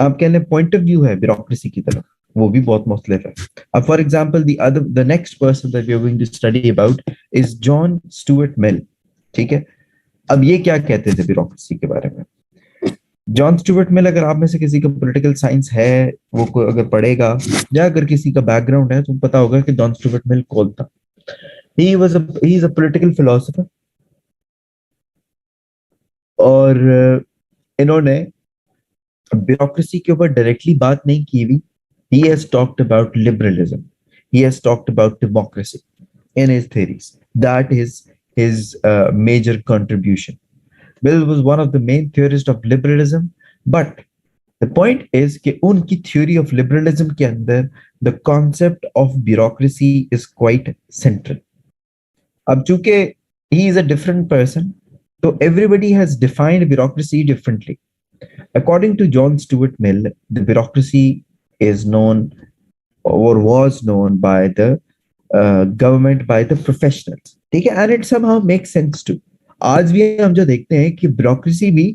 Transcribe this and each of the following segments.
आप कह लें पॉइंट ऑफ व्यू है ब्यूरोक्रेसी की तरफ, वो भी बहुत मुख्तलिफ है. अब for example the next person that we are going to study about is John Stuart Mill. ठीक है. अब ये क्या कहते थे ब्यूरोक्रेसी के बारे में? जॉन स्टुअर्ट मिल, अगर आप में से किसी का पॉलिटिकल साइंस है, वो अगर पढ़ेगा या अगर किसी का बैकग्राउंड है, तो पता होगा कि जॉन स्टुअर्ट मिल कौन था. He is a political philosopher. और इन्होंने ब्यूरोक्रेसी के ऊपर डायरेक्टली बात नहीं की हुई. He has talked about liberalism. He has talked about democracy in his theories. That is his major contribution. Mill was one of the main theorists of liberalism, but the point is कि उनकी theory of liberalism के अंदर the concept of bureaucracy is quite central. अब चूंकि he is a different person, so everybody has defined bureaucracy differently. According to John Stuart Mill, the bureaucracy is known or was known by the government, by the professionals. ठीक है. And it somehow makes sense too. आज भी हम जो देखते हैं कि bureaucracy भी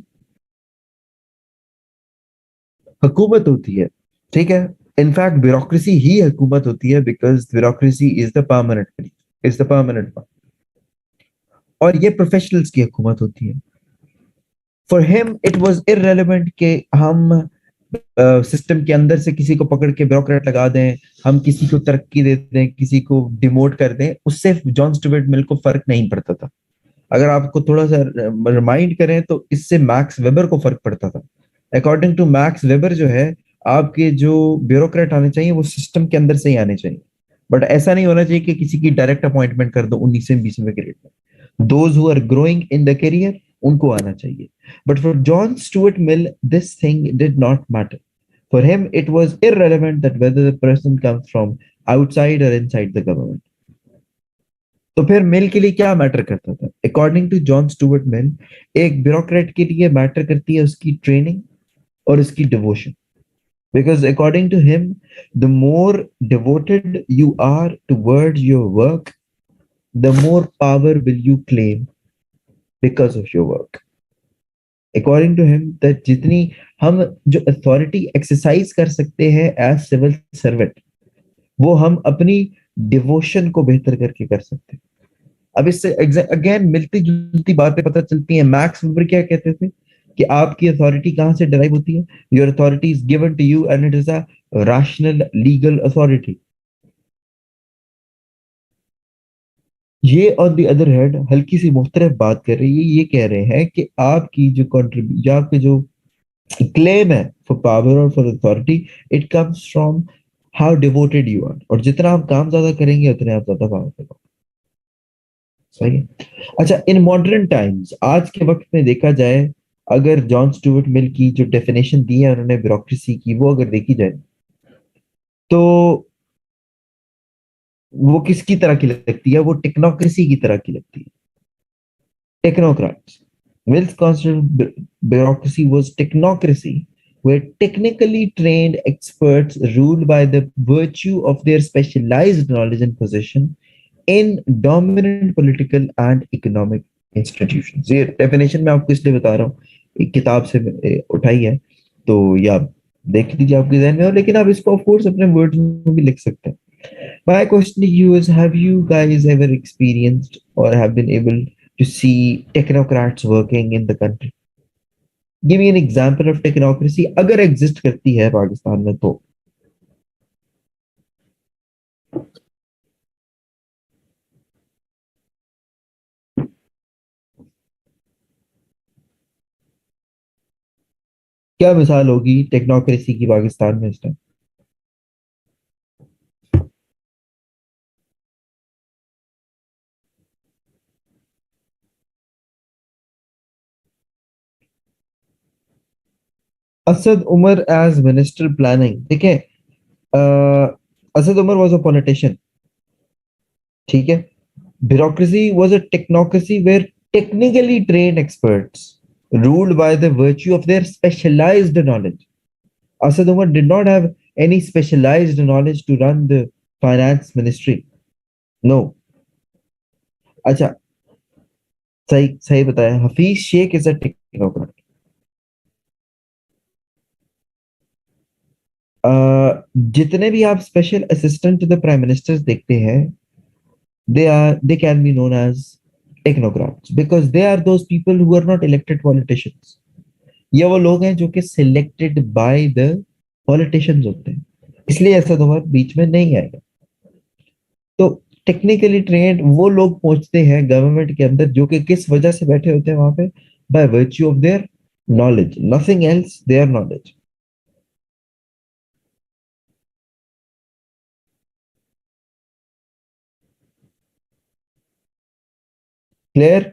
हुकूमत होती है. ठीक है. इनफैक्ट ब्यूरोक्रेसी ही हुकूमत होती है, because bureaucracy is the permanent, is the permanent one. और ये प्रोफेशनल्स की हुकूमत होती है. For him it was irrelevant कि हम सिस्टम के अंदर से किसी को पकड़ के ब्यूरोक्रेट लगा दें, हम किसी को तरक्की दे दें, किसी को डिमोट कर दें, उससे जॉन स्टुअर्ट मिल को फर्क नहीं पड़ता था. अगर आपको थोड़ा सा रिमाइंड करें तो इससे मैक्स वेबर को फर्क पड़ता था. अकॉर्डिंग टू मैक्स वेबर जो है, आपके जो ब्यूरोक्रेट आने चाहिए वो सिस्टम के अंदर से ही आने चाहिए. बट ऐसा नहीं होना चाहिए कि किसी की डायरेक्ट अपॉइंटमेंट कर दो 19वीं 20वीं ग्रेड में. Those who are growing in the career, उनको आना चाहिए. But for John Stuart Mill this thing did not matter. For him, it was irrelevant that whether the person comes from outside or inside the government. तो फिर मिल के लिए क्या matter करता था? According to John Stuart Mill, एक bureaucrat के लिए मैटर करती है उसकी ट्रेनिंग और उसकी devotion. Because according to him, the more devoted you are towards your work, the more power will you claim because of your work. According to him, that जितनी हम जो अथॉरिटी एक्सरसाइज कर सकते हैं एज सिविल सर्वेंट, वो हम अपनी devotion को बेहतर करके कर सकते हैं. अब इससे अगेन मिलती जुलती बातें पता चलती हैं. मैक्स वेबर क्या कहते थे कि आपकी अथॉरिटी कहां से डिराइव होती है? Your authority is given to you and it is a rational legal authority. ये ऑन द अदर हैंड हल्की सी मुख्तलिफ बात कर रही है. ये कह रहे हैं कि आपकी जो कंट्रीब्यूशन, आपके जो क्लेम है फॉर पावर और for authority, it comes from how devoted you are. और जितना आप काम ज्यादा करेंगे उतने आप ज्यादा पावरफुल हो. सही है. अच्छा, इन मॉडर्न टाइम्स, आज के वक्त में देखा जाए, अगर जॉन स्टुअर्ट मिल की जो डेफिनेशन दी है उन्होंने ब्यूरोक्रेसी की, वो अगर देखी जाए तो वो किसकी तरह की लगती है? वो टेक्नोक्रेसी की तरह की लगती है. Technocrats. Mills considered bureaucracy was technocracy, where technically trained experts ruled by the virtue of their specialized knowledge and position in dominant political and economic institutions. ये डेफिनेशन मैं आपको इसलिए बता रहा हूँ, एक किताब से उठाई है, तो या देख लीजिए आपके जहन में हो, लेकिन आप इसको ऑफ कोर्स अपने वर्ड्स में भी लिख सकते हैं. My question to you is, have you guys ever experienced or have been able to see technocrats working in the country? Give me an example of technocracy अगर exist करती है पाकिस्तान में तो. क्या मिसाल होगी टेक्नोक्रेसी की पाकिस्तान में इस time? Asad Umar as minister planning. ठीक है. Asad Umar was a politician. ठीक है. Bureaucracy was a technocracy where technically trained experts ruled by the virtue of their specialized knowledge. Asad Umar did not have any specialized knowledge to run the finance ministry. No. अच्छा, सही सही बताया. Hafeez Sheikh is a technocrat. जितने भी आप special assistant to the prime ministers देखते हैं, they can be known as technocrats because they are those people who are not elected politicians. ये वो लोग हैं जो कि सिलेक्टेड बाय द पॉलिटिशियंस होते हैं, इसलिए ऐसा दौर बीच में नहीं आएगा। तो टेक्निकली ट्रेंड वो लोग पहुंचते हैं गवर्नमेंट के अंदर जो कि किस वजह से बैठे होते हैं वहां पे, by virtue of their knowledge, nothing else, their knowledge. Clear?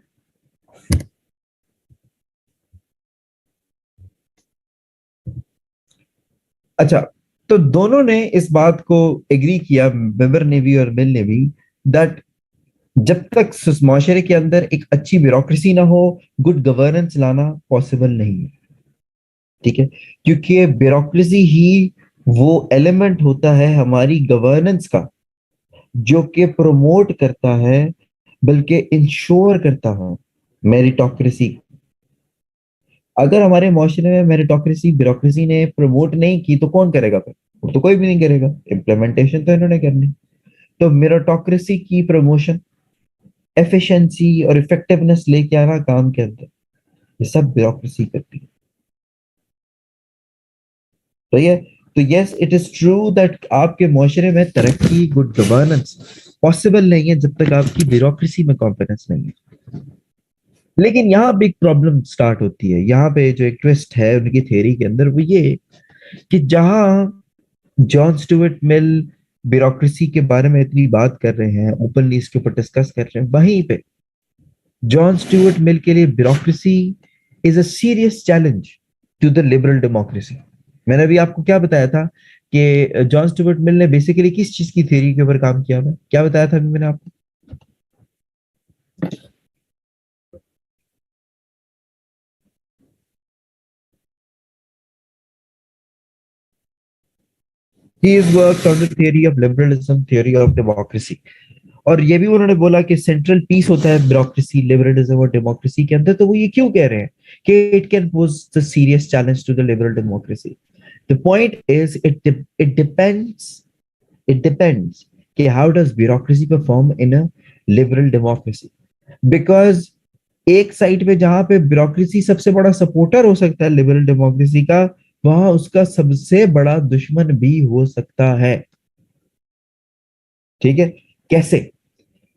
अच्छा, तो दोनों ने इस बात को एग्री किया, वेबर ने भी और मिल ने भी, दैट जब तक माशरे के अंदर एक अच्छी ब्यूरोक्रेसी ना हो, गुड गवर्नेंस लाना पॉसिबल नहीं है। ठीक है, क्योंकि ब्यूरोक्रेसी ही वो एलिमेंट होता है हमारी गवर्नेंस का जो कि प्रमोट करता है, बल्कि इंश्योर करता है मेरिटोक्रेसी। अगर हमारे माशरे में मेरिटोक्रेसी ब्यूरोक्रेसी ने प्रमोट नहीं की तो कौन करेगा फिर? वो तो कोई भी नहीं करेगा, इम्प्लीमेंटेशन तो इन्होंने करनी। तो मेरिटोक्रेसी की प्रमोशन, एफिशिएंसी और इफेक्टिवनेस लेके आना काम के अंदर, ये सब ब्यूरोक्रेसी करती है। तो ये तो yes, it is true that आपके माशरे में तरक्की, गुड गवर्नेंस पॉसिबल नहीं है जब तक आपकी ब्यूरोक्रेसी में कॉम्पिटेंस नहीं है। लेकिन यहाँ पे एक प्रॉब्लम स्टार्ट होती है, यहाँ पे जो एक ट्विस्ट है उनकी थ्योरी के अंदर वो ये कि जहां जॉन स्टुअर्ट मिल ब्यूरोक्रेसी के बारे में इतनी बात कर रहे हैं, ओपनली इसके ऊपर डिस्कस कर रहे हैं, वहीं पे जॉन स्टुअर्ट मिल के लिए bureaucracy is a serious challenge to the liberal democracy. मैंने अभी आपको क्या बताया था कि जॉन स्टुअर्ट मिल ने बेसिकली किस चीज की थ्योरी के ऊपर काम किया, था क्या बताया था अभी मैंने आपको? He is work on the theory of liberalism, theory of democracy. और ये भी उन्होंने बोला कि सेंट्रल पीस होता है ब्यूरोक्रेसी, लिबरलिज्म और डेमोक्रेसी के अंदर। तो वो ये क्यों कह रहे हैं कि it can pose the serious challenge to the liberal democracy? The point is it depends कि how does bureaucracy perform in a liberal democracy, because एक साइड पे जहां पे ब्यूरोक्रेसी सबसे बड़ा सपोर्टर हो सकता है लिबरल डेमोक्रेसी का, वहां उसका सबसे बड़ा दुश्मन भी हो सकता है। ठीक है? कैसे?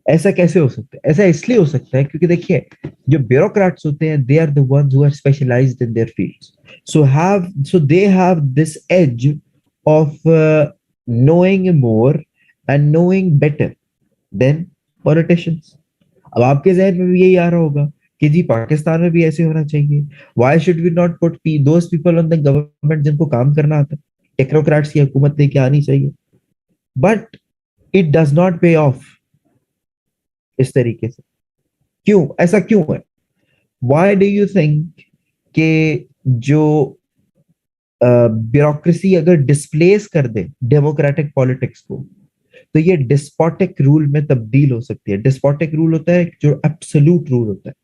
ऐसा कैसे हो सकता है? ऐसा इसलिए हो सकता है क्योंकि देखिए, जो ब्यूरोक्रेट्स होते हैं they are the ones who are specialized in their fields, so they have this edge of knowing more and knowing better than politicians। अब आपके जहन में भी यही आ रहा होगा कि जी पाकिस्तान में भी ऐसे होना चाहिए, why should we not put those people on the government जिनको काम करना आता है, टेक्नोक्रेट्स की हुकूमत लेके आनी चाहिए। बट इट डज नॉट पे ऑफ इस तरीके से। क्यों? ऐसा क्यों है? व्हाई डू यू थिंक कि जो ब्यूरोक्रेसी अगर डिस्प्लेस कर दे डेमोक्रेटिक पॉलिटिक्स को, तो ये डिस्पोटिक रूल में तब्दील हो सकती है। डिस्पोटिक रूल होता है जो एब्सोल्यूट रूल होता है।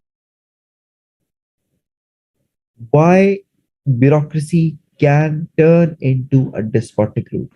Why bureaucracy can turn into a despotic rule?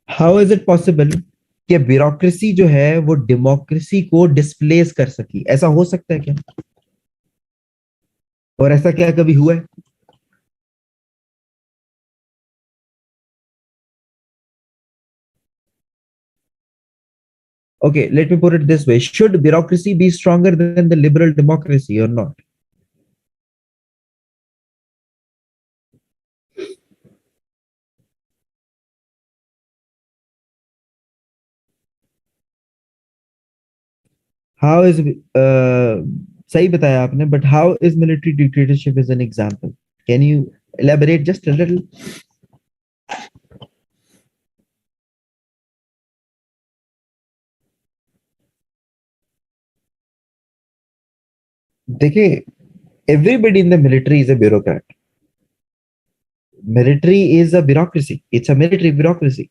How is it possible कि ब्यूरोक्रेसी जो है वो डेमोक्रेसी को डिस्प्लेस कर सकी? ऐसा हो सकता है क्या? और ऐसा क्या कभी हुआ है? Okay, let me put it this way. Should bureaucracy be stronger than the liberal democracy or not? How is सही बताया आपने, but how is military dictatorship is an example? Can you elaborate just a little? देखिए, everybody in the military is a bureaucrat. Military is a bureaucracy. It's a military bureaucracy.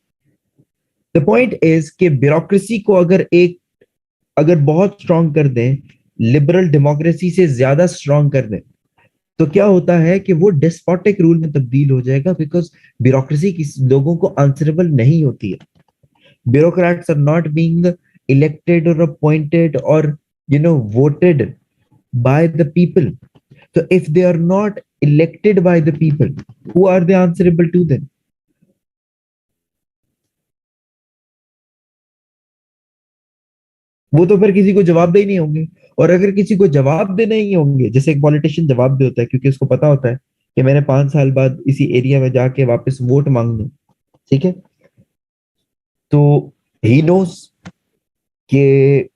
The point is कि bureaucracy को अगर बहुत strong कर दें, liberal democracy से ज्यादा strong कर दें, तो क्या होता है कि वो डिस्पोटिक रूल में तब्दील हो जाएगा, बिकॉज ब्यूरोक्रेसी किसी लोगों को आंसरेबल नहीं होती है. Bureaucrats are not being elected or appointed or voted by the people. So if they are not elected by the people, who are they answerable to then? वो तो फिर किसी को जवाब दे ही नहीं होंगे. और अगर किसी को जवाब दे नहीं होंगे, जैसे एक पॉलिटिशियन जवाब दे होता है क्योंकि उसको पता होता है कि मैंने 5 साल बाद इसी एरिया में जाके वापस वोट मांगना, ठीक है, तो ही नोस कि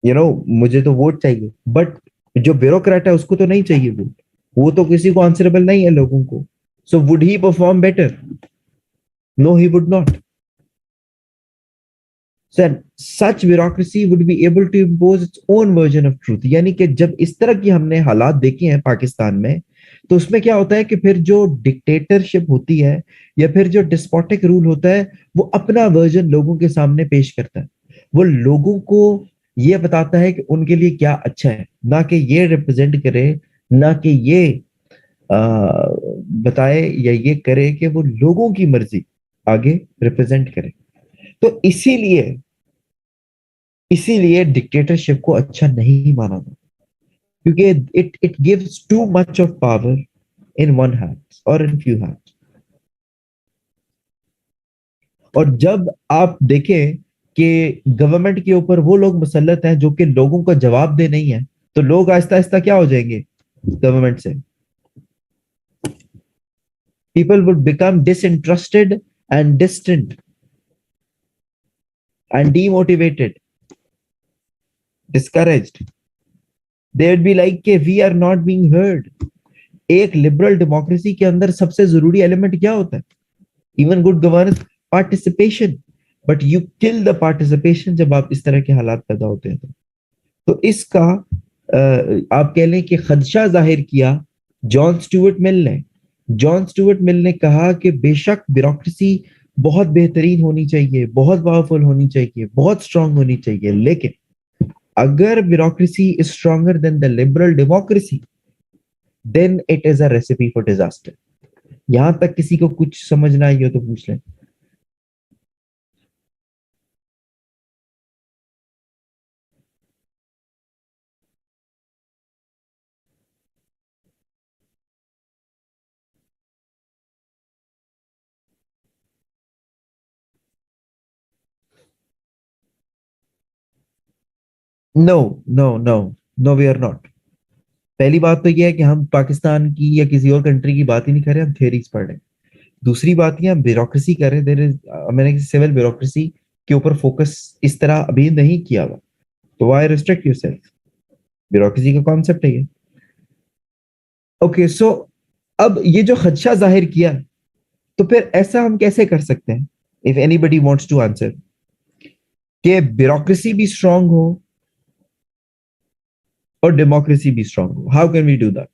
मुझे तो वोट चाहिए, बट जो ब्यूरोक्रेट है उसको तो नहीं चाहिए वोट. वो तो किसी को आंसरेबल नहीं है लोगों को. So would he perform better? No, he would not. Sir, such bureaucracy would be able to impose its own version of truth. यानी कि जब इस तरह की हमने हालात देखे हैं पाकिस्तान में, तो उसमें क्या होता है कि फिर जो डिक्टेटरशिप होती है या फिर जो डिस्पोटिक रूल होता है, वो अपना वर्जन लोगों के सामने पेश करता है. वो लोगों को ये बताता है कि उनके लिए क्या अच्छा है, ना कि ये रिप्रेजेंट करे, ना कि ये बताए या ये करे कि वो लोगों की मर्जी आगे रिप्रेजेंट करे. तो इसीलिए डिक्टेटरशिप को अच्छा नहीं माना जाता, क्योंकि it gives too much of power in one hands और इन फ्यू हैंड्स. और जब आप देखें कि गवर्नमेंट के ऊपर वो लोग मुसल्लत हैं जो कि लोगों का जवाब दे नहीं है, तो लोग आहिस्ता आहिस्ता क्या हो जाएंगे गवर्नमेंट से? People would become disinterested and distant and demotivated, discouraged. They would be like कि we are not being heard. एक लिबरल डेमोक्रेसी के अंदर सबसे जरूरी एलिमेंट क्या होता है? Even good governance, participation. But you kill the participation जब आप इस तरह के हालात पैदा होते हैं. तो इसका आप कह लें कि खदशा जाहिर किया जॉन स्टुअर्ट मिल ने. जॉन स्टुअर्ट मिल ने कहा कि बेशक ब्यूरोक्रेसी बहुत बेहतरीन होनी चाहिए, बहुत पावरफुल होनी चाहिए, बहुत स्ट्रांग होनी चाहिए, लेकिन अगर bureaucracy is stronger than the liberal democracy, then it is a recipe for disaster. यहां तक किसी को कुछ समझना आई हो तो पूछ लें. No, no, no, no, we are not. पहली बात तो यह है कि हम पाकिस्तान की या किसी और कंट्री की बात ही नहीं कर रहे, हम थ्योरीज पढ़ रहे हैं. दूसरी बात ये, हम ब्यूरोक्रेसी कर रहे हैं. देयर इज, मैंने सिविल ब्यूरोक्रेसी के ऊपर फोकस इस तरह अभी नहीं किया हुआ. तो व्हाई रिस्ट्रिक्ट योरसेल्फ? ब्यूरोक्रेसी का कॉन्सेप्ट है ये. ओके, सो अब ये जो खदशा जाहिर किया, तो फिर ऐसा हम कैसे कर सकते हैं? If anybody wants to answer कि ब्यूरोक्रेसी भी स्ट्रांग हो और डेमोक्रेसी भी स्ट्रांग हो, how can we do that?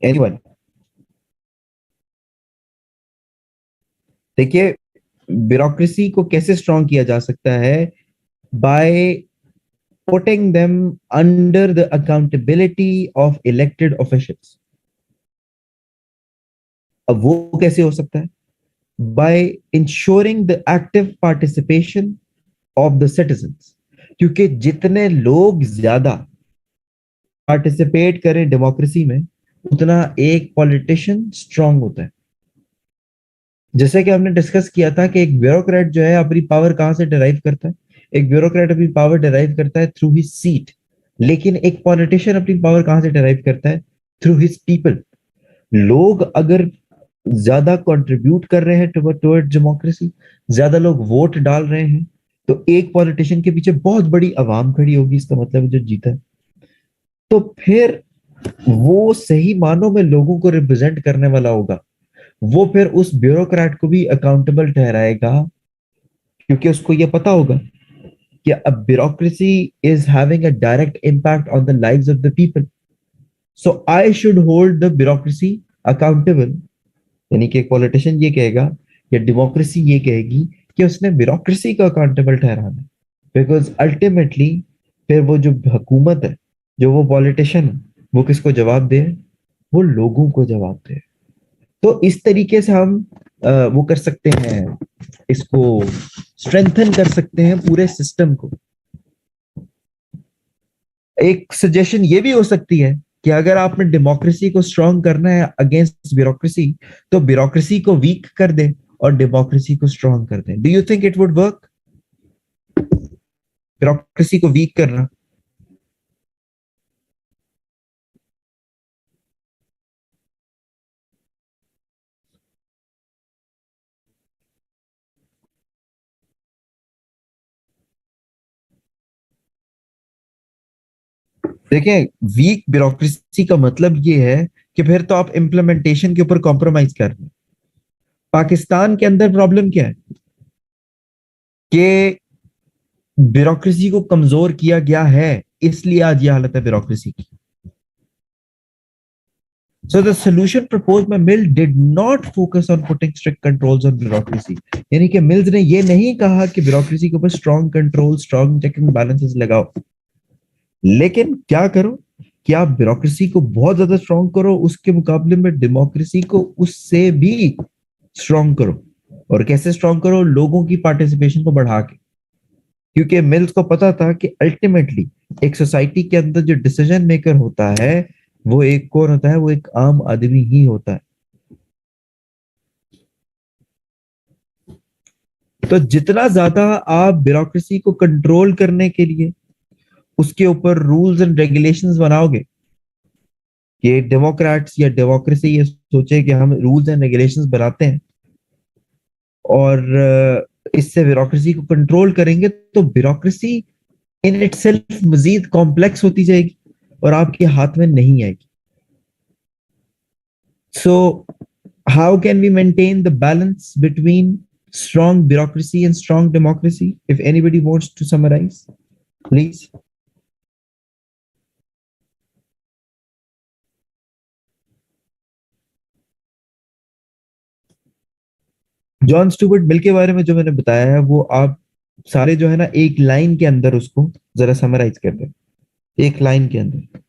Anyone? देखिए, ब्यूरोक्रेसी को कैसे स्ट्रांग किया जा सकता है? By putting them under the accountability of elected officials. अब वो कैसे हो सकता है? By ensuring the active participation of the citizens. क्योंकि जितने लोग ज्यादा पार्टिसिपेट करें डेमोक्रेसी में, उतना एक पॉलिटिशियन स्ट्रांग होता है. जैसे कि हमने डिस्कस किया था कि एक ब्यूरोक्रेट जो है अपनी पावर कहां से डिराइव करता है? एक ब्यूरोक्रेट अपनी पावर डिराइव करता है थ्रू हिज सीट. लेकिन एक पॉलिटिशियन अपनी पावर कहां से डिराइव करता है? Through his people. लोग अगर ज्यादा कंट्रीब्यूट कर रहे हैं टुवर्ड्स डेमोक्रेसी, ज्यादा लोग वोट डाल रहे हैं, तो एक पॉलिटिशियन के पीछे बहुत बड़ी आवाम खड़ी होगी, इसका मतलब है जो जीता है। तो फिर वो सही मानों में लोगों को रिप्रेजेंट करने वाला होगा। वो फिर उस ब्यूरोक्रेट को भी अकाउंटेबल ठहराएगा, क्योंकि उसको ये पता होगा कि a bureaucracy is having a direct impact on the lives of the people. So I should hold the bureaucracy accountable. यानी कि एक पॉलिटिशियन ये कहेगा या डेमोक्रेसी ये कहेगी कि उसने ब्यूरोक्रेसी को अकाउंटेबल ठहराना, बिकॉज अल्टीमेटली फिर वो जो हुकूमत है, जो वो पॉलिटिशियन है, वो किसको जवाब दे? वो लोगों को जवाब दे। तो इस तरीके से हम वो कर सकते हैं, इसको स्ट्रेंथन कर सकते हैं पूरे सिस्टम को। एक सजेशन ये भी हो सकती है कि अगर आपने डेमोक्रेसी को स्ट्रांग करना है अगेंस्ट ब्यूरोक्रेसी, तो ब्यूरोक्रेसी को वीक कर दे और डेमोक्रेसी को स्ट्रांग कर दे। Do you think it would work? Bureaucracy को वीक करना। देखें, वीक ब्यूरोक्रेसी का मतलब ये है कि फिर तो आप इम्प्लीमेंटेशन के ऊपर कॉम्प्रोमाइज कर रहे हैं। पाकिस्तान के अंदर प्रॉब्लम क्या है कि ब्यूरोक्रेसी को कमजोर किया गया है, इसलिए आज ये हालत है ब्यूरोक्रेसी की। So the solution proposed by Mill did not focus on putting strict controls on bureaucracy. यानी कि मिल्स ने ये नहीं कहा कि ब्यूरोक्रेसी के ऊपर strong control, strong check and balances लगाओ, लेकिन क्या करो कि आप ब्यूरोक्रेसी को बहुत ज्यादा स्ट्रॉन्ग करो, उसके मुकाबले में डेमोक्रेसी को उससे भी स्ट्रॉन्ग करो। और कैसे स्ट्रॉन्ग करो? लोगों की पार्टिसिपेशन को बढ़ा के। क्योंकि मिल्स को पता था कि अल्टीमेटली एक सोसाइटी के अंदर जो डिसीजन मेकर होता है, वो एक कौन होता है? वो एक आम आदमी ही होता है। तो जितना ज्यादा आप ब्यूरोक्रेसी को कंट्रोल करने के लिए उसके ऊपर रूल्स एंड रेगुलेशंस बनाओगे, कि डेमोक्रेट्स या डेमोक्रेसी ये सोचे कि हम रूल्स एंड रेगुलेशंस बनाते हैं और इससे ब्यूरोक्रेसी को कंट्रोल करेंगे, तो ब्यूरोक्रेसी इन इटसेल्फ मजीद कॉम्प्लेक्स होती जाएगी और आपके हाथ में नहीं आएगी। So, how can we maintain the balance between strong bureaucracy and strong democracy? If anybody wants to summarize, please. John Stuart Mill के बारे में जो मैंने बताया है, वो आप सारे जो है ना एक लाइन के अंदर उसको जरा समराइज कर दें, एक लाइन के अंदर।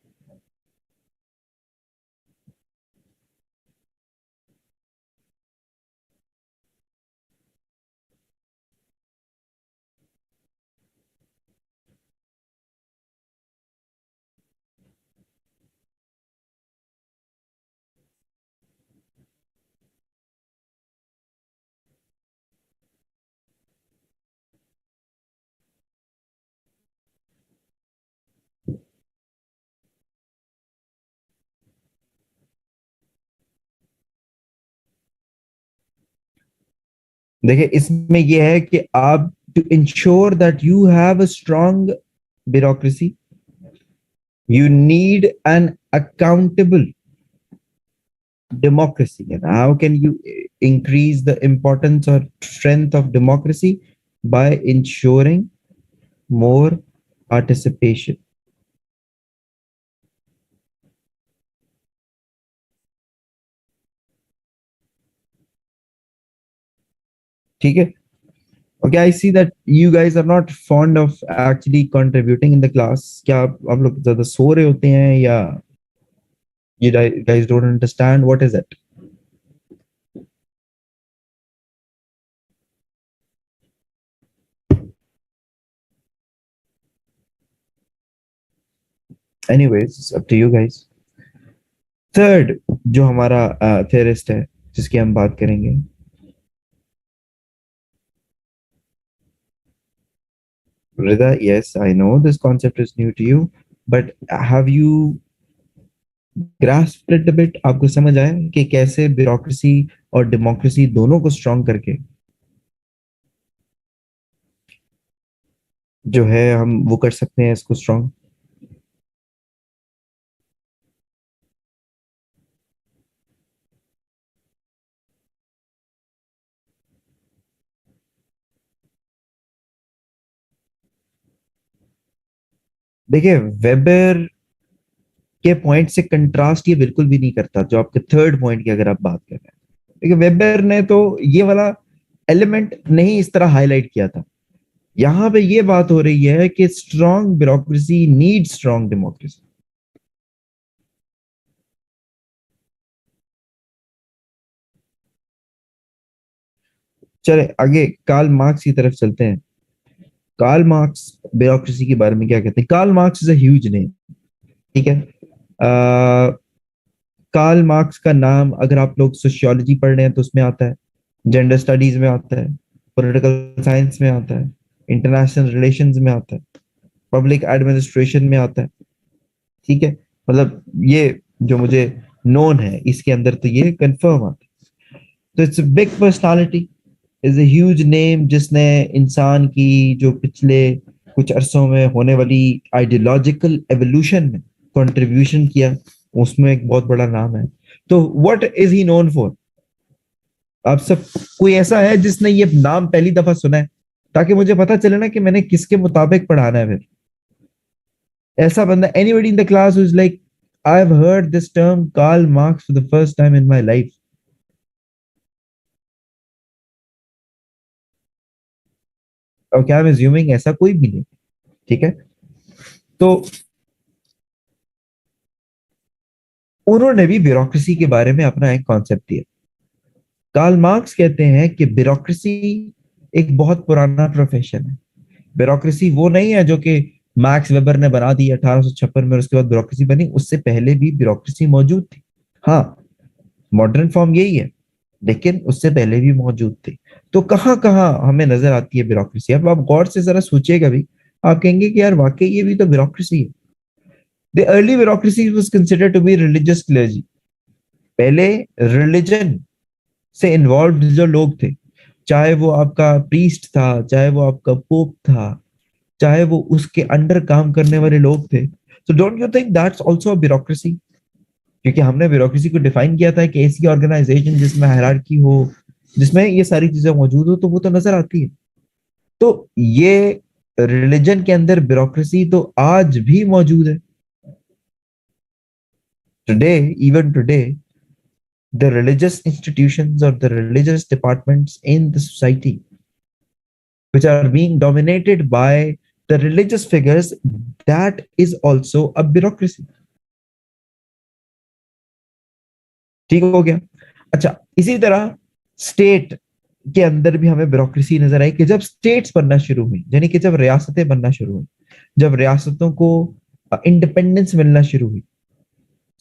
देखिए, इसमें यह है कि आप to ensure that you have a strong bureaucracy, you need an accountable democracy. And how can you increase the importance or strength of democracy? By ensuring more participation. ठीक है? Okay, I see that you guys are not fond of actually contributing in the class. क्या आप लोग ज़्यादा सो रहे होते हैं, या you guys don't understand what is it? Anyways, it's up to you guys. Third जो हमारा थेरिस्ट है जिसकी हम बात करेंगे, Rida, yes, I know this concept is new to you, but have you grasped it a bit? आपको समझ आया कि कैसे ब्यूरोक्रेसी और डेमोक्रेसी दोनों को स्ट्रॉन्ग करके जो है हम वो कर सकते हैं इसको स्ट्रांग? देखिए, वेबर के पॉइंट से कंट्रास्ट ये बिल्कुल भी नहीं करता, जो आपके थर्ड पॉइंट की अगर आप बात कर रहे हैं। देखिए, वेबर ने तो ये वाला एलिमेंट नहीं इस तरह हाईलाइट किया था। यहाँ पे ये बात हो रही है कि strong bureaucracy need strong democracy. चले आगे कार्ल मार्क्स की तरफ चलते हैं। कार्ल मार्क्स ब्यूरोक्रेसी के बारे में क्या कहते हैं? Karl Marx is a huge name, ठीक है। कार्ल मार्क्स का नाम अगर आप लोग सोशियोलॉजी पढ़ रहे हैं तो उसमें आता है, जेंडर स्टडीज में आता है, पॉलिटिकल साइंस में आता है, इंटरनेशनल रिलेशंस में आता है, पब्लिक एडमिनिस्ट्रेशन में आता है, ठीक है। मतलब ये जो मुझे नोन है इसके अंदर तो ये कंफर्म आता है। तो it's big personality, is a huge name, जिसने इंसान की जो पिछले कुछ अरसों में होने वाली आइडियोलॉजिकल एवोल्यूशन में कंट्रीब्यूशन किया, उसमें एक बहुत बड़ा नाम है। तो what is he known for? आप सब कोई ऐसा है जिसने ये नाम पहली दफा सुना है, ताकि मुझे पता चले ना कि मैंने किसके मुताबिक पढ़ाना है फिर। ऐसा बंदा, anybody in the class who is like, I have heard this term Karl Marx for the first time in my life? और क्या मैं अज्यूमिंग ऐसा कोई भी नहीं, ठीक है। तो उन्होंने भी ब्यूरोक्रेसी के बारे में अपना एक कॉन्सेप्ट दिया। कार्ल मार्क्स कहते हैं कि ब्यूरोक्रेसी एक बहुत पुराना प्रोफेशन है। ब्यूरोक्रेसी वो नहीं है जो कि मैक्स वेबर ने बना दी 1856 में और उसके बाद ब्यूरोक्रेसी बनी, उससे पहले भी ब्यूरोक्रेसी मौजूद थी। हाँ, मॉडर्न फॉर्म यही है, लेकिन उससे पहले भी मौजूद थी। तो कहाँ कहाँ हमें नजर आती है ब्यूरोक्रेसी? अब आप गौर से जरा सोचिएगा भी, आप कहेंगे कि यार वाकई ये भी तो ब्यूरोक्रेसी है। The early bureaucracy was considered to be religious clergy. पहले रिलीजन से इन्वॉल्व जो लोग थे, चाहे वो आपका प्रीस्ट था, चाहे वो आपका पोप था, चाहे वो उसके अंडर काम करने वाले लोग थे। तो don't you think that's also a bureaucracy? क्योंकि हमने ब्यूरोक्रेसी को डिफाइन किया था कि ऐसी ऑर्गेनाइजेशन जिसमें हायरार्की हो, जिसमें ये सारी चीजें मौजूद हो, तो वो तो नजर आती है। तो ये रिलीजन के अंदर ब्यूरोक्रेसी तो आज भी मौजूद है। Today, even today, the religious institutions or the religious departments in the society which are being dominated by the religious figures, that is also a bureaucracy। ठीक हो गया? अच्छा, इसी तरह स्टेट के अंदर भी हमें ब्यूरोक्रेसी नजर आई कि जब स्टेट्स बनना शुरू हुई, यानी कि जब रियासतें बनना शुरू हुई, जब रियासतों को इंडिपेंडेंस मिलना शुरू हुई,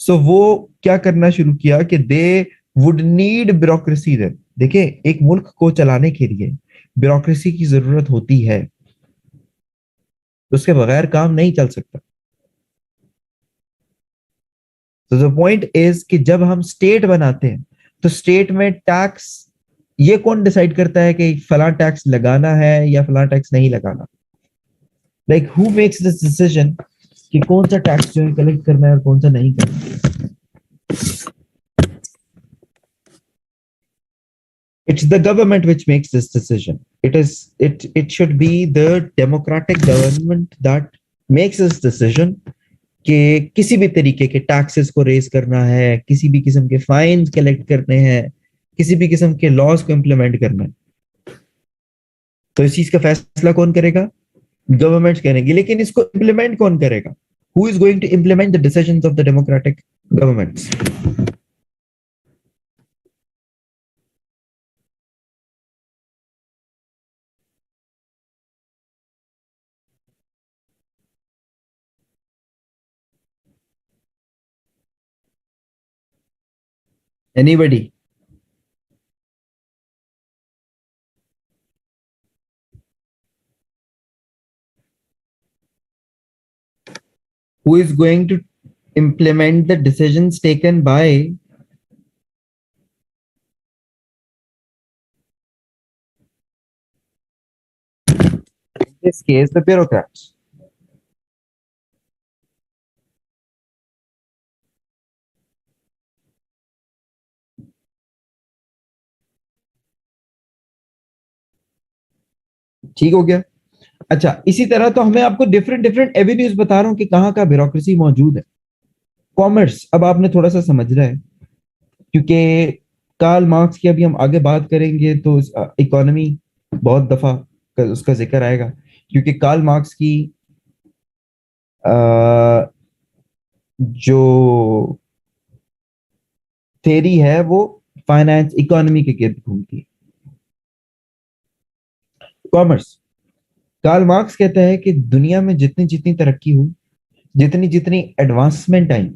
सो वो क्या करना शुरू किया कि they would need bureaucracy. Then देखिए, एक मुल्क को चलाने के लिए ब्यूरोक्रेसी की जरूरत होती है, उसके बगैर काम नहीं चल सकता। तो द पॉइंट इज कि जब हम स्टेट बनाते हैं, तो स्टेट में टैक्स, ये कौन डिसाइड करता है कि फला टैक्स लगाना है या फला टैक्स नहीं लगाना? Like who makes this decision कि कौन सा टैक्स जो है कलेक्ट करना है और कौन सा नहीं करना? It's the government which makes this decision. It should be the democratic government that makes this decision कि किसी भी तरीके के टैक्सेस को रेज करना है, किसी भी किस्म के फाइन कलेक्ट करने हैं, किसी भी किस्म के लॉज को इम्प्लीमेंट करना है। तो इस चीज का फैसला कौन करेगा? गवर्नमेंट करेगी। लेकिन इसको इम्प्लीमेंट कौन करेगा? Who is going to implement the decisions of the democratic governments? Anybody? Who is going to implement the decisions taken by? this case the bureaucrats. ठीक हो गया। अच्छा, इसी तरह तो हमें आपको डिफरेंट डिफरेंट एवेन्यूज बता रहा हूं कि कहाँ का ब्यूरोक्रेसी मौजूद है। कॉमर्स, अब आपने थोड़ा सा समझ रहा है, क्योंकि कार्ल मार्क्स की अभी हम आगे बात करेंगे तो इकोनॉमी बहुत दफा उसका जिक्र आएगा, क्योंकि कार्ल मार्क्स की जो थेरी है वो फाइनेंस इकोनॉमी के गिर्द घूमती है। कॉमर्स, कार्ल मार्क्स कहता है कि दुनिया में जितनी जितनी तरक्की हुई, जितनी जितनी एडवांसमेंट आई,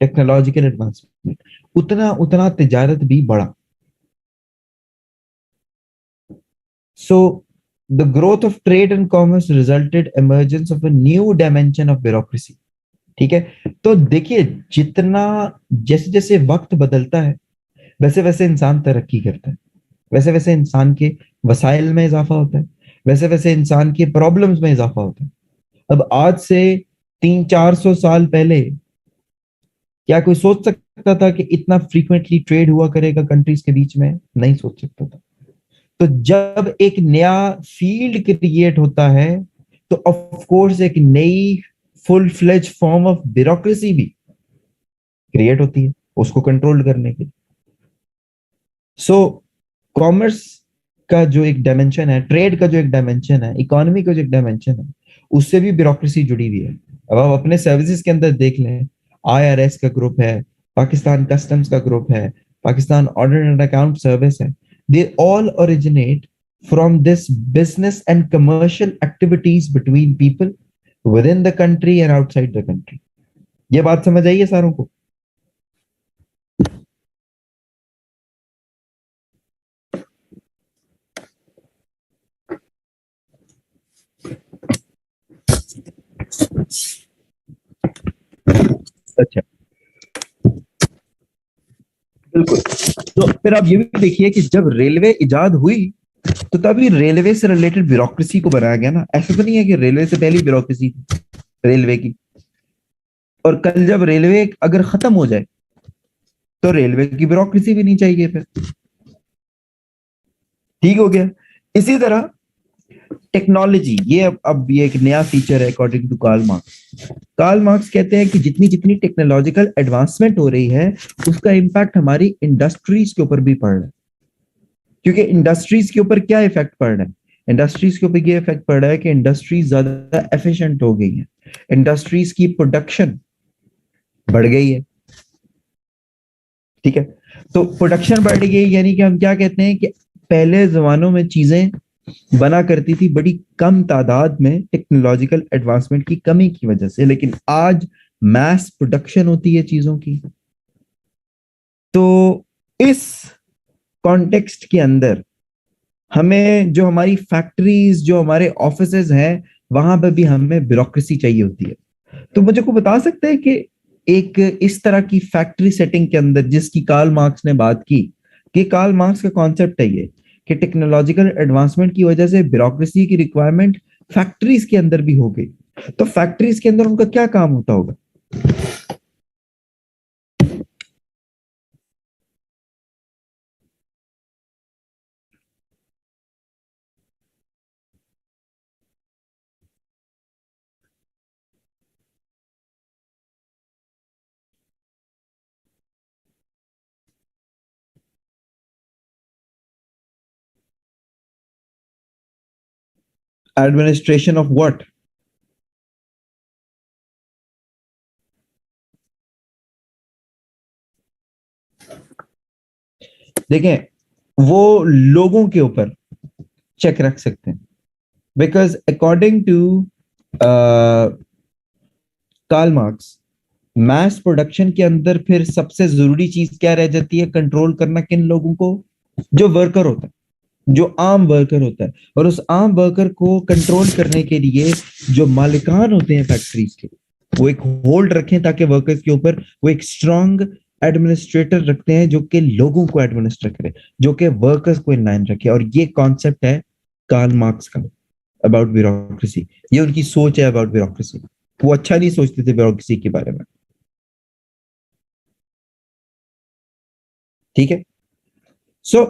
टेक्नोलॉजिकल एडवांसमेंट, उतना उतना तिजारत भी बढ़ा। So the growth of trade and commerce resulted emergence of a new dimension of bureaucracy. ठीक है, तो देखिए, जितना जैसे जैसे वक्त बदलता है वैसे वैसे इंसान तरक्की करता है, वैसे वैसे इंसान के वसाइल में इजाफा होता है, वैसे वैसे इंसान के प्रॉब्लम्स में इजाफा होता है। अब आज से 300-400 साल पहले क्या कोई सोच सकता था कि इतना फ्रीक्वेंटली ट्रेड हुआ करेगा कंट्रीज के बीच में? नहीं सोच सकता था। तो जब एक नया फील्ड क्रिएट होता है तो ऑफ कोर्स एक नई full fledge form of bureaucracy भी क्रिएट होती है उसको कंट्रोल करने के लिए। सो कॉमर्स का जो एक डायमेंशन है, ट्रेड का जो एक डायमेंशन है, इकोनॉमी का जो एक डायमेंशन है, उससे भी ब्यूरोक्रेसी जुड़ी हुई है। अब आप अपने सर्विसेज के अंदर देख लें, आईआरएस का ग्रुप है, पाकिस्तान कस्टम्स का ग्रुप है, Pakistan audit and account service है, they all originate from this business and commercial activities between people within the country and outside the country. ये बात समझ आई है सारों को? अच्छा, बिल्कुल। तो फिर आप ये भी देखिए कि जब रेलवे इजाद हुई तो तभी रेलवे से रिलेटेड ब्यूरोक्रेसी को बनाया गया ना। ऐसा तो नहीं है कि रेलवे से पहले ब्यूरोक्रेसी थी रेलवे की, और कल जब रेलवे अगर खत्म हो जाए तो रेलवे की ब्यूरोक्रेसी भी नहीं चाहिए फिर। ठीक हो गया। इसी तरह टेक्नोलॉजी, ये अब ये एक नया फीचर है according to Karl Marx. Karl Marx कहते हैं कि जितनी जितनी टेक्नोलॉजिकल एडवांसमेंट हो रही है उसका इम्पैक्ट हमारी इंडस्ट्रीज के ऊपर भी पड़ रहा है। क्योंकि इंडस्ट्रीज के ऊपर क्या इफेक्ट पड़ रहा है? इंडस्ट्रीज के ऊपर ये इफेक्ट पड़ रहा है कि इंडस्ट्रीज ज्यादा एफिशिएंट हो गई है, इंडस्ट्रीज की प्रोडक्शन बढ़ गई है। ठीक है, तो प्रोडक्शन बढ़ गई यानी कि हम क्या कहते हैं कि पहले जमानों में चीजें बना करती थी बड़ी कम तादाद में टेक्नोलॉजिकल एडवांसमेंट की कमी की वजह से, लेकिन आज मैस प्रोडक्शन होती है चीजों की। तो इस कॉन्टेक्स्ट के अंदर हमें जो हमारी फैक्ट्रीज, जो हमारे ऑफिसेज हैं, वहां पर भी हमें ब्यूरोक्रेसी चाहिए होती है। तो मुझे को बता सकते हैं कि एक इस तरह की फैक्ट्री सेटिंग के अंदर जिसकी कार्ल मार्क्स ने बात की, कि कार्ल मार्क्स का कॉन्सेप्ट है ये कि टेक्नोलॉजिकल एडवांसमेंट की वजह से ब्यूरोक्रेसी की रिक्वायरमेंट फैक्ट्रीज के अंदर भी हो गई। तो फैक्ट्रीज के अंदर उनका क्या काम होता होगा? Administration of what? देखें, वो लोगों के ऊपर चेक रख सकते हैं, because according to Karl Marx, mass production के अंदर फिर सबसे जरूरी चीज क्या रह जाती है कंट्रोल करना? किन लोगों को? जो वर्कर होता है, जो आम वर्कर होता है। और उस आम वर्कर को कंट्रोल करने के लिए जो मालिकान होते हैं फैक्ट्रीज के, वो एक होल्ड रखें ताकि वर्कर्स के ऊपर वो एक स्ट्रांग एडमिनिस्ट्रेटर रखते हैं जो कि लोगों को एडमिनिस्टर करे, जो कि वर्कर्स को इन लाइन रखे। और ये कॉन्सेप्ट है कार्ल मार्क्स का। अबाउट ब्यूरोक्रेसी, ये उनकी सोच है अबाउट ब्यूरोक्रेसी। वो अच्छा नहीं सोचते थे ब्यूरोक्रेसी के बारे में, ठीक है। So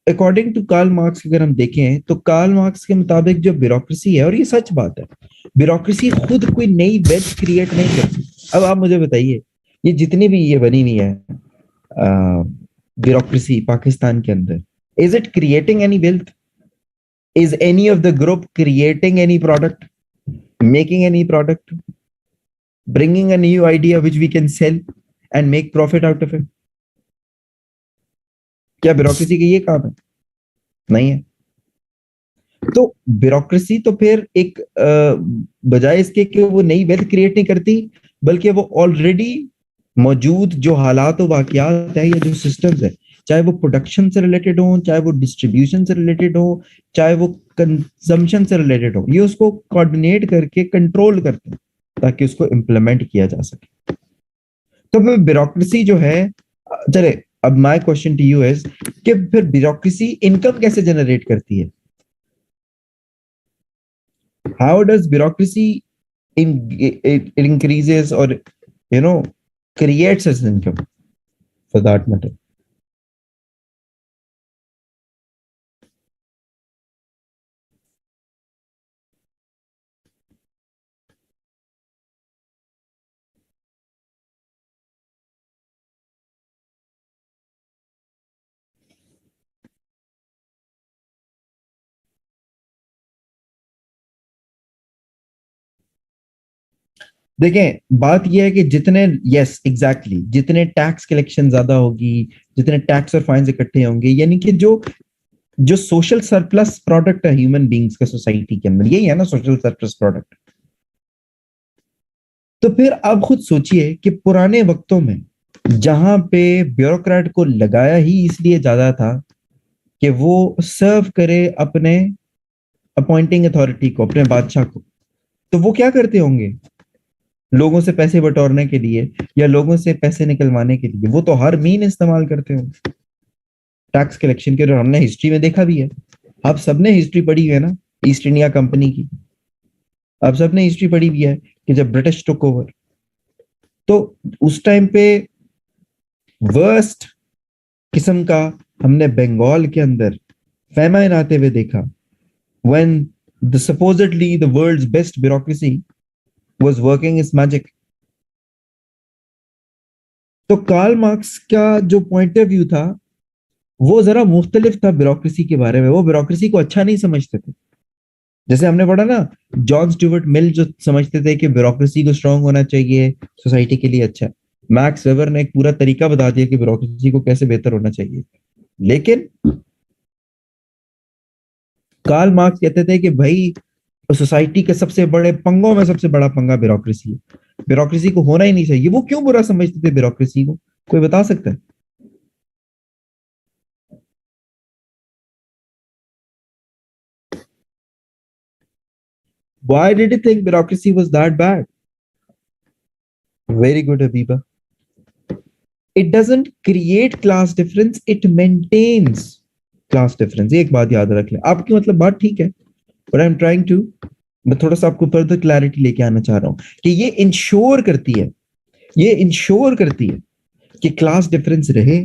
according to Karl Marx अगर हम देखें तो कार्ल मार्क्स के मुताबिक जो ब्यूरोक्रेसी है, और ये सच बात है, ब्यूरोक्रेसी खुद कोई नई वेल्थ क्रिएट नहीं करती। अब आप मुझे बताइए, ये जितनी भी ये बनी हुई है ब्यूरोक्रेसी पाकिस्तान के अंदर, is it creating any wealth? Is any of the group creating any product, making any product, bringing a new idea which we can sell and make profit out of it? क्या bureaucracy का ये काम है? नहीं है। तो bureaucracy तो फिर एक बजाय इसके कि वो नई वेल्थ क्रिएट नहीं करती, बल्कि वो ऑलरेडी मौजूद जो हालात और वाकयात है या जो सिस्टम्स है, चाहे वो प्रोडक्शन से रिलेटेड हो, चाहे वो डिस्ट्रीब्यूशन से रिलेटेड हो, चाहे वो कंजम्पशन से रिलेटेड हो, ये उसको कोऑर्डिनेट करके कंट्रोल करते हैं ताकि उसको इम्प्लीमेंट किया जा सके। तो फिर ब्यूरोक्रेसी जो है, चले अब my question to you is कि फिर ब्यूरोक्रेसी इनकम कैसे जनरेट करती है? How does bureaucracy it increases or you know creates its income for that matter? देखें बात यह है कि जितने, यस एग्जैक्टली, जितने टैक्स कलेक्शन ज्यादा होगी, जितने टैक्स और फाइन्स इकट्ठे होंगे, यानी कि जो जो सोशल सरप्लस प्रोडक्ट है ह्यूमन बींग्स का सोसाइटी के अंदर, यही है ना सोशल सरप्लस प्रोडक्ट। तो फिर आप खुद सोचिए कि पुराने वक्तों में जहां पे ब्यूरोक्रेट को लगाया ही इसलिए ज्यादा था कि वो सर्व करे अपने अपॉइंटिंग अथॉरिटी को, अपने बादशाह को, तो वो क्या करते होंगे लोगों से पैसे बटोरने के लिए या लोगों से पैसे निकलवाने के लिए? वो तो हर मीन इस्तेमाल करते होंगे टैक्स कलेक्शन के, और हमने हिस्ट्री में देखा भी है। आप सबने हिस्ट्री पढ़ी है ना ईस्ट इंडिया कंपनी की, आप सबने हिस्ट्री पढ़ी भी है कि जब ब्रिटिश टुक ओवर, तो उस टाइम पे वर्स्ट किस्म का हमने बंगाल के अंदर फैमाइन आते हुए देखा, when the supposedly the world's best bureaucracy was working its magic. तो कार्ल मार्क्स का जो पॉइंट ऑफ व्यू था वो जरा मुख्तलिफ था ब्यूरोक्रेसी के बारे में। वो ब्यूरोक्रेसी को अच्छा नहीं समझते थे। जैसे हमने पढ़ा ना, जॉन स्टुअर्ट मिल जो समझते थे कि ब्यूरोक्रेसी को स्ट्रांग होना चाहिए, सोसाइटी के लिए अच्छा है। मैक्स वेबर ने एक पूरा तरीका बता दिया कि ब्यूरोक्रेसी को कैसे बेहतर होना चाहिए। लेकिन कार्ल मार्क्स कहते थे कि भाई सोसाइटी के सबसे बड़े पंगों में सबसे बड़ा पंगा ब्यूरोक्रेसी है, ब्यूरोक्रेसी को होना ही नहीं चाहिए। वो क्यों बुरा समझते थे ब्यूरोक्रेसी को, कोई बता सकता है? Why did you think bureaucracy was that bad? Very good, Habiba. It doesn't create class difference, it maintains class difference. ये एक बात याद रख ले। आपकी मतलब बात ठीक है, but I'm trying to, मैं थोड़ा सा आपको फर्दर क्लैरिटी लेके आना चाह रहा हूँ कि ये इंश्योर करती है, ये इंश्योर करती है कि क्लास डिफरेंस रहे,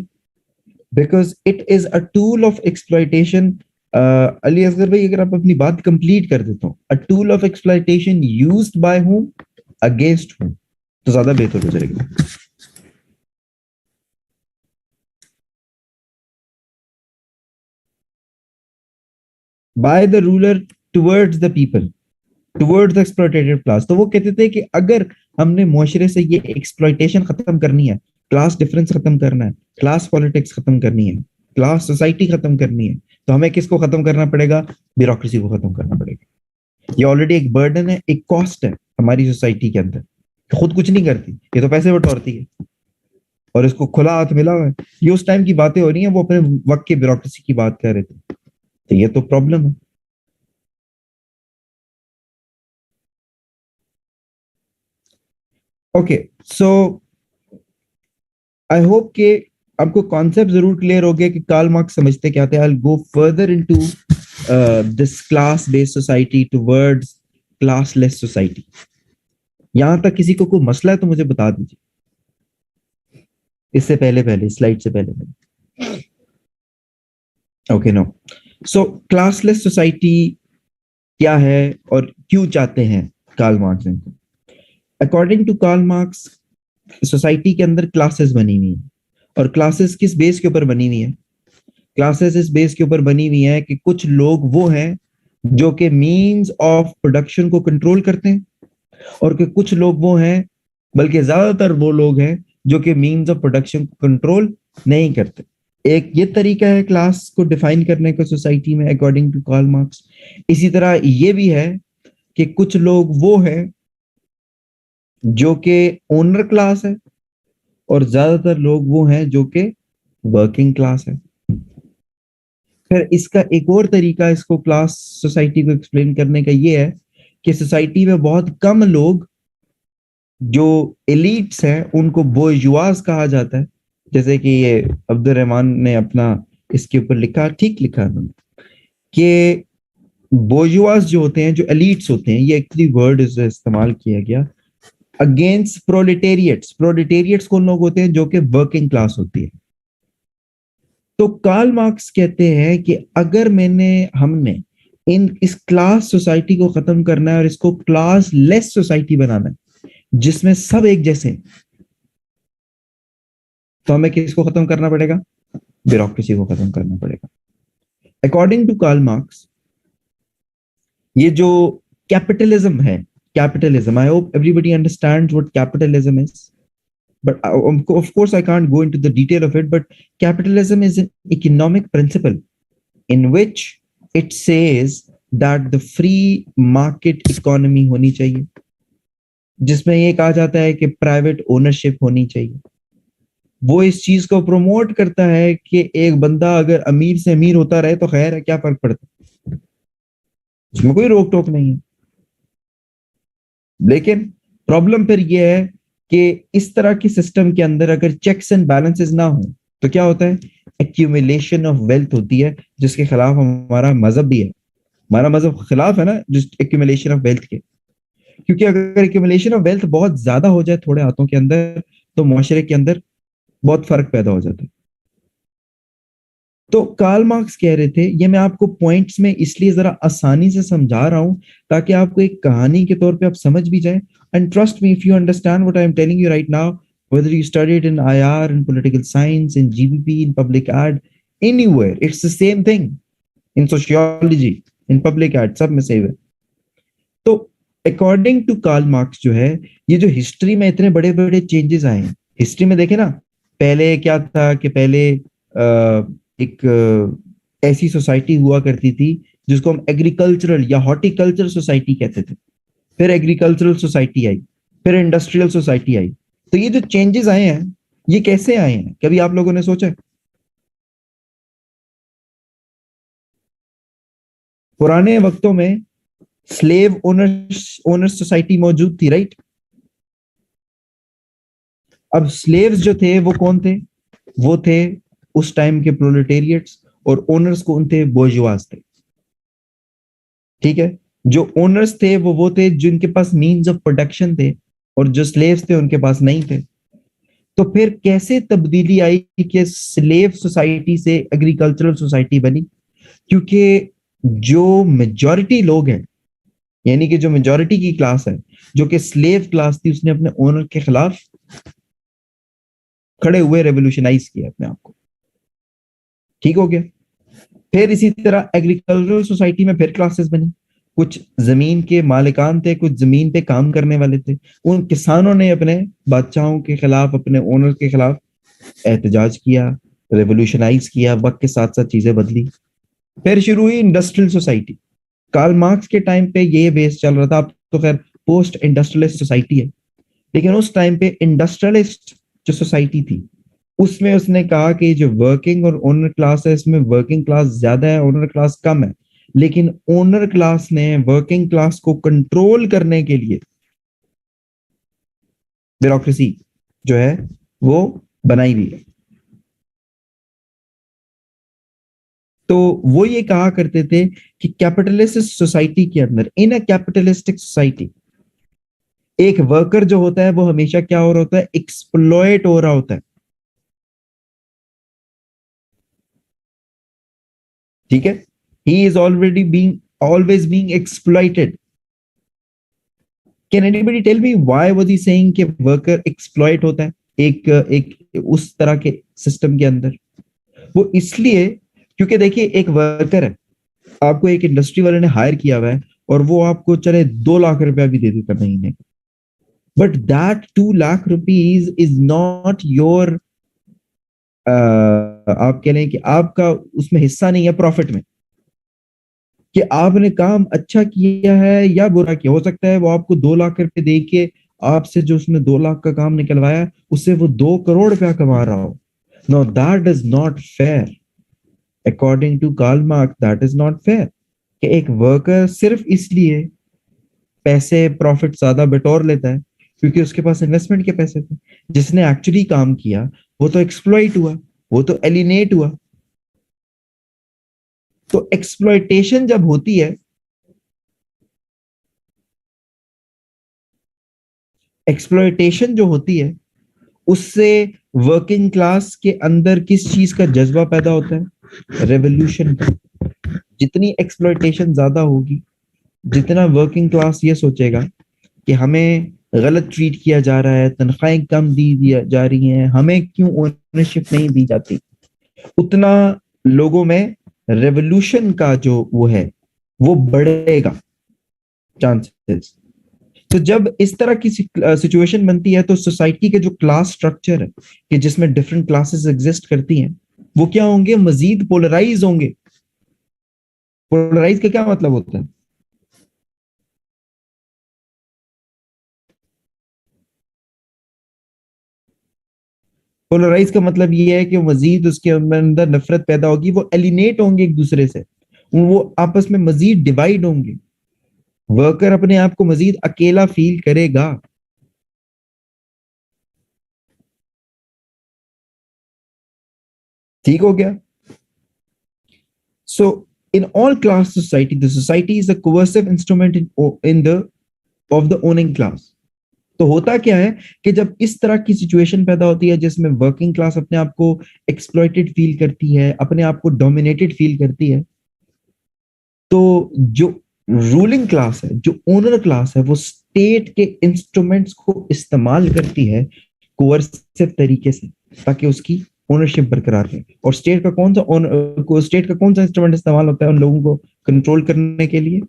because it is a tool of exploitation. Ali Asghar भाई अगर आप अपनी बात कंप्लीट कर देते हो, a tool of exploitation used by whom against whom, तो ज्यादा बेहतर हो जाएगा। By the ruler towards the people, towards the exploited class. तो वो कहते थे कि अगर हमने मुआशरे से ये एक्सप्लॉइटेशन खत्म करनी है, क्लास डिफरेंस खत्म करना है, क्लास पॉलिटिक्स खत्म करनी है, क्लास सोसाइटी खत्म करनी है, तो हमें किसको खत्म करना पड़ेगा? ब्यूरोक्रेसी को खत्म करना पड़ेगा। ये ऑलरेडी एक बर्डन है, एक कॉस्ट है हमारी सोसाइटी के अंदर, खुद कुछ नहीं करती, ये तो पैसे बटोरती है और इसको खुला हाथ मिला हुआ है। ये उस टाइम की बातें हो रही हैं, वो अपने वक्त की ब्यूरोक्रेसी की बात कर रहे थे, तो ये तो प्रॉब्लम है। ओके, सो आई होप कि आपको कॉन्सेप्ट जरूर क्लियर हो गया कि कार्ल मार्क्स समझते क्या थे। I will go further into this class based society towards classless society. यहां तक किसी को कोई मसला है तो मुझे बता दीजिए, इससे पहले पहले स्लाइड से पहले पहले। Okay, no. So classless society क्या है और क्यों चाहते हैं कार्ल मार्क्स इनको? According to Karl Marx, society के अंदर क्लासेस बनी हुई है, और क्लासेस किस बेस के ऊपर बनी हुई है? क्लासेस इस बेस के ऊपर बनी हुई है कि कुछ लोग वो हैं जो कि मींस ऑफ प्रोडक्शन को कंट्रोल करते हैं, और कि कुछ लोग वो हैं, बल्कि ज्यादातर वो लोग हैं जो कि मींस ऑफ प्रोडक्शन को कंट्रोल नहीं करते। एक ये तरीका है क्लास को डिफाइन करने का सोसाइटी में अकॉर्डिंग टू कार्ल मार्क्स। इसी तरह ये भी है कि कुछ लोग वो हैं जो कि ओनर क्लास है, और ज्यादातर लोग वो हैं जो कि वर्किंग क्लास है। फिर इसका एक और तरीका इसको क्लास सोसाइटी को एक्सप्लेन करने का ये है कि सोसाइटी में बहुत कम लोग जो एलिट्स हैं उनको बोर्जुआज कहा जाता है। जैसे कि ये अब्दुल रहमान ने अपना इसके ऊपर लिखा, ठीक लिखा उन्होंने, कि बोर्जुआज जो होते हैं, जो एलिट्स होते हैं, ये एक्चुअली वर्ड इस्तेमाल किया गया अगेंस्ट प्रोलेटेरिएट्स। प्रोलेटेरिएट्स कौन लोग होते हैं? जो कि वर्किंग क्लास होती है। तो कार्ल मार्क्स कहते हैं कि अगर हमने इस क्लास सोसाइटी को खत्म करना है और इसको क्लास लेस सोसाइटी बनाना है जिसमें सब एक जैसे हैं, तो हमें किसको खत्म करना पड़ेगा? ब्यूरोक्रेसी को खत्म करना पड़ेगा। अकॉर्डिंग टू कार्ल मार्क्स, ये जो कैपिटलिज्म है, capitalism, I hope everybody understands what capitalism is, but of course I can't go into the detail of it, but capitalism is an economic principle in which it says that the free market economy होनी चाहिए, जिसमें ये कहा जाता है कि private ownership होनी चाहिए। वो इस चीज को प्रमोट करता है कि एक बंदा अगर अमीर से अमीर होता रहे तो खैर है, क्या फर्क पड़ता है, उसमें कोई रोक टोक नहीं है। लेकिन प्रॉब्लम फिर यह है कि इस तरह के सिस्टम के अंदर अगर चेक्स एंड बैलेंसेस ना हो तो क्या होता है? एक्यूमुलेशन ऑफ वेल्थ होती है, जिसके खिलाफ हमारा मजहब भी है। हमारा मजहब खिलाफ है ना जिस एक्यूमुलेशन ऑफ वेल्थ के, क्योंकि अगर एक्यूमुलेशन ऑफ वेल्थ बहुत ज्यादा हो जाए थोड़े हाथों के अंदर, तो मुआशरे के अंदर बहुत फर्क पैदा हो जाता है। तो कार्ल मार्क्स कह रहे थे, ये मैं आपको पॉइंट्स में इसलिए जरा आसानी से समझा रहा हूं ताकि आपको एक कहानी के तौर पे आप समझ भी जाए। And trust me, if you understand what I am telling you right now, whether you studied in IR, in political science, in GBP, in public ad, anywhere, it's the same thing. In sociology, in public ad, सब में same है। तो according to Karl marks जो है, ये जो history में इतने बड़े बड़े चेंजेस आए हैं, हिस्ट्री में देखे ना, पहले क्या था कि पहले एक ऐसी सोसाइटी हुआ करती थी जिसको हम एग्रीकल्चरल या हॉर्टिकल्चर सोसाइटी कहते थे। फिर एग्रीकल्चरल सोसाइटी आई, फिर इंडस्ट्रियल सोसाइटी आई। तो ये जो चेंजेस आए हैं, ये कैसे आए हैं, कभी आप लोगों ने सोचा? पुराने वक्तों में स्लेव ओनर्स सोसाइटी मौजूद थी, राइट? अब स्लेव्स जो थे वो कौन थे? वो थे उस टाइम के प्रोलेटेरिएट्स, और ओनर्स कौन थे? बोर्जुआज थे। ठीक है, जो ओनर्स थे वो थे जिनके पास मीन्स ऑफ प्रोडक्शन थे, और जो स्लेव्स थे उनके पास नहीं थे। तो फिर कैसे तब्दीली आई कि स्लेव सोसाइटी से एग्रीकल्चरल सोसाइटी बनी? क्योंकि जो मेजॉरिटी लोग हैं, यानी कि जो मेजॉरिटी की क्लास है, जो कि स्लेव क्लास थी, उसने अपने ओनर के खिलाफ खड़े हुए रेवोल्यूशनाइज किया अपने आप को। ठीक हो गया। फिर इसी तरह एग्रीकल्चरल सोसाइटी में फिर क्लासेस बनी। कुछ जमीन के मालिकान थे, कुछ जमीन पे काम करने वाले थे। उन किसानों ने अपने बादशाहों के खिलाफ, अपने ओनर के खिलाफ एहतजाज किया, रेवोल्यूशनाइज किया। वक्त के साथ साथ चीजें बदली। फिर शुरू हुई इंडस्ट्रियल सोसाइटी। कार्ल मार्क्स के टाइम पे ये बेस चल रहा था। अब तो खैर पोस्ट इंडस्ट्रियलिस्ट सोसाइटी है, लेकिन उस टाइम पे इंडस्ट्रियलिस्ट जो सोसाइटी थी, उसमें उसने कहा कि जो वर्किंग और ओनर क्लास है, इसमें वर्किंग क्लास ज्यादा है, ओनर क्लास कम है। लेकिन ओनर क्लास ने वर्किंग क्लास को कंट्रोल करने के लिए ब्यूरोक्रेसी जो है वो बनाई हुई है। तो वो ये कहा करते थे कि कैपिटलिस्ट सोसाइटी के अंदर, इन अ कैपिटलिस्टिक सोसाइटी, एक वर्कर जो होता है वो हमेशा क्या हो रहा होता है, एक्सप्लॉयट हो रहा होता है। ठीक है, he is already being always being exploited. Can anybody tell me why was he saying कि वर्कर एक्सप्लॉइट होता है एक एक उस तरह के सिस्टम के अंदर? वो इसलिए क्योंकि देखिए एक वर्कर है, आपको एक इंडस्ट्री वाले ने हायर किया हुआ है और वो आपको चले 2 लाख रुपया भी दे देता महीने, but that 2 lakh rupees is not your, आप कह लें कि आपका उसमें हिस्सा नहीं है प्रॉफिट में, कि आपने काम अच्छा किया है या बुरा किया। हो सकता है वो आपको 2 लाख रुपए दे के आपसे जो उसने 2 लाख का काम निकलवाया उससे वो 2 करोड़ रुपया कमा रहा हो। No, that is not fair. According to Karl Marx that is not fair कि एक वर्कर सिर्फ इसलिए पैसे प्रॉफिट ज्यादा बटोर लेता है क्योंकि उसके पास इन्वेस्टमेंट के पैसे थे। जिसने एक्चुअली काम किया वो तो एक्सप्लॉइट हुआ, वो तो एलिनेट हुआ। तो एक्सप्लॉइटेशन जब होती है, एक्सप्लॉइटेशन जो होती है उससे वर्किंग क्लास के अंदर किस चीज का जज्बा पैदा होता है? रेवोल्यूशन का। जितनी एक्सप्लॉइटेशन ज्यादा होगी, जितना वर्किंग क्लास ये सोचेगा कि हमें गलत ट्रीट किया जा रहा है, तनख्वाहें कम दी दिया जा रही हैं, हमें क्यों ओनरशिप नहीं दी जाती, उतना लोगों में रेवोल्यूशन का जो वो है वो बढ़ेगा चांसेस। तो जब इस तरह की सिचुएशन बनती है तो सोसाइटी के जो क्लास स्ट्रक्चर है कि जिसमें डिफरेंट क्लासेस एग्जिस्ट करती हैं, वो क्या होंगे? मजीद पोलराइज होंगे। पोलराइज का क्या मतलब होता है? पोलराइज का मतलब ये है कि मजीद उसके अंदर नफरत पैदा होगी, वो एलिनेट होंगे एक दूसरे से, वो आपस में मजीद डिवाइड होंगे। वर्कर अपने आप को मजीद अकेला फील करेगा। ठीक हो गया? So, in all class society, the society is a coercive instrument in the of the owning class. तो होता क्या है कि जब इस तरह की सिचुएशन पैदा होती है जिसमें वर्किंग क्लास अपने आप को एक्सप्लॉइटेड फील करती है, अपने आप को डोमिनेटेड फील करती है, तो जो रूलिंग क्लास है, जो ओनर क्लास है, वो स्टेट के इंस्ट्रूमेंट्स को इस्तेमाल करती है कोअर्सिव तरीके से ताकि उसकी ओनरशिप बरकरार रहे। और स्टेट का कौन सा इंस्ट्रूमेंट इस्तेमाल होता है उन लोगों को कंट्रोल करने के लिए?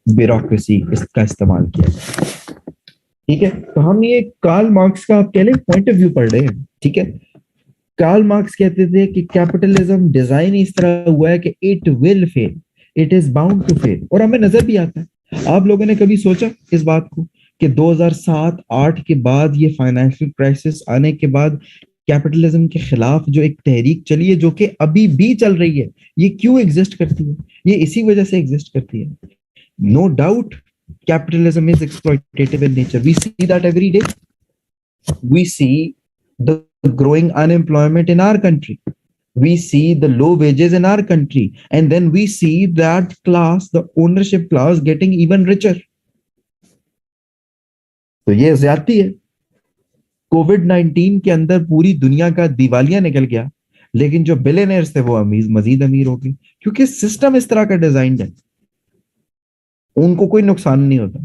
ब्यूरोक्रेसी इसका इस्तेमाल किया जाए। ठीक है, तो हम ये कार्ल मार्क्स का आप कह लें पॉइंट ऑफ व्यू पढ़ रहे हैं। ठीक है, कार्ल मार्क्स कहते थे कि कैपिटलिज्म डिजाइन इस तरह हुआ है कि it will fail, it is bound to fail. और हमें नजर भी आता है। आप लोगों ने कभी सोचा इस बात को कि 2007-8 के बाद, ये फाइनेंशियल क्राइसिस आने के बाद, कैपिटलिज्म के खिलाफ जो एक तहरीक चली है जो कि अभी भी चल रही है, ये क्यों एग्जिस्ट करती है? ये इसी वजह से एग्जिस्ट करती है। No doubt capitalism is exploitative in nature. We see that every day. We see the growing unemployment in our country. We see the low wages in our country. And then we see that class, the ownership class, getting even richer. तो ये ज्यादती है। कोविड-19 के अंदर पूरी दुनिया का दिवालिया निकल गया, लेकिन जो बिलियनर्स थे वो अमीर मजीद अमीर हो गए क्योंकि सिस्टम इस तरह का डिजाइन है, उनको कोई नुकसान नहीं होता।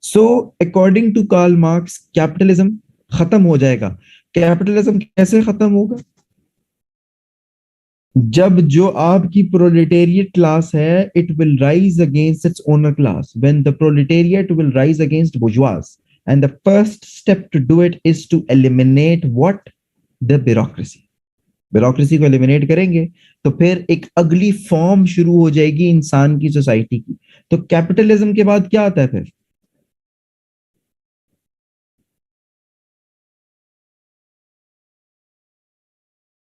So according to Karl Marx capitalism खत्म हो जाएगा। कैपिटलिज्म कैसे खत्म होगा? जब जो आपकी प्रोलेटेरिएट क्लास है, it will rise against its owner class, when the proletariat will rise against bourgeois, and the first step to do it is to eliminate what? The bureaucracy. Bureaucracy को eliminate करेंगे तो फिर एक अगली form शुरू हो जाएगी इंसान की सोसाइटी की। तो कैपिटलिज्म के बाद क्या आता है फिर?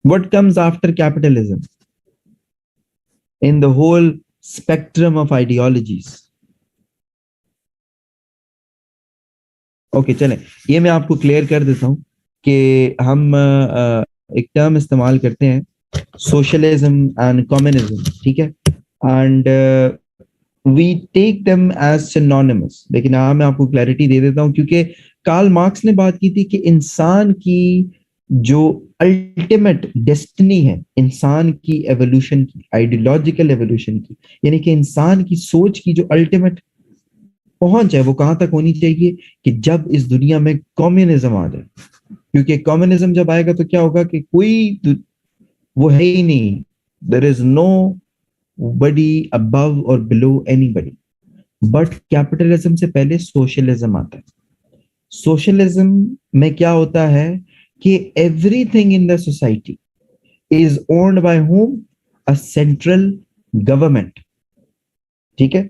What comes after capitalism in the whole spectrum of ideologies? Okay चलें, ये मैं आपको क्लियर कर देता हूँ कि हम एक टर्म इस्तेमाल करते हैं, सोशलिज्म एंड कम्युनिज्म, ठीक है, and we take them as synonymous. लेकिन हाँ, मैं आपको क्लैरिटी दे देता हूँ, क्योंकि कार्ल मार्क्स ने बात की थी कि इंसान की जो अल्टीमेट डेस्टिनी है, इंसान की एवोल्यूशन की, आइडियोलॉजिकल एवोल्यूशन की, यानी कि इंसान की सोच की जो अल्टीमेट पहुंच है वो कहां तक होनी चाहिए, कि जब इस दुनिया में कम्युनिज्म आ जाए। क्योंकि कम्युनिज्म जब आएगा तो क्या होगा कि वो है ही नहीं, there is nobody above और बिलो एनीबडी। बट कैपिटलिज्म से पहले सोशलिज्म आता है। सोशलिज्म में क्या होता है कि everything in the society is owned by home, a central government, ठीक है।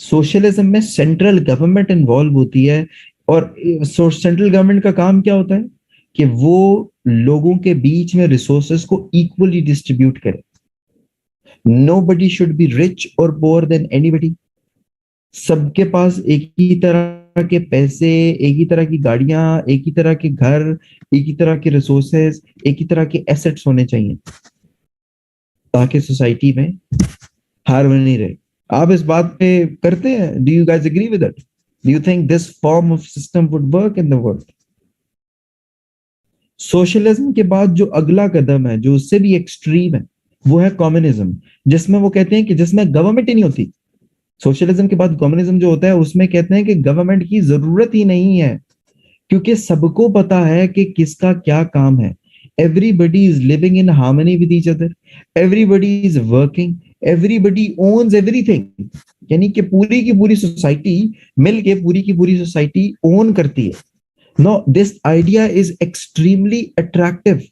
सोशलिज्म में सेंट्रल गवर्नमेंट इन्वॉल्व होती है, और सेंट्रल गवर्नमेंट का काम क्या होता है कि वो लोगों के बीच में रिसोर्सेस को इक्वली डिस्ट्रीब्यूट करे। Nobody should be rich और पोअर देन एनीबडी। सबके पास एक ही तरह के पैसे, एक ही तरह की गाड़ियां, एक ही तरह के घर, एक ही तरह के रिसोर्सेस, एक ही तरह के एसेट्स होने चाहिए, ताकि सोसाइटी में हार्मनी रहे। आप इस बात पे करते हैं? Do you guys agree with it? Do you think this form of system would work in the world? Socialism के बाद जो अगला कदम है, जो उससे भी एक्सट्रीम है, वो है कम्युनिज्म, जिसमें वो कहते हैं कि जिसमें गवर्नमेंट ही नहीं होती। सोशलिज्म के बाद कम्युनिज्म जो होता है, उसमें कहते हैं कि गवर्नमेंट की जरूरत ही नहीं है, क्योंकि सबको पता है कि किसका क्या काम है। Everybody is living in harmony with each other, everybody is working, everybody owns everything. यानी कि पूरी की पूरी सोसाइटी मिलके पूरी की पूरी सोसाइटी ओन करती है। No, this idea is extremely attractive.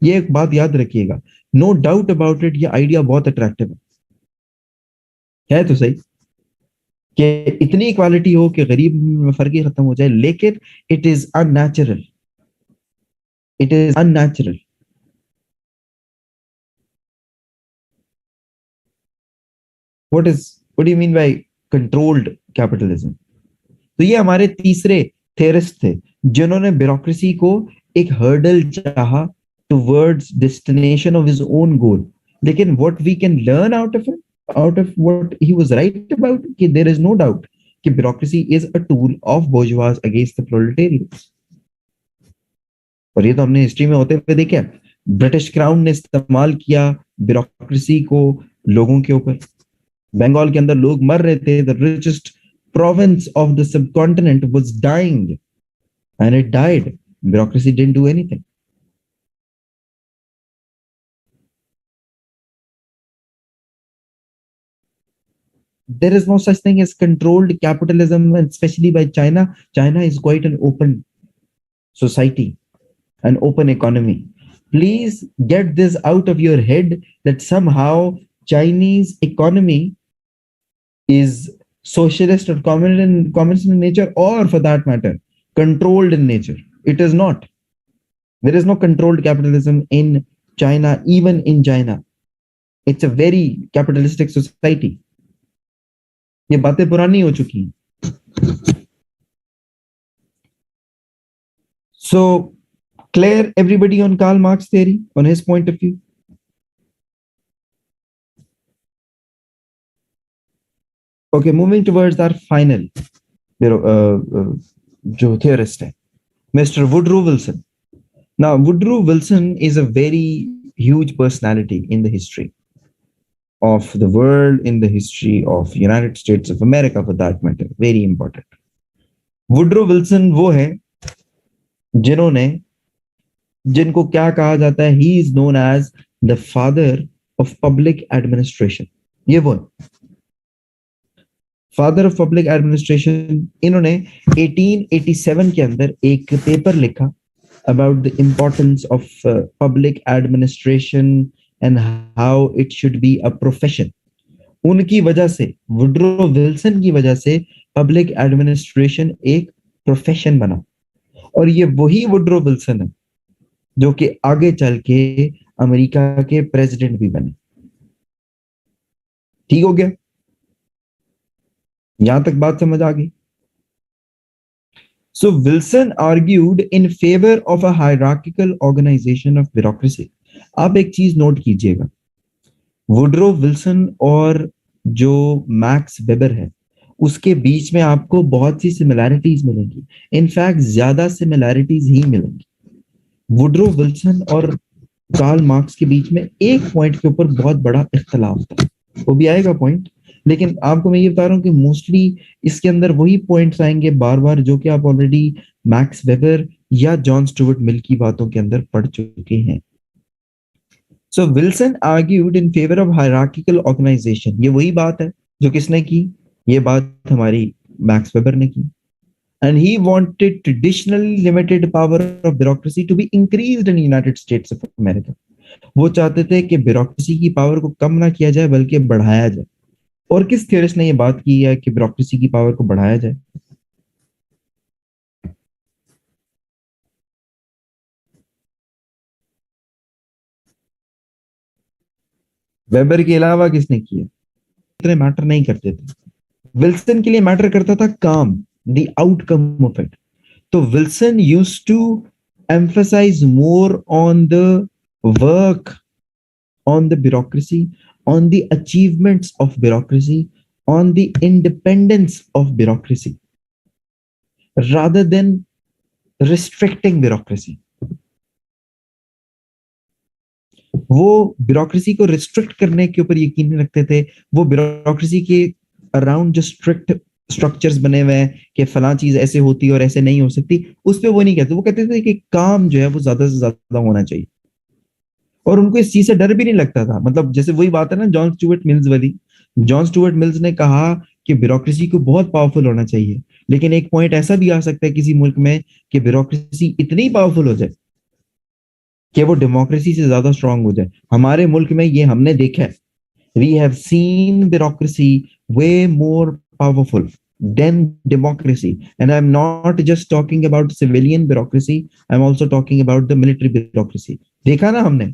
ये एक बात याद रखिएगा, नो डाउट अबाउट इट, ये आइडिया बहुत अट्रैक्टिव है तो सही, कि इतनी इक्वालिटी हो कि गरीब में फर्क ही खत्म हो जाए, लेकिन it is unnatural, it is unnatural. What do you mean by controlled capitalism? तो ये हमारे तीसरे थेरिस्ट थे, जिन्होंने ब्यूरोक्रेसी को एक हर्डल चाहा towards destination of his own goal. लेकिन what we can learn out of it, out of what he was right about, कि देयर इज नो डाउट कि bureaucracy is a tool of bourgeois against the proletariats. और ये तो हमने history में होते हुए देखा, ब्रिटिश क्राउन ने इस्तेमाल किया ब्यूरोक्रेसी को लोगों के ऊपर। बंगाल के अंदर लोग मर रहे थे, the richest province of the subcontinent was dying, and it died. Bureaucracy didn't do anything. There is no such thing as controlled capitalism, and especially by China. China is quite an open society, an open economy. Please get this out of your head that somehow Chinese economy is socialist or communist in nature, or for that matter, controlled in nature. It is not. There is no controlled capitalism in China, even in China. It's a very capitalistic society. ये बातें पुरानी हो चुकी हैं. So, clear everybody on Karl Marx theory, on his point of view? Okay, moving towards our final, जो theorist है, Mr. Woodrow Wilson. Now, Woodrow Wilson is a very huge personality in the history of the world, in the history of United States of America, for that matter. Very important. Woodrow Wilson वो है जिन्होंने, जिनको क्या कहा जाता है, he is known as the father of public administration. ये वो फादर ऑफ पब्लिक एडमिनिस्ट्रेशन। इन्होंने 1887 के अंदर एक पेपर लिखा about the importance of public administration and how it should be a profession. उनकी वजह से, वुड्रो विल्सन की वजह से, पब्लिक एडमिनिस्ट्रेशन एक प्रोफेशन बना। और ये वही वुड्रो विल्सन है जो कि आगे चल के अमेरिका के प्रेसिडेंट भी बने। ठीक हो गया? यहां तक बात समझ आ गई? So Wilson argued in favor of a hierarchical organization of bureaucracy. आप एक चीज नोट कीजिएगा, वुडरो विल्सन और जो मैक्स वेबर है उसके बीच में आपको बहुत सी सिमिलैरिटीज मिलेंगी, इनफैक्ट ज्यादा सिमिलैरिटीज ही मिलेंगी। वुडरो विल्सन और कार्ल मार्क्स के बीच में एक पॉइंट के ऊपर बहुत बड़ा इख्तलाफ था, वो भी आएगा पॉइंट, लेकिन आपको मैं ये बता रहा हूँ कि मोस्टली इसके अंदर वही पॉइंट्स आएंगे बार बार जो कि आप ऑलरेडी मैक्स वेबर या जॉन स्टुअर्ट मिल की बातों के अंदर पढ़ चुके हैं। So Wilson argued in favour of hierarchical organisation, ये वही बात है जो किसने की, ये बात हमारी मैक्स वेबर ने की। And he wanted traditionally limited power of bureaucracy to be increased in the United States of America. वो चाहते थे कि ब्यूरोक्रेसी की पावर को कम ना किया जाए बल्कि बढ़ाया जाए। और किस थ्योरिस्ट ने ये बात की है कि ब्यूरोक्रेसी की पावर को बढ़ाया जाए? वेबर के अलावा किसने किया? इतने मैटर नहीं करते थे। विल्सन के लिए मैटर करता था काम, द आउटकम ऑफ इट। तो Wilson used to emphasize more on the work, on the bureaucracy, on the achievements of bureaucracy, on the independence of bureaucracy, rather than restricting bureaucracy. वो bureaucracy को restrict करने के ऊपर यकीन नहीं रखते थे, वो ब्यूरोक्रेसी के अराउंड जो स्ट्रिक्ट स्ट्रक्चर्स बने हुए हैं कि फला चीज ऐसे होती और ऐसे नहीं हो सकती, उस पर वो नहीं कहते। वो कहते थे कि काम जो है वो ज्यादा से ज्यादा होना चाहिए, और उनको इस चीज से डर भी नहीं लगता था। मतलब जैसे वही बात है ना जॉन स्टुअर्ट मिल्स वाली, जॉन स्टुअर्ट मिल्स ने कहा कि ब्यूरोक्रेसी को बहुत पावरफुल होना चाहिए, लेकिन एक पॉइंट ऐसा भी आ सकता है किसी मुल्क में कि ब्यूरोक्रेसी इतनी पावरफुल हो जाए कि वो डेमोक्रेसी से ज्यादा स्ट्रांग हो जाए। हमारे मुल्क में ये हमने देखा है, we have seen bureaucracy way more powerful than democracy, and I'm not just talking about civilian bureaucracy, I'm also talking about the military bureaucracy। देखा ना हमने।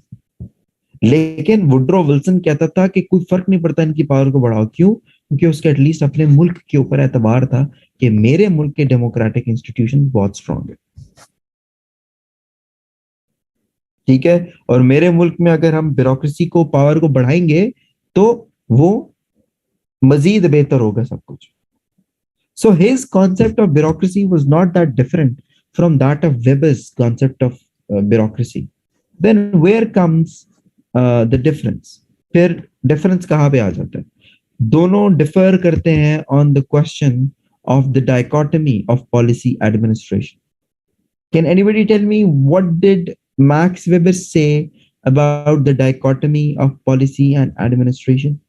लेकिन वुड्रो विल्सन कहता था कि कोई फर्क नहीं पड़ता इनकी पावर को बढ़ाओ, क्यों? क्योंकि उसके एटलीस्ट अपने मुल्क के ऊपर एतबार था कि मेरे मुल्क के डेमोक्रेटिक इंस्टीट्यूशन बहुत स्ट्रांग है, ठीक है, और मेरे मुल्क में अगर हम ब्यूरोक्रेसी को पावर को बढ़ाएंगे तो वो मजीद बेहतर होगा सब कुछ। So his concept of bureaucracy was not that different from that of Weber's concept of bureaucracy. Then where comes the difference? फिर डिफरेंस कहाँ पे आ जाता है? दोनों डिफर करते हैं on the question of the dichotomy of policy administration. Can anybody tell me what did Max Weber say about the dichotomy of policy and administration?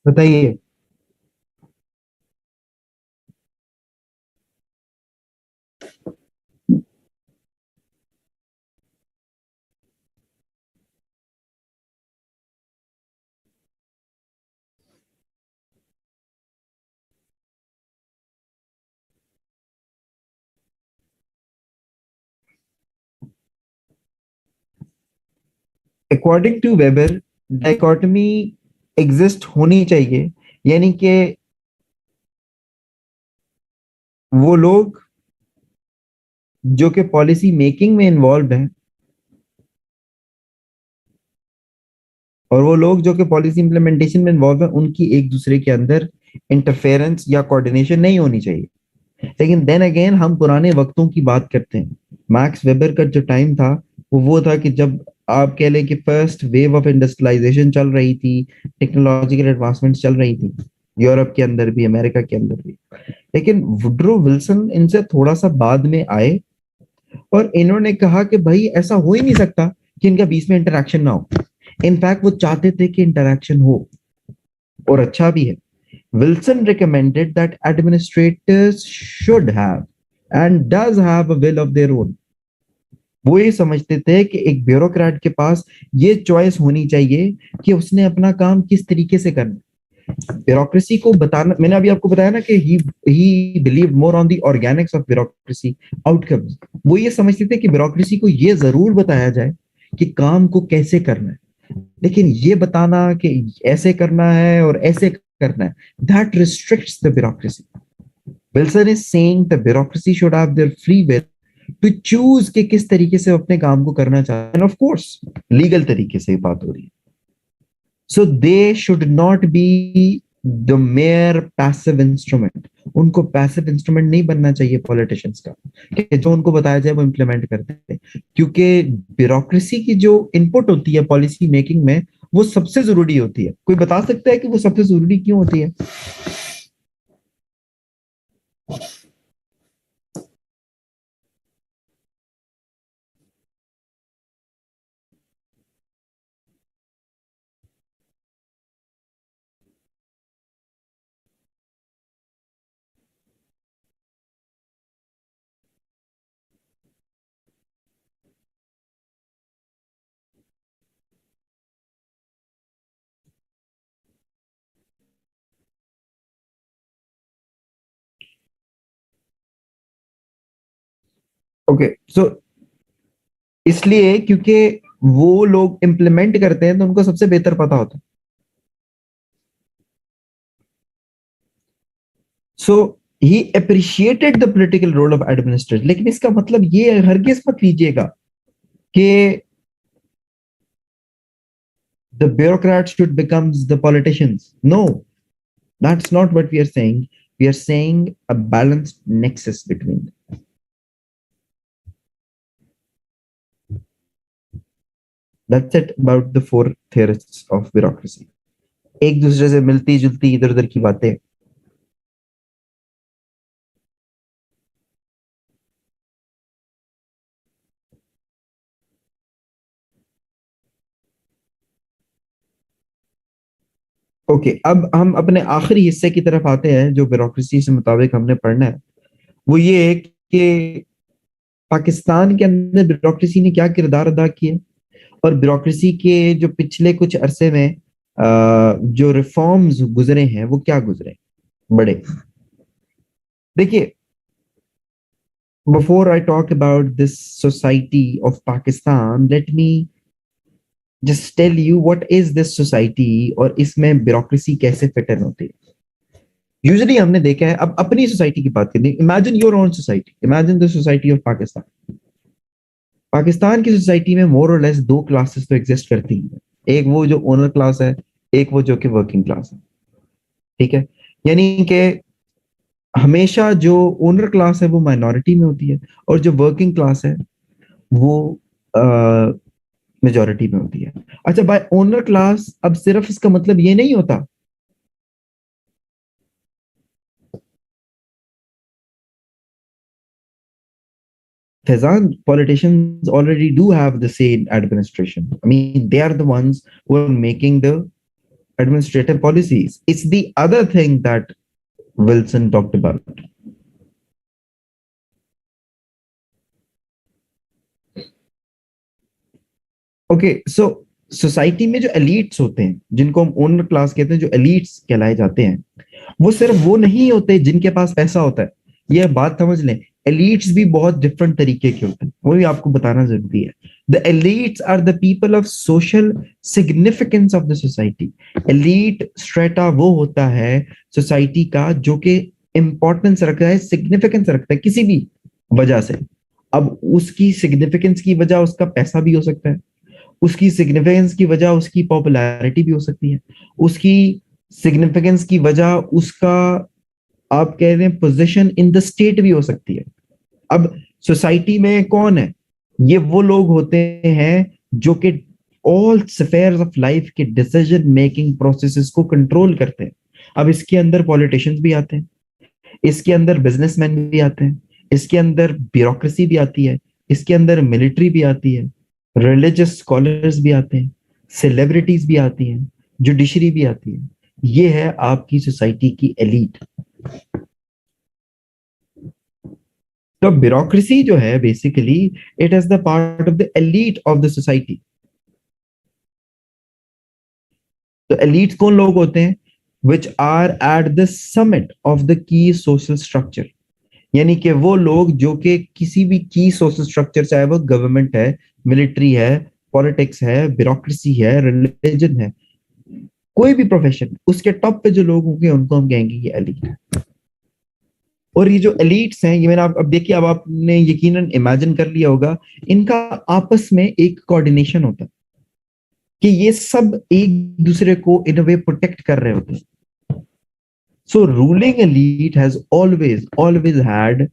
बताइए। According to Weber dichotomy exist होनी चाहिए, यानी कि वो लोग जो कि पॉलिसी मेकिंग में इन्वॉल्व हैं और वो लोग जो कि पॉलिसी इंप्लीमेंटेशन में इन्वॉल्व हैं, उनकी एक दूसरे के अंदर इंटरफेरेंस या कोऑर्डिनेशन नहीं होनी चाहिए। लेकिन देन अगेन हम पुराने वक्तों की बात करते हैं। मैक्स वेबर का जो टाइम था वो था कि जब आप कह लें कि फर्स्ट वेव ऑफ इंडस्ट्रियलाइजेशन चल रही थी, टेक्नोलॉजिकल एडवांसमेंट चल रही थी यूरोप के अंदर भी, अमेरिका के अंदर भी। लेकिन वुड्रो विल्सन इनसे थोड़ा सा बाद में आए और इन्होंने कहा कि भाई ऐसा हो ही नहीं सकता कि इनका बीच में इंटरेक्शन ना हो। इनफैक्ट वो चाहते थे कि इंटरेक्शन हो, और अच्छा भी है। Wilson recommended that administrators should have and does have a will of their own। वो ये समझते थे कि एक ब्यूरोक्रेट के पास ये चॉइस होनी चाहिए कि उसने अपना काम किस तरीके से करना। ब्यूरोक्रेसी को बताना, मैंने अभी आपको बताया ना कि ही believe more on the Organics of bureaucracy outcomes. वो ये समझते थे कि ब्यूरोक्रेसी को ये जरूर बताया जाए कि काम को कैसे करना है, लेकिन ये बताना कि ऐसे करना है और ऐसे करना है, that restricts the bureaucracy. Wilson is saying the bureaucracy should have their free will to choose कि किस तरीके से अपने काम को करना चाहते हैं, ऑफ कोर्स लीगल तरीके से बात हो रही है। So they should not be the mere passive instrument. उनको पैसिव इंस्ट्रूमेंट नहीं बनना चाहिए पॉलिटिशियंस का, कि जो उनको बताया जाए वो इम्प्लीमेंट करते हैं। क्योंकि ब्यूरोक्रेसी की जो इनपुट होती है पॉलिसी मेकिंग में, वो सबसे जरूरी होती है। कोई बता सकता है कि वो सबसे जरूरी क्यों होती है? ओके, सो इसलिए क्योंकि वो लोग इम्प्लीमेंट करते हैं तो उनको सबसे बेहतर पता होता है। So he appreciated the political role of administrator, लेकिन इसका मतलब ये हरगिज मत लीजिएगा कि the bureaucrats should become the politicians. No, that's not what we are saying. We are saying a balanced nexus between them. That's it about the four theorists of bureaucracy. एक दूसरे से मिलती जुलती इधर उधर की बातें। ओके, अब हम अपने आखिरी हिस्से की तरफ आते हैं जो ब्यूरोक्रेसी से मुताबिक हमने पढ़ना है। वो ये है कि पाकिस्तान के अंदर ब्यूरोक्रेसी ने क्या किरदार अदा किया, और ब्यूरोक्रेसी के जो पिछले कुछ अरसे में जो रिफॉर्म्स गुजरे हैं वो क्या गुजरे बड़े। देखिए, before I talk about this society of Pakistan, let me just tell you what is this society और इसमें ब्यूरोक्रेसी कैसे फिट इन होती है। यूजुअली हमने देखा है, अब अपनी सोसाइटी की बात करें, imagine your own society, imagine the society of Pakistan. Pakistan की सोसाइटी में मोर और लेस दो क्लासेस तो एग्जिस्ट करती हैं। एक वो जो ओनर क्लास है, एक वो जो कि वर्किंग क्लास है। ठीक है, यानी कि हमेशा जो ओनर क्लास है वो माइनॉरिटी में होती है, और जो वर्किंग क्लास है वो मेजोरिटी में होती है। अच्छा, बाय ओनर क्लास अब सिर्फ इसका मतलब ये नहीं होता Fezan, politicians already do have the say in administration. I mean, they are the ones who are making the administrative policies. It's the other thing that Wilson talked about. Okay, so society में जो elites होते हैं, जिनको हम owner class कहते हैं, जो elites कहलाए जाते हैं, वो सिर्फ वो नहीं होते जिनके पास पैसा होता है। ये बात समझ लें, एलिट्स भी बहुत डिफरेंट तरीके के होते हैं, वो भी आपको बताना जरूरी है। The elites are the people of social significance of the society. Elite strata वो होता है सोसाइटी का जो कि इंपॉर्टेंस रखता है, सिग्निफिकेंस रखता है किसी भी वजह से। अब उसकी सिग्निफिकेंस की वजह उसका पैसा भी हो सकता है, उसकी सिग्निफिकेंस की वजह उसकी पॉपुलैरिटी भी हो सकती है, उसकी सिग्निफिकेंस की वजह उसका, आप कह रहे हैं, पोजीशन इन द स्टेट भी हो सकती है। अब सोसाइटी में कौन है? ये वो लोग होते हैं जो कि ऑल स्फेयर्स ऑफ लाइफ के डिसीजन मेकिंग प्रोसेसेस को कंट्रोल करते हैं। अब इसके अंदर पॉलिटिशियंस भी आते हैं, इसके अंदर बिजनेसमैन भी आते हैं, इसके अंदर ब्यूरोक्रेसी भी आती है, इसके अंदर मिलिट्री भी आती है, रिलीजियस स्कॉलर्स भी आते हैं, सेलिब्रिटीज भी आती हैं, जुडिशरी भी आती है। ये है आपकी सोसाइटी की एलीट। तो ब्यूरोक्रेसी जो है basically it is the part of the elite of the society. तो एलीट कौन लोग होते हैं? which are at the summit of the key social structure. यानी कि वो लोग जो कि किसी भी की सोशल स्ट्रक्चर, चाहे वो गवर्नमेंट है, मिलिट्री है, पॉलिटिक्स है, ब्यूरोक्रेसी है, रिलीजन है, कोई भी प्रोफेशन, उसके टॉप पे जो लोग होंगे उनको हम कहेंगे ये एलीट। और ये जो एलीट्स हैं, ये मैंने आप अब देखिए, अब आपने यकीनन इमेजिन कर लिया होगा, इनका आपस में एक कोऑर्डिनेशन होता है कि ये सब एक दूसरे को इन अ वे प्रोटेक्ट कर रहे होते हैं। So ruling elite has always had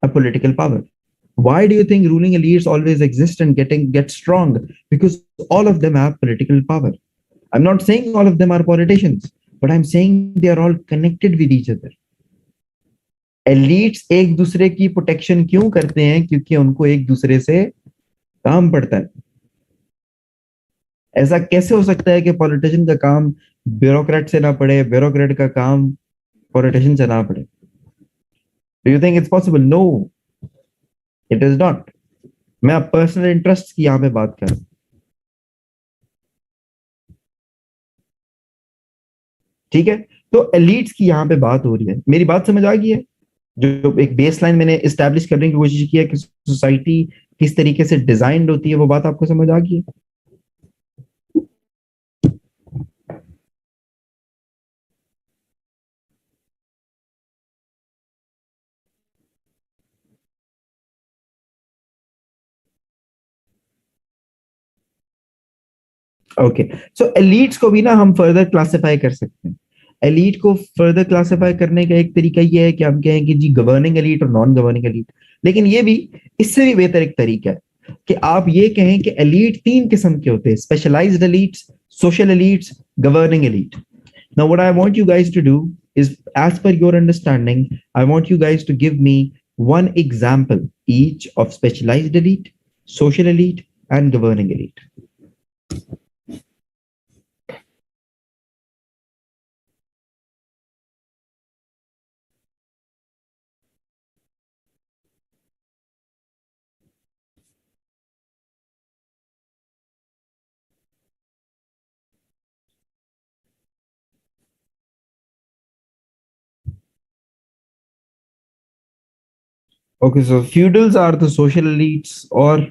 a political power. Why do you think ruling elites always exist and get strong? Because all of them have political power. I'm not saying all of them are politicians, but I'm saying they are all connected with each other. Elites एक दूसरे की protection क्यों करते हैं? क्योंकि उनको एक दूसरे से काम पड़ता है। ऐसा कैसे हो सकता है कि पॉलिटिशियन का काम ब्यूरोक्रेट से ना पड़े, ब्यूरोक्रेट का काम पॉलिटिशियन से ना पड़े? Do you think it's possible? No, it is not. मैं पर्सनल इंटरेस्ट की यहाँ पे बात कर रहा हूँ, ठीक है? तो एलिट्स की यहाँ पे बात हो रही है। मेरी बात समझ आ गई है? जो एक बेसलाइन मैंने इस्टेब्लिश करने की कोशिश की है कि सोसाइटी किस तरीके से डिजाइंड होती है, वो बात आपको समझ आ गई है? ओके, सो एलिट्स को भी ना हम फर्दर क्लासिफाई कर सकते हैं। एलीट को फर्दर क्लासिफाई करने का एक तरीका ये है कि हम कहें कि जी गवर्निंग एलीट और नॉन गवर्निंग एलीट। लेकिन ये भी, इससे भी बेहतर एक तरीका है कि आप ये कहें कि एलीट तीन किस्म के होते हैं: specialised elites, social elites, governing elite. Now what I want you guys to do is, as per your understanding, I want you guys to give me one example each of specialized elite, social elite, and governing elite. Okay, so feudals are the social elites or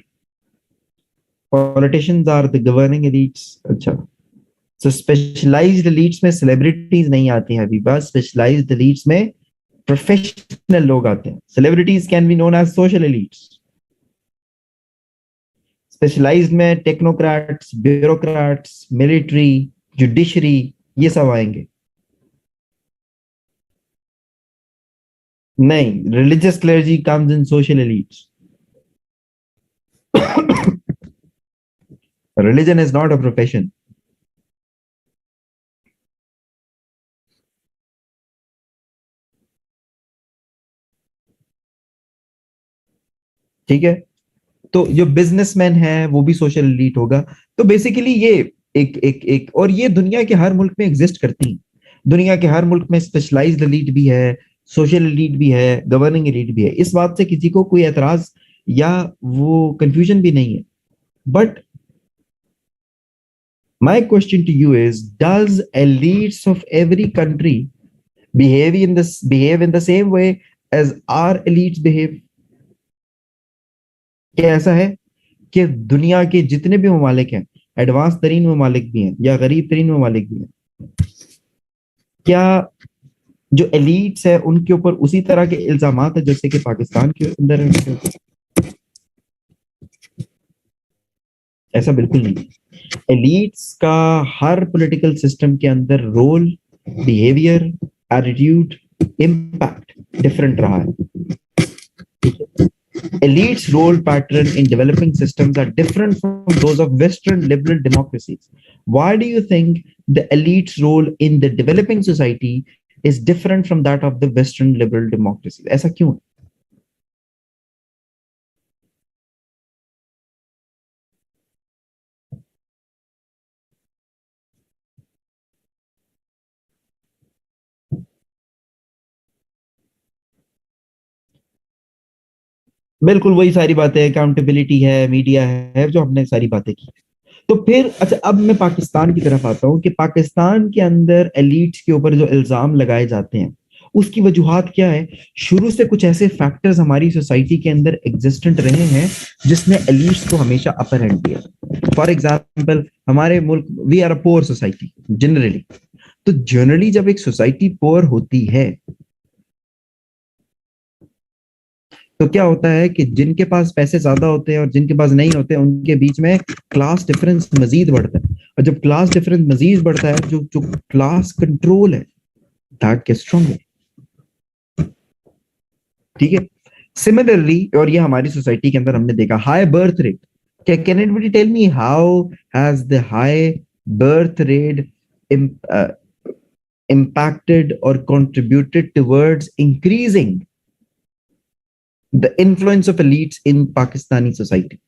politicians are the governing elites. अच्छा, so specialized elites में celebrities नहीं आती हैं अभी, बस specialized elites में professional लोग आते हैं। Celebrities can be known as social elites. Specialized में technocrats, bureaucrats, military, judiciary, ये सब आएंगे। नहीं, religious clergy comes in social elites. Religion is not a profession. ठीक है? तो जो बिजनेसमैन है वो भी सोशल एलीट होगा। तो बेसिकली ये एक और ये दुनिया के हर मुल्क में एग्जिस्ट करती है। दुनिया के हर मुल्क में स्पेशलाइज्ड एलीट भी है, सोशल एलीट भी है, गवर्निंग एलीट भी है। इस बात से किसी को कोई एतराज या वो कंफ्यूजन भी नहीं है। But my question to you is, does elites of every country behave in the same way as our elites behave? क्या ऐसा है कि दुनिया के जितने भी ममालिक हैं, एडवांस तरीन ममालिक भी हैं या गरीब तरीन ममालिक भी हैं, क्या जो एलीट्स है उनके ऊपर उसी तरह के इल्जामात है जैसे कि पाकिस्तान के अंदर है? ऐसा बिल्कुल नहीं। एलीट्स का हर पॉलिटिकल सिस्टम के अंदर role, behaviour, attitude, impact different रहा है। Elites' role pattern in developing systems are different from those of Western liberal democracies. Why do you think the elite's role in the developing society is different from that of the Western liberal democracies? ऐसा क्यों? बिल्कुल वही सारी बातें, accountability है, media है, जो हमने सारी बातें की। तो फिर अच्छा, अब मैं पाकिस्तान की तरफ आता हूँ कि पाकिस्तान के अंदर एलिट्स के ऊपर जो इल्जाम लगाए जाते हैं उसकी वजूहात क्या है। शुरू से कुछ ऐसे फैक्टर्स हमारी सोसाइटी के अंदर एग्जिस्टेंट रहे हैं जिसने एलिट्स को हमेशा अपर हैंड दिया। फॉर एग्जाम्पल, हमारे मुल्क, we are a poor society generally. तो जनरली जब एक सोसाइटी पोअर होती है तो क्या होता है कि जिनके पास पैसे ज्यादा होते हैं और जिनके पास नहीं होते हैं उनके बीच में क्लास डिफरेंस मजीद बढ़ता है। और जब क्लास डिफरेंस मजीद बढ़ता है, जो जो क्लास कंट्रोल है दैट गेट्स स्ट्रॉन्गर। ठीक है। सिमिलरली, और ये हमारी सोसाइटी के अंदर हमने देखा, high birth rate. Can anybody tell me how has the high birth rate impacted or contributed towards increasing the influence of elites in Pakistani society?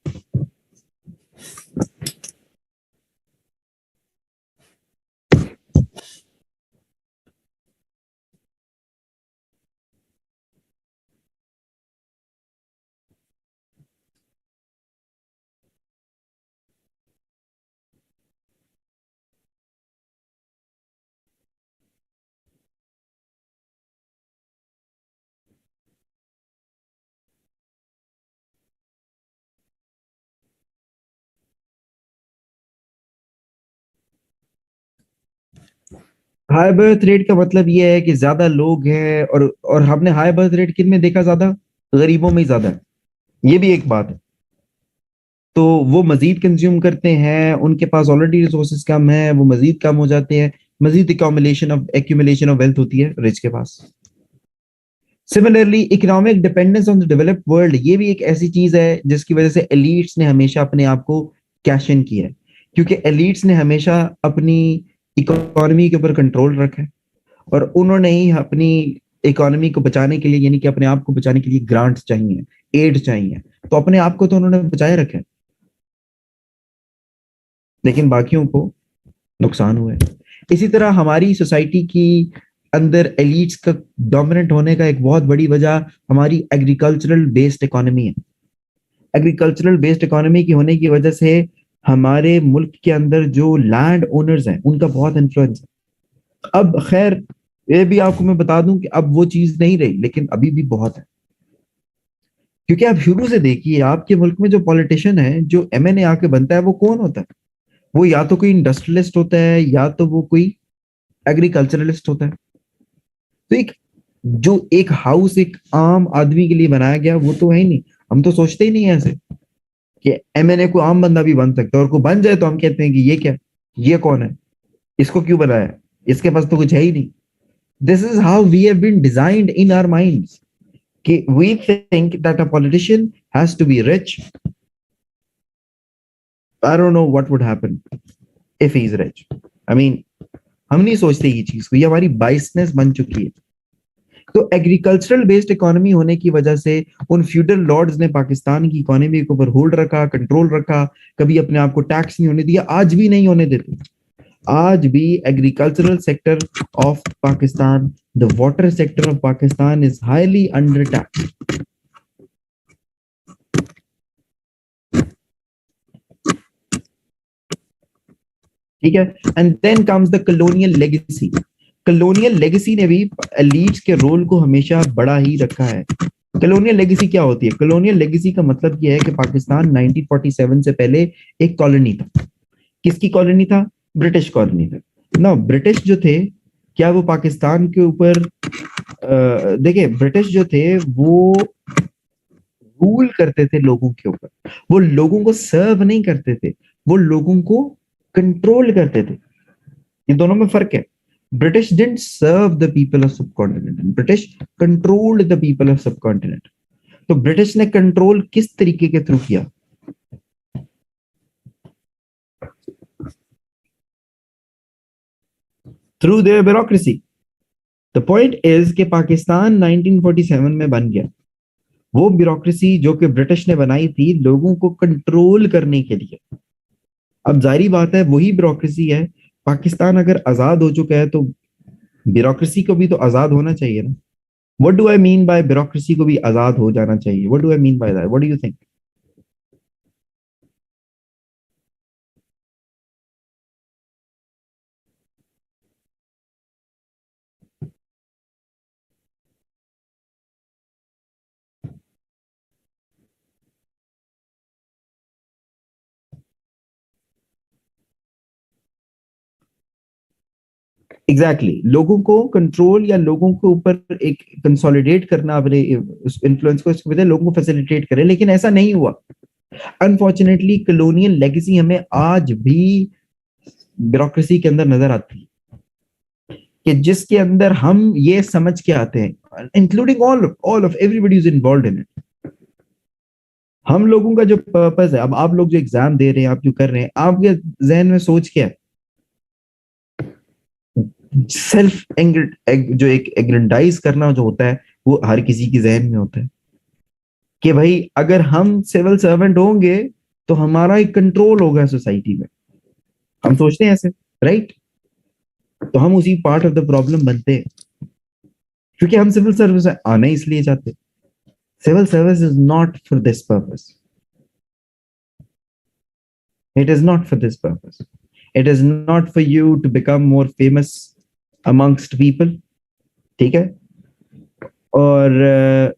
High birth rate का मतलब ये है कि ज्यादा लोग हैं, और हमने हाई बर्थ रेट किन में देखा? ज्यादा गरीबों में ही ज्यादा है। ये भी एक बात है। तो वो मजीद कंज्यूम करते हैं, उनके पास ऑलरेडी रिसोर्सेज कम है, वो मजीद कम हो जाते हैं, मजीद एक्यूमुलेशन ऑफ वेल्थ होती है रिच के पास। Similarly, economic dependence on the developed world, ये भी एक ऐसी चीज है जिसकी वजह से एलिट्स ने हमेशा अपने आप को कैश इन किया है, क्योंकि एलिट्स ने हमेशा अपनी इकोनॉमी के ऊपर कंट्रोल रखा है, और उन्होंने ही अपनी इकोनॉमी को बचाने के लिए, यानी कि अपने आप को बचाने के लिए ग्रांट्स चाहिए, एड चाहिए, तो अपने आप को तो उन्होंने बचाए रखा है, लेकिन बाकियों को नुकसान हुआ है। इसी तरह हमारी सोसाइटी की अंदर एलिट्स का डोमिनेंट होने का एक बहुत बड़ी वजह हमारी एग्रीकल्चरल बेस्ड इकोनॉमी है। एग्रीकल्चरल बेस्ड इकोनॉमी की होने की वजह से हमारे मुल्क के अंदर जो लैंड ओनर्स हैं उनका बहुत इन्फ्लुएंस है। अब खैर, ये भी आपको मैं बता दूं कि अब वो चीज नहीं रही, लेकिन अभी भी बहुत है। क्योंकि आप शुरू से देखिए, आपके मुल्क में जो पॉलिटिशियन है, जो एमएनए आके बनता है, वो कौन होता है? वो या तो कोई इंडस्ट्रियलिस्ट होता है, या तो वो कोई एग्रीकल्चरलिस्ट होता है। तो जो एक हाउस एक आम आदमी के लिए बनाया गया, वो तो है ही नहीं। हम तो सोचते ही नहीं है ऐसे कि एमएनए को आम बंदा भी बन सकता है, और को बन जाए तो हम कहते हैं कि ये क्या, ये कौन है, इसको क्यों बनाया, इसके पास तो कुछ है ही नहीं। This is how we have been designed in our minds कि we think that a politician has to be rich. I don't know what would happen if he is rich. I mean, हम नहीं सोचते ये चीज को, ये हमारी बाइसनेस बन चुकी है। तो एग्रीकल्चरल बेस्ड इकोनॉमी होने की वजह से उन फ्यूडल लॉर्ड्स ने पाकिस्तान की इकोनॉमी के ऊपर होल्ड रखा, कंट्रोल रखा, कभी अपने आप को टैक्स नहीं होने दिया, आज भी नहीं होने देते। आज भी agricultural sector of Pakistan, the water sector of Pakistan is highly under tax. ठीक है। And then comes the colonial legacy. Colonial legacy ने भी एलीट्स के रोल को हमेशा बड़ा ही रखा है। कॉलोनियल लेगेसी क्या होती है? कॉलोनियल लेगेसी का मतलब यह है कि पाकिस्तान 1947 से पहले एक कॉलोनी था। किसकी कॉलोनी था? ब्रिटिश कॉलोनी था ना। ब्रिटिश जो थे, क्या वो पाकिस्तान के ऊपर, देखिए, ब्रिटिश जो थे वो रूल करते थे लोगों के ऊपर, वो लोगों को सर्व नहीं करते थे, वो लोगों को कंट्रोल करते थे। ये दोनों में फर्क है। British didn't serve the people of subcontinent, British controlled the people of subcontinent. तो ब्रिटिश ने कंट्रोल किस तरीके के थ्रू किया? Through their bureaucracy. The point is कि पाकिस्तान 1947 में बन गया। वो ब्यूरोक्रेसी जो कि ब्रिटिश ने बनाई थी लोगों को कंट्रोल करने के लिए। अब जारी बात है, वही ब्यूरोक्रेसी है। पाकिस्तान अगर आजाद हो चुका है तो ब्यूरोक्रेसी को भी तो आजाद होना चाहिए ना। What do I mean by bureaucracy को भी आजाद हो जाना चाहिए? What do I mean by that? What do you think? Exactly लोगों को कंट्रोल या लोगों के ऊपर एक कंसोलिडेट करना अपने उस इन्फ्लुएंस को, इसके बजाय लोगों को फैसिलिटेट करे, लेकिन ऐसा नहीं हुआ। अनफॉर्चुनेटली कॉलोनियल लेगेसी हमें आज भी ब्यूरोक्रेसी के अंदर नजर आती है, कि जिसके अंदर हम ये समझ के आते हैं, including all of everybody is involve in it. हम लोगों का जो पर्पस है, अब आप लोग जो एग्जाम दे रहे हैं, आप जो कर रहे हैं, आपके जहन में सोच क्या है? सेल्फ जो एक एग्रेंडाइज करना जो होता है, वो हर किसी के जहन में होता है कि भाई अगर हम सिविल सर्वेंट होंगे तो हमारा एक कंट्रोल होगा सोसाइटी में। हम सोचते हैं ऐसे, राइट? तो हम उसी पार्ट ऑफ द प्रॉब्लम बनते हैं, क्योंकि हम सिविल सर्विस में आना इसलिए चाहते हैं। Civil service is not for this purpose, it is not for this purpose, it is not for you to become more famous amongst people, ठीक है? और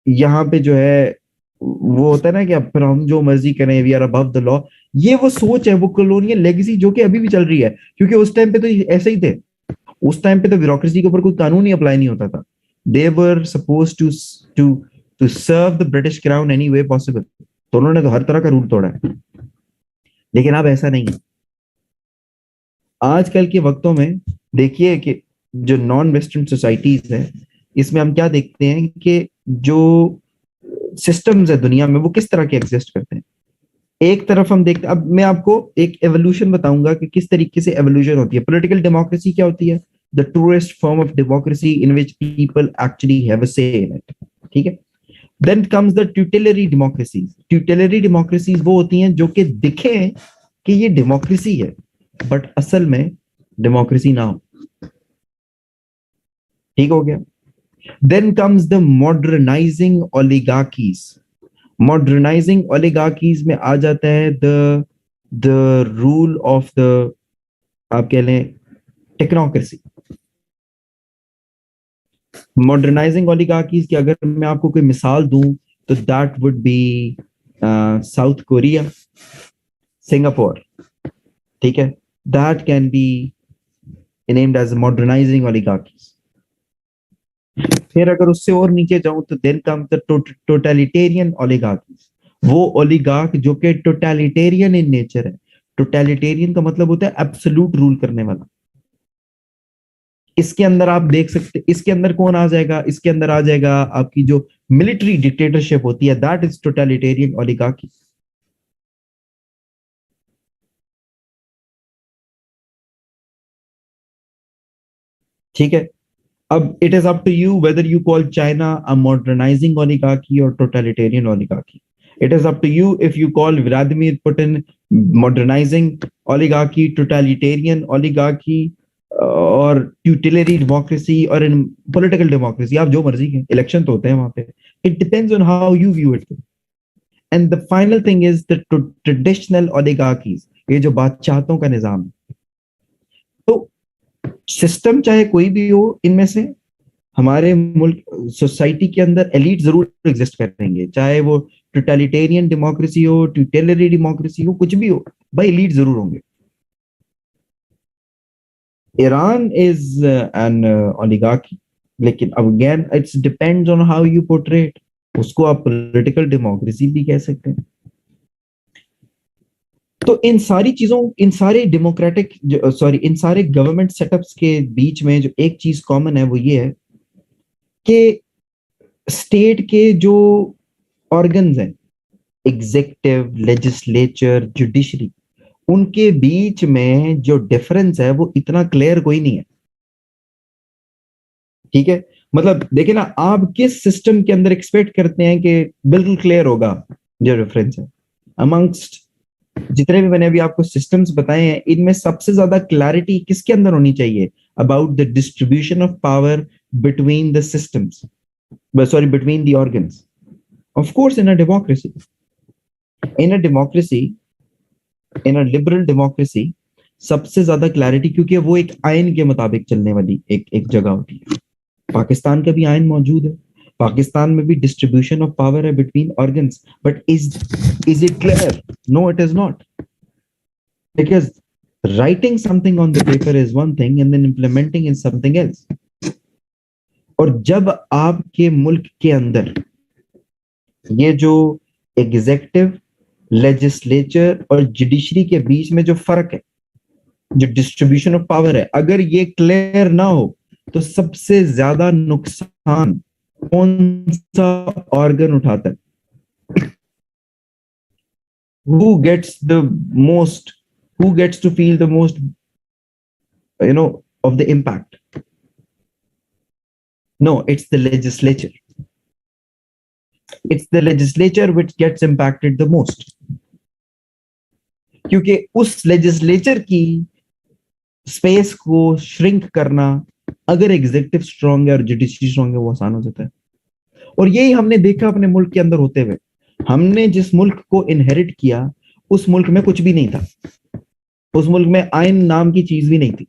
यहाँ पे जो है वो होता है ना कि अब फिर हम जो मर्जी करें, we are above the law. ये वो सोच है, वो कॉलोनियल लेगेसी जो कि अभी भी चल रही है, क्योंकि उस टाइम पे तो ऐसे ही थे। उस टाइम पे तो ब्यूरोक्रेसी के ऊपर कोई कानून ही अप्लाई नहीं होता था। They were suppose to to serve the British crown any way possible. तो उन्होंने तो हर तरह का रूल तोड़ा है, लेकिन अब ऐसा नहीं है। आजकल के वक्तों में देखिए कि जो नॉन वेस्टर्न सोसाइटीज है, इसमें हम क्या देखते हैं कि जो सिस्टम्स है दुनिया में, वो किस तरह के एग्जिस्ट करते हैं। एक तरफ हम देखते, अब मैं आपको एक एवोल्यूशन बताऊंगा कि किस तरीके से एवोल्यूशन होती है। पॉलिटिकल डेमोक्रेसी क्या होती है? The truest form of democracy in which people actually have a say in it, ठीक है? Then comes the tutelary democracies. Tutelary democracies वो होती हैं जो कि दिखे कि ये डेमोक्रेसी है, बट असल में डेमोक्रेसी ना हो। ठीक हो गया? Then comes the modernising oligarchies. Modernising oligarchies में आ जाता है द रूल ऑफ द, आप कह लें, टेक्नोक्रेसी। मॉडर्नाइजिंग ओलिगार्कीज की अगर मैं आपको कोई मिसाल दूं तो that would be South Korea, Singapore, ठीक है? That can be named as modernising oligarchies. फिर अगर उससे और नीचे जाऊं तो then come the totalitarian oligarchies. वो ओलिगार्क जो कि टोटलिटेरियन इन नेचर है। टोटलिटेरियन का मतलब होता है एब्सोल्यूट रूल करने वाला। इसके अंदर आप देख सकते, इसके अंदर कौन आ जाएगा? इसके अंदर आ जाएगा आपकी जो मिलिट्री डिक्टेटरशिप होती है, दैट इज टोटलिटेरियन ओलिगार्की। ठीक है? अब it is up to you whether you call China a modernising oligarchy और totalitarian oligarchy. It is up to you if you call Vladimir Putin modernizing oligarchy, totalitarian oligarchy, और ट्यूटिलरी democracy और इन political democracy. आप जो मर्जी के election तो होते हैं वहां पे। It depends on how you view it. And the final thing is the traditional oligarchies, ये जो बादशाहतों का निजाम है। तो सिस्टम चाहे कोई भी हो, इनमें से हमारे मुल्क सोसाइटी के अंदर एलिट जरूर एग्जिस्ट करेंगे, चाहे वो टोटलिटेरियन डेमोक्रेसी हो, ट्यूटेलरी डेमोक्रेसी हो, कुछ भी हो, भाई एलिट जरूर होंगे। ईरान इज एन ओलिगार्की, लेकिन again it's depends on how you portrait. उसको आप पॉलिटिकल डेमोक्रेसी भी कह सकते हैं। तो इन सारी चीजों, इन सारे डेमोक्रेटिक, सॉरी, इन सारे गवर्नमेंट सेटअप्स के बीच में जो एक चीज कॉमन है वो ये है कि स्टेट के जो ऑर्गन्स हैं, एग्जीक्यूटिव, लेजिस्लेचर, जुडिशरी, उनके बीच में जो डिफरेंस है वो इतना क्लियर कोई नहीं है। ठीक है? मतलब देखिए ना, आप किस सिस्टम के अंदर एक्सपेक्ट करते हैं कि बिल्कुल क्लियर होगा जो डिफरेंस है अमंगस्ट जितने भी मैंने अभी आपको सिस्टम्स बताए हैं, इनमें सबसे ज्यादा क्लैरिटी किसके अंदर होनी चाहिए? About the distribution of power between the systems, sorry, between the organs. Of course in a democracy, in a democracy, in a liberal democracy, सबसे ज्यादा क्लैरिटी, क्योंकि वो एक आइन के मुताबिक चलने वाली एक एक जगह होती है। पाकिस्तान का भी आइन मौजूद है, पाकिस्तान में भी डिस्ट्रीब्यूशन ऑफ पावर है between organs, but is it clear? No, it is not. because writing something on the paper is one thing and then implementing is something else. और जब आपके मुल्क के अंदर ये जो एग्जीक्यूटिव, लेजिस्लेचर और जुडिशरी के बीच में जो फर्क है, जो डिस्ट्रीब्यूशन ऑफ पावर है, अगर ये क्लियर ना हो तो सबसे ज्यादा नुकसान कौन सा ऑर्गन उठाता है? Who gets the most, who gets to feel the most, of the impact? No, it's the legislature. It's the legislature which gets impacted the most. क्योंकि उस लेजिस्लेचर की स्पेस को श्रिंक करना, अगर एग्जीक्यूटिव स्ट्रांग है और जुडिशरी स्ट्रांग है, वो आसान हो जाता है। और यही हमने देखा अपने मुल्क के अंदर होते हुए। हमने जिस मुल्क को इनहेरिट किया उस मुल्क में कुछ भी नहीं था, उस मुल्क में आइन नाम की चीज भी नहीं थी।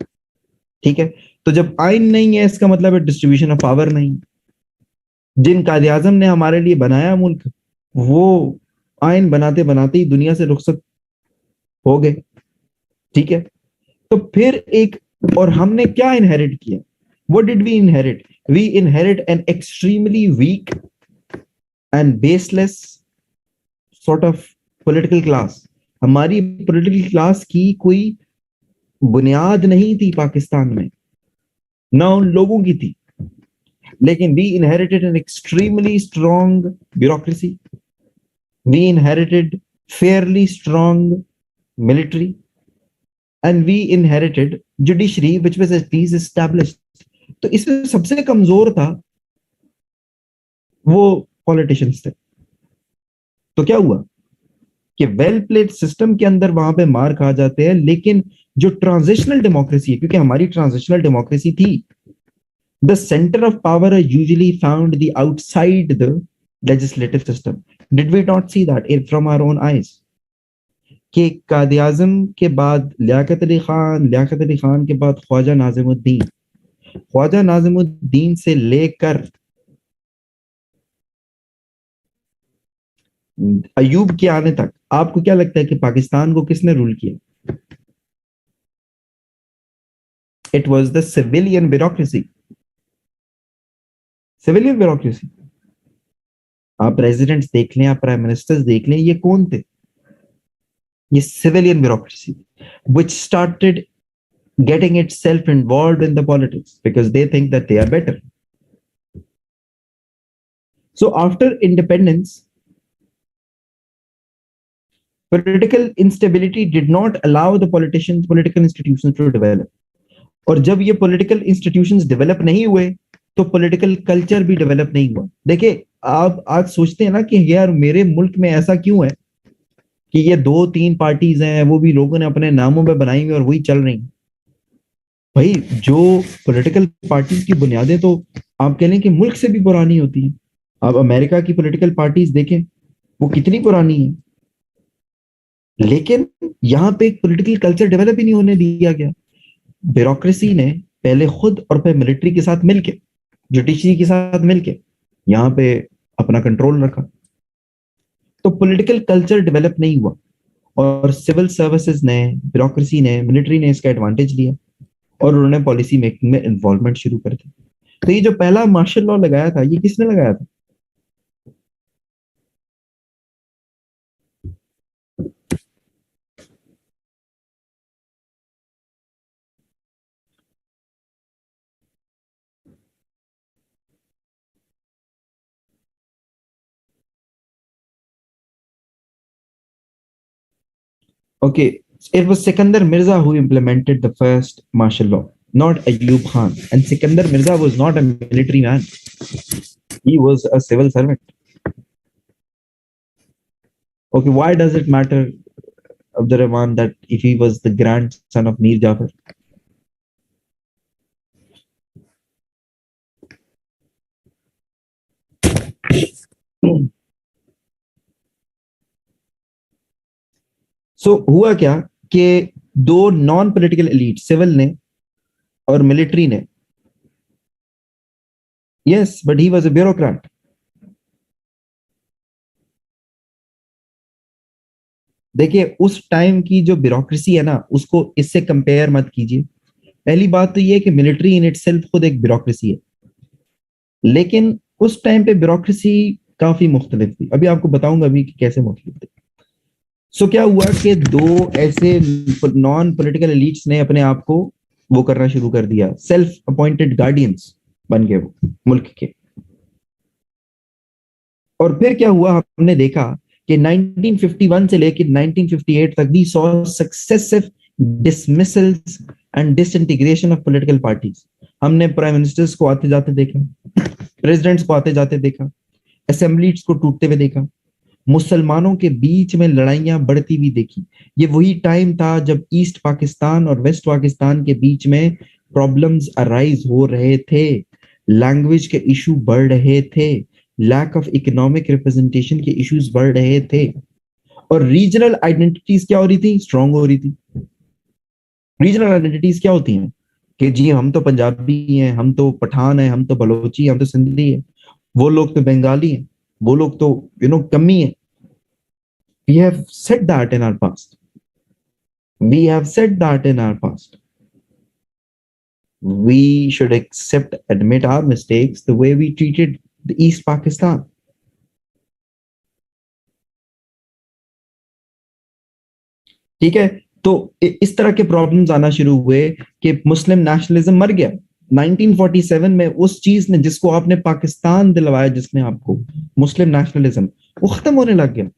ठीक है, तो जब आइन नहीं है इसका मतलब है डिस्ट्रीब्यूशन ऑफ पावर नहीं। जिन कायदे आजम ने हमारे लिए बनाया मुल्क, वो आइन बनाते बनाते ही दुनिया से रुखसत हो गए। ठीक है, तो फिर एक, और हमने क्या इनहेरिट किया? What did we inherit? We inherit an extremely weak and baseless sort of political class. हमारी पॉलिटिकल क्लास की कोई बुनियाद नहीं थी पाकिस्तान में, ना उन लोगों की थी। लेकिन we inherited an extremely strong bureaucracy, we inherited fairly strong military, and we inherited judiciary which was at least established. तो इसमें सबसे कमजोर था वो पॉलिटिशियंस थे। तो क्या हुआ कि वेल प्लेड सिस्टम के अंदर वहां पे मार खा जाते हैं, लेकिन जो ट्रांजिशनल डेमोक्रेसी है, क्योंकि हमारी ट्रांजिशनल डेमोक्रेसी थी, the centre of power are usually found the outside the legislative system. Did we not see that from our own eyes? कि कायदे आजम के बाद लियाकत अली खान, लियाकत अली खान के बाद ख्वाजा नाजिमुद्दीन, ख्वाजा नाजिमुद्दीन से लेकर अयूब के आने तक आपको क्या लगता है कि पाकिस्तान को किसने रूल किया? It was the civilian bureaucracy. Civilian bureaucracy. आप प्रेसिडेंट्स देख लें, आप प्राइम मिनिस्टर्स देख लें, ये कौन थे? ये civilian bureaucracy which started getting itself involved in the politics because they think that they are better. So after independence, political instability did not allow the political institutions to develop. और जब ये political institutions develop नहीं हुए तो political culture भी develop नहीं हुआ। देखिए, आप आज सोचते हैं ना कि यार मेरे मुल्क में ऐसा क्यों है कि ये 2-3 पार्टीज हैं, वो भी लोगों ने अपने नामों पे बनाई हुई और वही चल रही। भाई, जो पॉलिटिकल पार्टीज की बुनियादें तो आप कह लें कि मुल्क से भी पुरानी होती हैं। आप अमेरिका की पॉलिटिकल पार्टीज देखें, वो कितनी पुरानी है, लेकिन यहाँ पे एक पॉलिटिकल कल्चर डेवलप ही नहीं होने दिया गया। ब्यूरोक्रेसी ने पहले खुद और फिर मिलिट्री के साथ मिलके, जुडिशरी के साथ मिलके यहाँ पे अपना कंट्रोल रखा, तो पॉलिटिकल कल्चर डेवलप नहीं हुआ और सिविल सर्विसेज ने, ब्यूरोक्रेसी ने, मिलिट्री ने इसका एडवांटेज लिया और उन्होंने पॉलिसी मेकिंग में इन्वॉल्वमेंट शुरू कर दी। तो ये जो पहला मार्शल लॉ लगाया था, ये किसने लगाया था? Okay, it was Sikandar Mirza who implemented the first martial law, not Ayub Khan. And Sikandar Mirza was not a military man. He was a civil servant. Okay, why does it matter, Abdur Rahman, that if he was the grandson of Mir Jafar? So हुआ क्या कि दो non political elite, civil ने और military ने, yes, but he was a bureaucrat. देखिए उस time की जो ब्यूरोक्रेसी है ना, उसको इससे कंपेयर मत कीजिए। पहली बात तो ये है कि मिलिट्री इन इटसेल्फ खुद एक ब्यूरोक्रेसी है, लेकिन उस टाइम पे ब्यूरोक्रेसी काफी मुख्तलिफ थी। अभी आपको बताऊंगा अभी कि कैसे मुख्तलिफ थी। सो क्या हुआ कि दो ऐसे नॉन पॉलिटिकल एलिट्स ने अपने आप को वो करना शुरू कर दिया, सेल्फ अपॉइंटेड गार्डियंस बन गए वो मुल्क के। और फिर क्या हुआ, हमने देखा कि 1951 से लेकर 1958 तक भी saw successive dismissals and disintegration of political parties. हमने प्राइम मिनिस्टर्स को आते जाते देखा, प्रेसिडेंट्स को आते जाते देखा, असेंबलीज को टूटते हुए देखा, मुसलमानों के बीच में लड़ाइयां बढ़ती हुई देखी। ये वही टाइम था जब ईस्ट पाकिस्तान और वेस्ट पाकिस्तान के बीच में प्रॉब्लम्स अराइज हो रहे थे, लैंग्वेज के इशू बढ़ रहे थे, लैक ऑफ इकोनॉमिक रिप्रेजेंटेशन के इश्यूज बढ़ रहे थे, और रीजनल आइडेंटिटीज क्या हो रही थी, स्ट्रांग हो रही थी। रीजनल आइडेंटिटीज क्या होती हैं कि जी हम तो पंजाबी हैं, हम तो पठान हैं, हम तो बलोची हैं, हम तो सिंधी हैं, वो लोग तो बंगाली हैं, वो लोग तो कमी है। We have said that in our past. We have said that in our past. We should accept, admit our mistakes the way we treated the East Pakistan. ठीक है, तो इस तरह के प्रॉब्लम्स आना शुरू हुए कि मुस्लिम नेशनलिज्म मर गया 1947 में। उस चीज ने जिसको आपने पाकिस्तान दिलवाया, जिसने आपको मुस्लिम नेशनलिज्म, वो खत्म होने लग गया।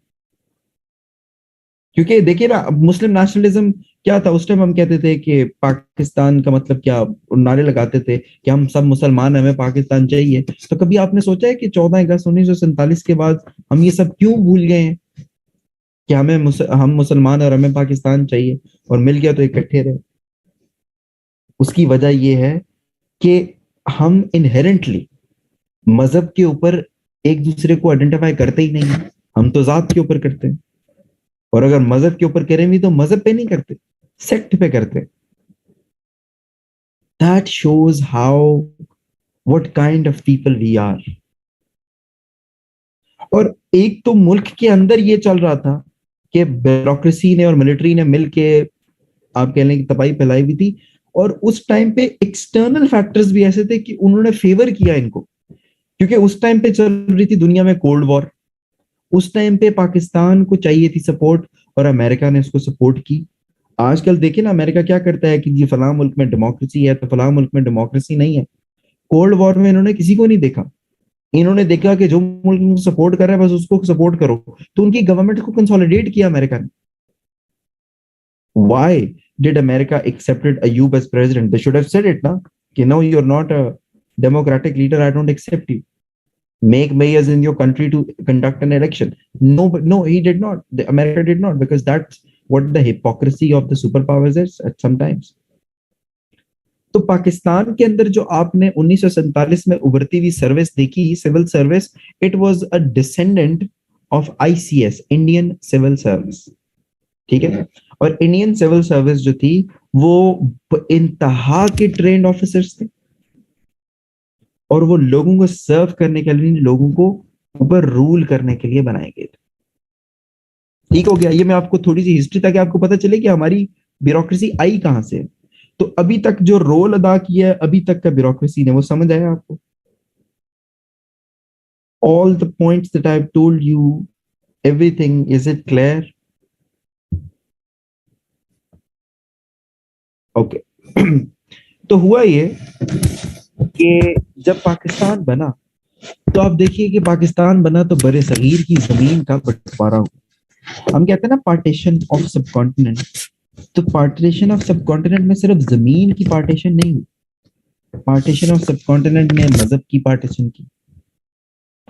क्योंकि देखिए ना, मुस्लिम नेशनलिज्म क्या था उस टाइम, हम कहते थे कि पाकिस्तान का मतलब क्या, नारे लगाते थे कि हम सब मुसलमान हैं, हमें पाकिस्तान चाहिए। तो कभी आपने सोचा है कि 14 अगस्त 1947 के बाद हम ये सब क्यों भूल गए हैं कि हम मुसलमान और हमें पाकिस्तान चाहिए, और मिल गया तो इकट्ठे रहे। उसकी वजह यह है कि हम इनहेरेंटली मजहब के ऊपर एक दूसरे को आइडेंटिफाई करते ही नहीं है, हम तो जात के ऊपर करते हैं। और अगर मजहब के ऊपर करें भी तो मजहब पे नहीं करते, सेक्ट पे करते। That shows how what kind of people we are. और एक तो मुल्क के अंदर ये चल रहा था कि ब्यूरोक्रेसी ने और मिलिट्री ने मिलके, आप कह लें कि तबाही फैलाई हुई थी। और उस टाइम पे एक्सटर्नल फैक्टर्स भी ऐसे थे कि उन्होंने फेवर किया इनको, क्योंकि उस टाइम पे चल रही थी दुनिया में कोल्ड वॉर। उस टाइम पे पाकिस्तान को चाहिए थी सपोर्ट, और अमेरिका ने उसको सपोर्ट की। आजकल देखिए ना, अमेरिका क्या करता है कि जी फलां मुल्क में डेमोक्रेसी है तो फलां मुल्क में डेमोक्रेसी नहीं है। कोल्ड वॉर में इन्होंने किसी को नहीं देखा, इन्होंने देखा कि जो मुल्क उनको सपोर्ट कर रहा है बस उसको सपोर्ट करो। तो उनकी गवर्नमेंट को कंसोलिडेट किया अमेरिका ने। Why did America accepted Ayub as president? They should have said it, na? कि no, you're not a democratic leader. I don't accept you. Make mayors in your country to conduct an election. No, but no, he did not. America did not, because that's what the hypocrisy of the superpowers is at sometimes. तो पाकिस्तान के अंदर जो आपने 1947 में उभरती हुई service देखी, civil service, it was a descendant of ICS, Indian civil service. ठीक है, और इंडियन सिविल सर्विस जो थी वो इंतहा के ट्रेंड ऑफिसर्स थे, और वो लोगों को सर्व करने के लिए, लोगों को ऊपर रूल करने के लिए बनाए गए थे। ठीक हो गया, ये मैं आपको थोड़ी सी हिस्ट्री, ताकि आपको पता चले कि हमारी ब्यूरोक्रेसी आई कहां से। तो अभी तक जो रोल अदा किया है अभी तक का ब्यूरोक्रेसी ने, वो समझ आया आपको? All the points that I have told you, everything, is it clear? Okay. तो हुआ ये कि जब पाकिस्तान बना, तो आप देखिए कि पाकिस्तान बना तो बड़े सगीर की जमीन का बंटवारा हुआ। हम कहते हैं ना पार्टीशन ऑफ सब कॉन्टिनेंट। तो पार्टीशन ऑफ सब कॉन्टिनेंट में सिर्फ जमीन की पार्टीशन नहीं हुई, पार्टीशन ऑफ सब कॉन्टिनेंट में मजहब की पार्टीशन की,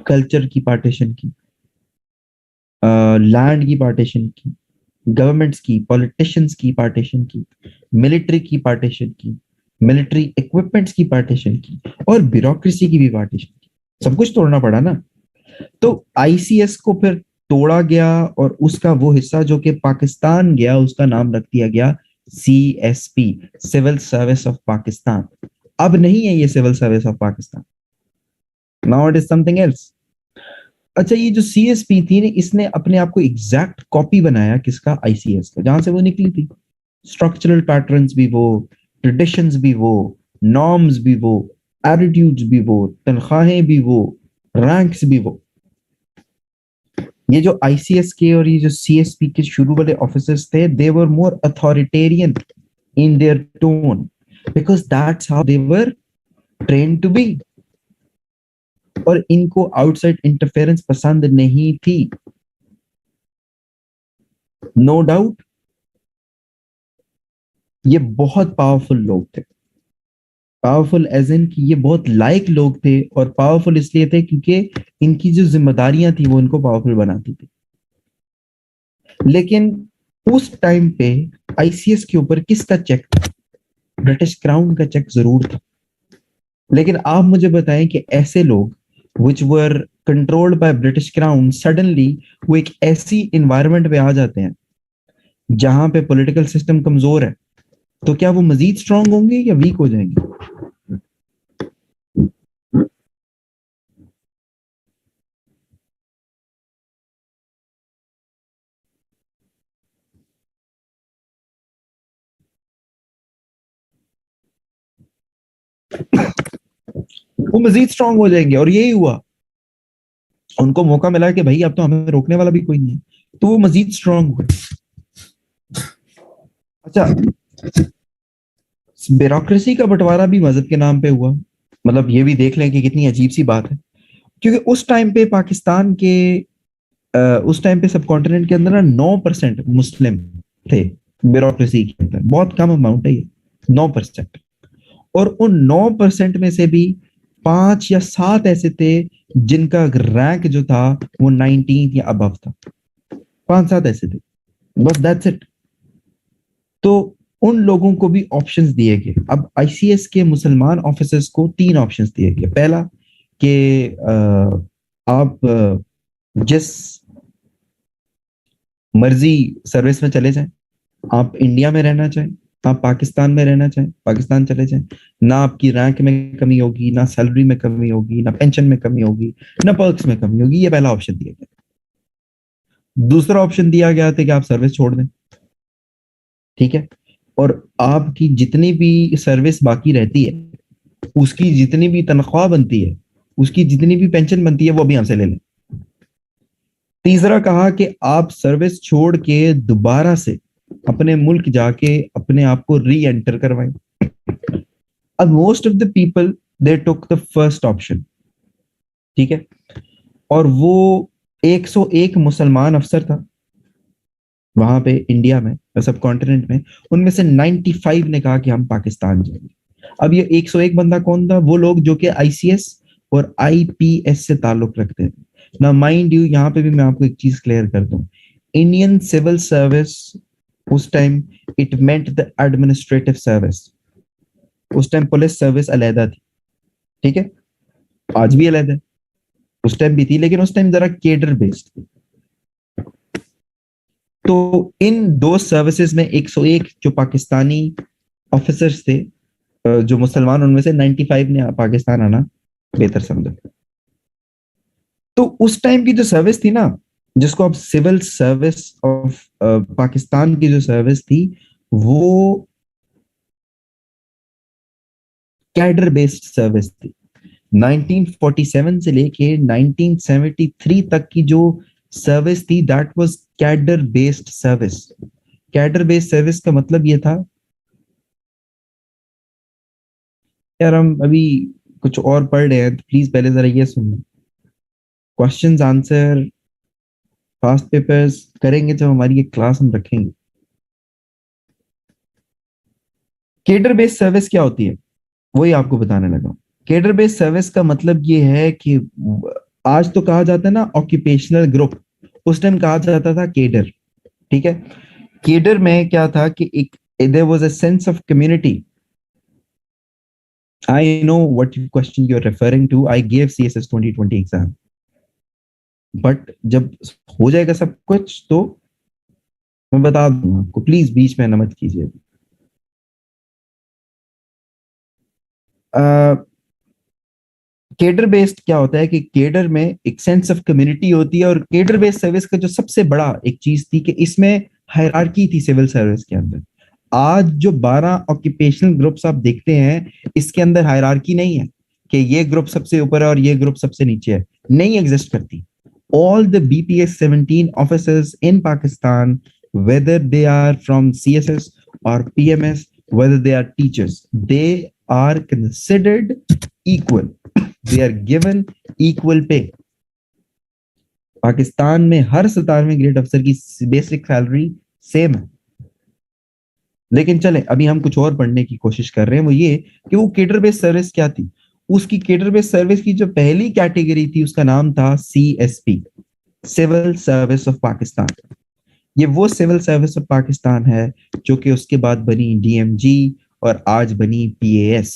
कल्चर की पार्टीशन की, लैंड की पार्टीशन की, गवर्नमेंट्स की, पॉलिटिशियंस की पार्टीशन की, मिलिट्री की पार्टीशन की, मिलिट्री इक्विपमेंट्स की पार्टीशन की, और ब्यूरोक्रेसी की भी पार्टीशन की। सब कुछ तोड़ना पड़ा ना। तो आईसीएस को फिर तोड़ा गया, और उसका वो हिस्सा जो कि पाकिस्तान गया, उसका नाम रख दिया गया CSP, civil service of Pakistan. अब नहीं है ये civil service of Pakistan, now it is something else. अच्छा, ये जो सीएसपी थी ना, इसने अपने आप को एग्जैक्ट कॉपी बनाया किसका? आईसीएस का, जहां से वो निकली थी। स्ट्रक्चरल पैटर्न्स भी वो, ट्रेडिशंस भी वो, नॉर्म्स भी वो, एटीट्यूड्स भी वो, तनख्वाहें भी वो, रैंक्स भी वो। ये जो आईसीएस के और ये जो सीएसपी के शुरू वाले ऑफिसर्स थे, they were more authoritarian in their tone, because that's how they were train to be. और इनको आउटसाइड इंटरफेरेंस पसंद नहीं थी, नो डाउट। ये बहुत पावरफुल लोग थे, पावरफुल एज इन कि ये बहुत लाइक लोग थे, और पावरफुल इसलिए थे क्योंकि इनकी जो जिम्मेदारियां थी वो इनको पावरफुल बनाती थी। लेकिन उस टाइम पे आईसीएस के ऊपर किसका चेक था? ब्रिटिश क्राउन का चेक जरूर था। लेकिन आप मुझे बताएं कि ऐसे लोग which were controlled by British crown, suddenly वो एक ऐसी इन्वायरमेंट में आ जाते हैं जहां पे पॉलिटिकल सिस्टम कमजोर है, तो क्या वो मजीद स्ट्रांग होंगे या वीक हो जाएंगे? वो मजीद स्ट्रांग हो जाएंगे, और यही हुआ। उनको मौका मिला कि भाई अब तो हमें रोकने वाला भी कोई नहीं है, तो वो मजीद स्ट्रांग हुए। अच्छा, ब्यूरोक्रेसी का बंटवारा भी मजहब के नाम पे हुआ। मतलब ये भी देख लें कि कितनी अजीब सी बात है, क्योंकि उस टाइम पे पाकिस्तान के उस टाइम पे सब कॉन्टिनेंट के अंदर ना 9% मुस्लिम थे। ब्यूरोक्रेसी के अंदर बहुत कम अमाउंट है ये, 9%। और उन 9% में से भी 5 या 7 ऐसे थे जिनका रैंक जो था वो 19 या अबव था। 5-7 ऐसे थे, बस दैट्स इट। तो उन लोगों को भी ऑप्शंस दिए गए। अब आईसीएस के मुसलमान ऑफिसर्स को 3 ऑप्शंस दिए गए। पहला कि आप जिस मर्जी सर्विस में चले जाएं, आप इंडिया में रहना चाहें, आप पाकिस्तान में रहना चाहें, पाकिस्तान चले जाएं। ना आपकी रैंक में कमी होगी, ना सैलरी में कमी होगी, ना पेंशन में कमी होगी, ना पर्क्स में कमी होगी। ये पहला ऑप्शन दिया गया। दूसरा ऑप्शन दिया गया था कि आप सर्विस छोड़ दें, ठीक है, और आपकी जितनी भी सर्विस बाकी रहती है, उसकी जितनी भी तनख्वाह बनती है, उसकी जितनी भी पेंशन बनती है, वो भी हमसे ले लें। तीसरा कहा कि आप सर्विस छोड़ के दोबारा से अपने मुल्क जाके अपने आप को री एंटर करवाएं। अब most of the people they took the first option, ठीक है। और वो 101 मुसलमान अफसर था वहां पे इंडिया में, सब कॉन्टिनेंट में। उनमें से 95 ने कहा कि हम पाकिस्तान जाएंगे। अब ये 101 बंदा कौन था? वो लोग जो कि आईसीएस और आईपीएस से ताल्लुक रखते हैं ना। माइंड यू, यहाँ पे भी मैं आपको एक चीज क्लियर कर दूं। इंडियन सिविल सर्विस उस time, it meant the administrative service. उस टाइम पुलिस सर्विस अलहदा थी, ठीक है, आज भी अलहदा है, उस टाइम भी थी, लेकिन उस टाइम जरा केडर बेस्ड थी। तो इन दो सर्विसेज में 101 जो पाकिस्तानी ऑफिसर्स थे, जो मुसलमान, उनमें से 95 ने पाकिस्तान आना बेहतर समझा। तो उस टाइम की जो सर्विस थी ना, जिसको अब सिविल सर्विस ऑफ पाकिस्तान की जो सर्विस थी, वो कैडर बेस्ड सर्विस थी। 1947 से लेके 1973 तक की जो सर्विस थी, that was cadre based service. Cadre based service का मतलब ये था, यार हम अभी कुछ और पढ़ रहे हैं, तो प्लीज पहले जरा ये सुनना। क्वेश्चंस आंसर पास्ट पेपर्स करेंगे जब हमारी ये क्लास हम रखेंगे। कैडर बेस्ड सर्विस क्या होती है, वही आपको बताने लगा। कैडर बेस्ड सर्विस का मतलब ये है कि आज तो कहा जाता है ना ऑक्यूपेशनल ग्रुप, उस टाइम कहा जाता था केडर, ठीक है। केडर में क्या था कि एक, there was a sense of community. I know what question you are referring to, I gave CSS 2020 exam. बट जब हो जाएगा सब कुछ तो मैं बता दूंगा आपको, प्लीज बीच में ना मत कीजिए। केडर बेस्ड क्या होता है कि केडर में एक सेंस ऑफ कम्युनिटी होती है, और केडर बेस्ड सर्विस का जो सबसे बड़ा एक चीज थी कि इसमें हायरार्की थी सिविल सर्विस के अंदर। आज जो 12 ऑक्यूपेशनल ग्रुप्स आप देखते हैं, इसके अंदर हायरार्की नहीं है कि ये ग्रुप सबसे ऊपर है और ये ग्रुप सबसे नीचे है, नहीं एग्जिस्ट करती। All the BPS 17 officers in Pakistan, whether they are from CSS or PMS, whether they are teachers, they are considered equal. They are given equal pay. Pakistan में हर 17वें ग्रेड अफसर की बेसिक सैलरी सेम है। लेकिन चले, अभी हम कुछ और पढ़ने की कोशिश कर रहे हैं, वो ये कि वो केडर बेस्ड सर्विस क्या थी। उसकी केडर बेस्ड सर्विस की जो पहली कैटेगरी थी उसका नाम था CSP, civil service of Pakistan. ये वो सिविल सर्विस ऑफ पाकिस्तान है जो कि उसके बाद बनी DMG और आज बनी PAS।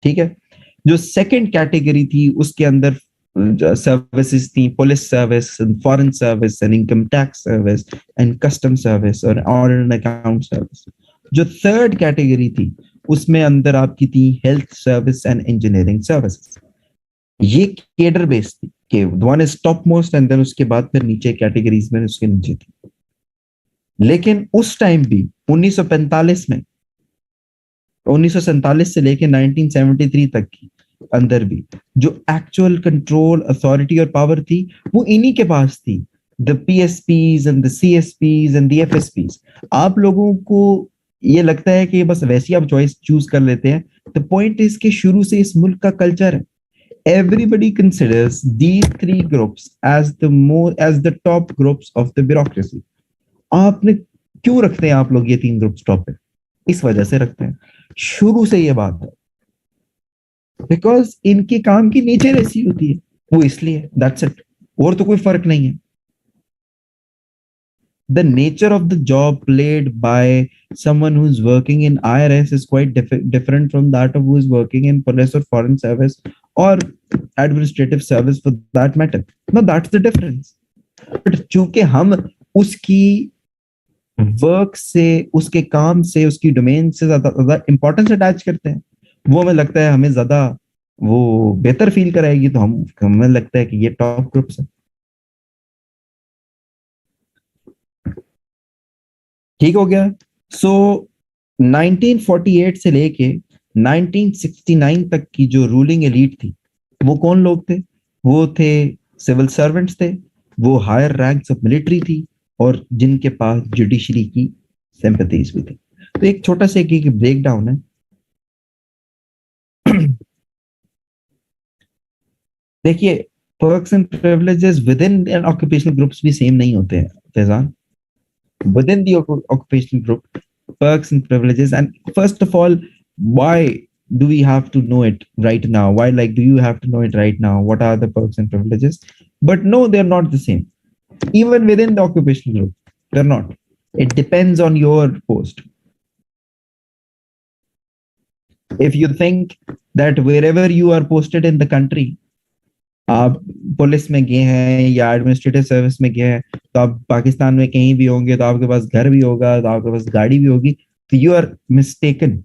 ठीक है। जो सेकंड कैटेगरी थी उसके अंदर सर्विसेज थी, police service and foreign service and income tax service and custom service और ऑडिट एंड अकाउंट सर्विस। जो थर्ड कैटेगरी थी उसमें अंदर आपकी थी health service and engineering services. ये केडर बेस्ड थी कि one is top most and then उसके बाद फिर नीचे कैटेगरीज में उसके नीचे थी। लेकिन उस टाइम भी 1945 में, 1947 से लेके 1973 तक की अंदर भी जो एक्चुअल कंट्रोल अथॉरिटी और पावर थी वो इन्हीं के पास थी, the PSPs and the CSPs and the FSPs। आप लोगों को ये लगता है कि बस वैसी आप चॉइस चूज कर लेते हैं। द पॉइंट इज कि शुरू से इस मुल्क का कल्चर है, everybody considers these three groups as the top groups of the bureaucracy। आपने क्यों रखते हैं आप लोग ये तीन ग्रुप्स टॉप पे? इस वजह से रखते हैं, शुरू से ये बात है, बिकॉज इनके काम की नेचर ऐसी होती है, वो इसलिए, दैट्स इट, और तो कोई फर्क नहीं है। The nature of the job played by someone who's working in IRS is quite different from that of who is working in police or foreign service or administrative service for that matter. No, that's the difference. But चूंकि हम उसकी work से, उसके काम से, उसकी domain से ज्यादा इंपॉर्टेंस अटैच करते हैं, वो हमें लगता है हमें ज्यादा वो बेहतर फील कराएगी, तो हमें लगता है कि ये टॉप ग्रुप्स है। ठीक हो गया। सो 1948 से लेके 1969 तक की जो रूलिंग एलीट थी वो कौन लोग थे? वो थे सिविल सर्वेंट्स थे, वो हायर रैंक्स ऑफ मिलिट्री थी, और जिनके पास जुडिशरी की सिंपैथीज भी थी। तो एक छोटा सा एक ब्रेक डाउन है। देखिए, perks and privileges with in an occupational groups भी सेम नहीं होते हैं Faizan. Within the occupational group, perks and privileges, and first of all, why do we have to know it right now? Why, like, do you have to know it right now? What are the perks and privileges? But no, they're not the same. Even within the occupational group, they're not. It depends on your post. If you think that wherever you are posted in the country, आप police में गए हैं या administrative service में गए हैं, तो आप पाकिस्तान में कहीं भी होंगे तो आपके पास घर भी होगा, तो आपके पास गाड़ी भी होगी, तो यू आर मिस्टेकन।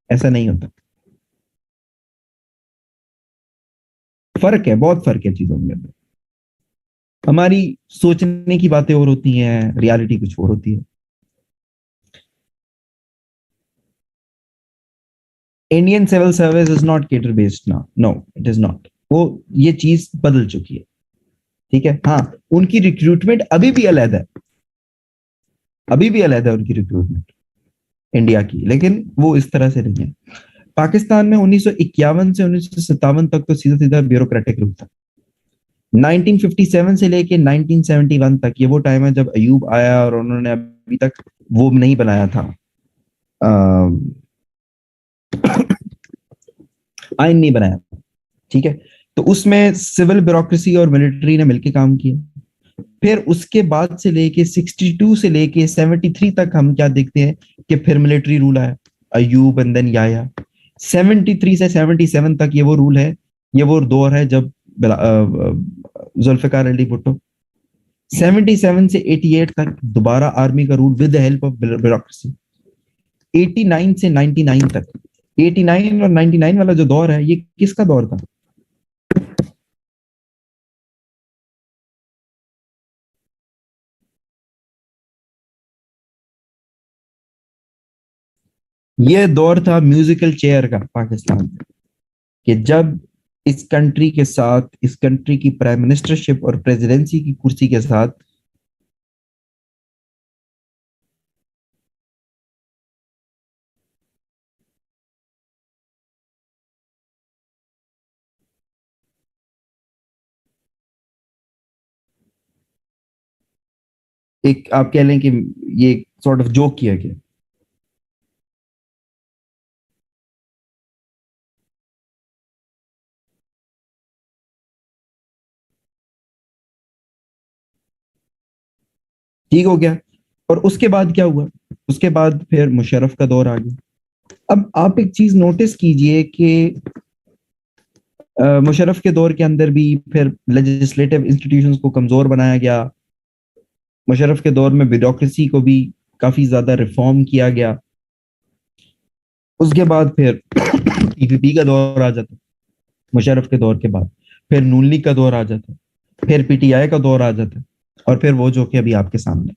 ऐसा नहीं होता। फर्क है, बहुत फर्क है चीजों के अंदर। हमारी सोचने की बातें और होती हैं, रियलिटी कुछ और होती है। Indian civil service is not cadre based now, no it is not. वो ये चीज बदल चुकी है। ठीक है। हाँ, उनकी रिक्रूटमेंट अभी भी अलग है, अभी भी अलग है उनकी रिक्रूटमेंट इंडिया की, लेकिन वो इस तरह से नहीं है। पाकिस्तान में 1951 से 1957 तक तो सीधा सीधा ब्यूरोक्रेटिक रूप था। 1957 से लेके 1971 तक ये वो टाइम है जब अयूब आया और उन्होंने अभी तक वो नहीं बनाया था, आइन नहीं बनाया। ठीक है। तो उसमें सिविल ब्यूरोक्रेसी और मिलिट्री ने मिलकर काम किया। फिर उसके बाद से लेके 62 से लेके 73 तक हम क्या देखते हैं कि फिर मिलिट्री रूल आया, अयूब एंड देन याया। 73 से 77 तक ये वो रूल है, ये वो दौर है जब जुल्फिकार अली भुट्टो। 77 से 88 तक दोबारा आर्मी का rule with the help of bureaucracy. 89 से 99 तक, 89 और 99 वाला जो दौर है ये किसका दौर था? ये दौर था म्यूजिकल चेयर का पाकिस्तान में, कि जब इस कंट्री के साथ, इस कंट्री की प्राइम मिनिस्टरशिप और प्रेसिडेंसी की कुर्सी के साथ एक, आप कह लें कि ये सॉर्ट ऑफ जोक किया गया। ठीक हो गया। और उसके बाद क्या हुआ? उसके बाद फिर मुशर्रफ का दौर आ गया। अब आप एक चीज नोटिस कीजिए कि मुशर्रफ के दौर के अंदर भी फिर लेजिस्लेटिव इंस्टीट्यूशंस को कमजोर बनाया गया। मुशर्रफ के दौर में ब्यूरोक्रेसी को भी काफी ज्यादा रिफॉर्म किया गया। उसके बाद फिर पीपीपी का दौर आ जाता मुशर्रफ के दौर के बाद, फिर नून लीग का दौर आ जाता, फिर पीटीआई का दौर आ जाता, और फिर वो जो कि अभी आपके सामने।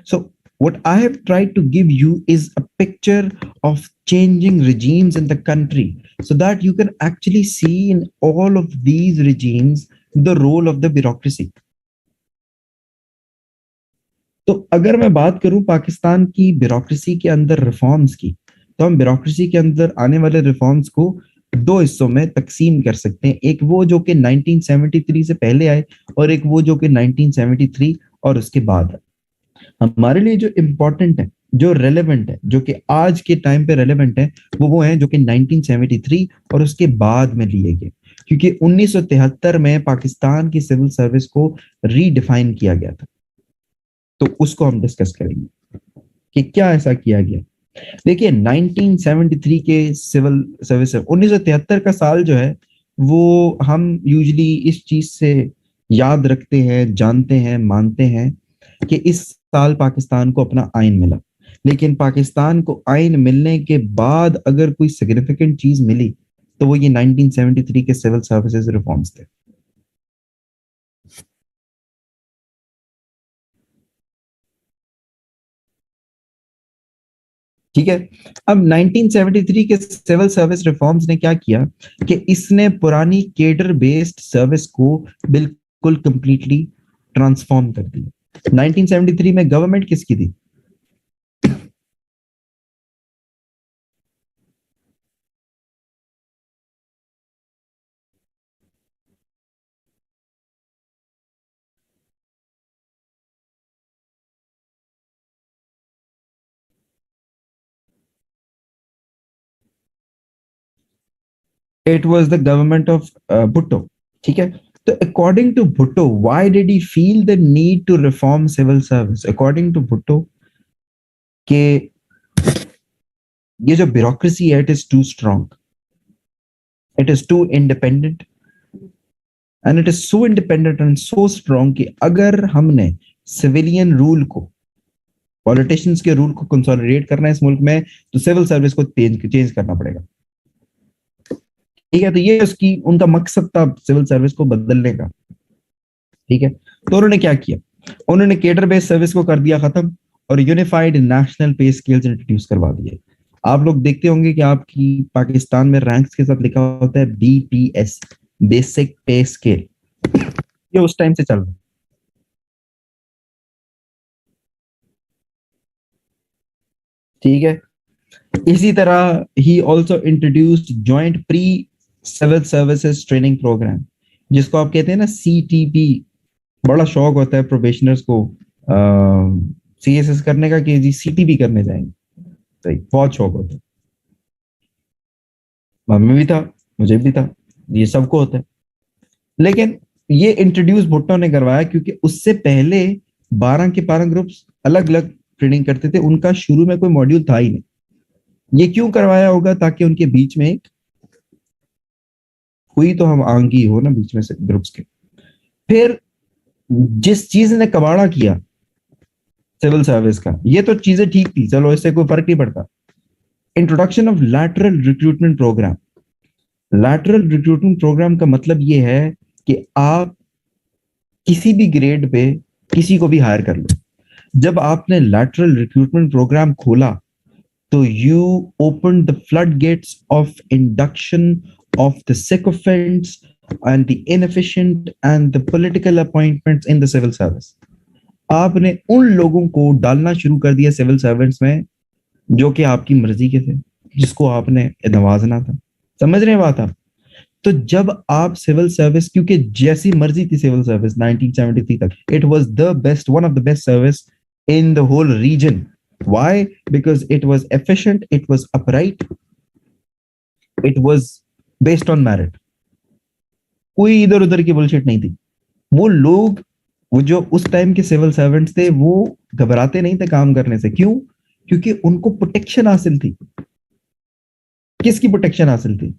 सो what I have tried to give you is a picture of changing regimes in the country, so that you can actually see in all of these regimes the role of the bureaucracy. तो अगर मैं बात करूं पाकिस्तान की bureaucracy के अंदर reforms की, तो हम ब्यूरोक्रेसी के अंदर आने वाले रिफॉर्म्स को दो हिस्सों में तकसीम कर सकते हैं। एक वो जो कि 1973 से पहले आए, और एक वो जो कि 1973 और उसके बाद है। हमारे लिए जो इम्पोर्टेंट है, जो रेलेवेंट है, जो कि आज के टाइम पे रेलेवेंट है, वो है जो कि 1973 और उसके बाद में लिए गए। क्योंकि 1973 में पाकिस्तान की सिविल सर्विस को रीडिफाइन किया गया था। तो उसको हम डिस्कस करेंगे कि क्या ऐसा किया गया। देखिए 1973 के सिविल सर्विस, 1973 का साल जो है वो हम यूजली इस चीज से याद रखते हैं, जानते हैं, मानते हैं कि इस साल पाकिस्तान को अपना आइन मिला। लेकिन पाकिस्तान को आइन मिलने के बाद अगर कोई सिग्निफिकेंट चीज मिली, तो वो ये 1973 के सिविल सर्विसेज रिफॉर्म्स थे। ठीक है। अब 1973 के सिविल सर्विस रिफॉर्म्स ने क्या किया कि इसने पुरानी केडर बेस्ड सर्विस को बिल्कुल कंप्लीटली ट्रांसफॉर्म कर दिया। 1973 में गवर्नमेंट किसकी थी? It was the government of Bhutto. ठीक है। तो according to Bhutto, why did he feel the need to reform civil service? According to Bhutto के ये जो ब्यूरोक्रेसी है, it is too strong, it is too independent, and it is so independent and so strong कि अगर हमने civilian rule को, politicians के rule को कंसोलिडेट करना है इस मुल्क में, तो सिविल सर्विस को चेंज करना पड़ेगा। ठीक है। तो ये उसकी, उनका मकसद था सिविल सर्विस को बदलने का। ठीक है। तो उन्होंने क्या किया? उन्होंने केडर बेस्ड सर्विस को कर दिया खत्म, और यूनिफाइड नेशनल पे स्केल्स इंट्रोड्यूस करवा दिए। आप लोग देखते होंगे कि आपकी पाकिस्तान में रैंक्स के साथ लिखा होता है बीपीएस, बेसिक पे स्केल। ये उस टाइम से चल रहा है। ठीक है। इसी तरह he also introduced joint pre civil services training programme, जिसको आप कहते हैं ना सीटीपी। बड़ा शौक होता है प्रोबेशनर्स को सीएसएस करने का, कि जी सीटीपी करने जाएंगे। तो बहुत शौक होता है, हमें भी था, मुझे भी था, ये सबको होता है। लेकिन ये इंट्रोड्यूस भुट्टो ने करवाया, क्योंकि उससे पहले 12 के 12 ग्रुप्स अलग अलग ट्रेनिंग करते थे, उनका शुरू में कोई मॉड्यूल था ही नहीं। ये क्यों करवाया होगा? ताकि उनके बीच में एक हुई तो हम आंगी हो ना बीच में से ग्रुप्स के। फिर जिस चीज ने कबाड़ा किया सिविल सर्विस का, ये तो चीजें ठीक थी, चलो इससे कोई फर्क नहीं पड़ता। Introduction of lateral recruitment programme. Lateral recruitment programme का मतलब ये है कि आप किसी भी ग्रेड पे किसी को भी हायर कर लो। जब आपने लैटरल रिक्रूटमेंट प्रोग्राम खोला तो you open the flood gates of induction of the sycophants and the inefficient and the political appointments in the civil service। आपने उन लोगों को डालना शुरू कर दिया सिविल सर्वेंट्स में जो कि आपकी मर्जी के थे, जिसको आपने नवाजना था। समझ रहे हैं बात आप? तो जब आप सिविल सर्विस, क्योंकि जैसी मर्जी थी सिविल सर्विस 1973 तक, it was the best, one of the best service in the whole region. Why? Because it was efficient, it was upright, it was based on merit. कोई इधर उधर की बुलशिट नहीं थी। वो लोग, वो जो उस टाइम के सिविल सर्वेंट्स थे, वो घबराते नहीं थे काम करने से। क्यों? क्योंकि उनको प्रोटेक्शन हासिल थी। किसकी प्रोटेक्शन हासिल थी?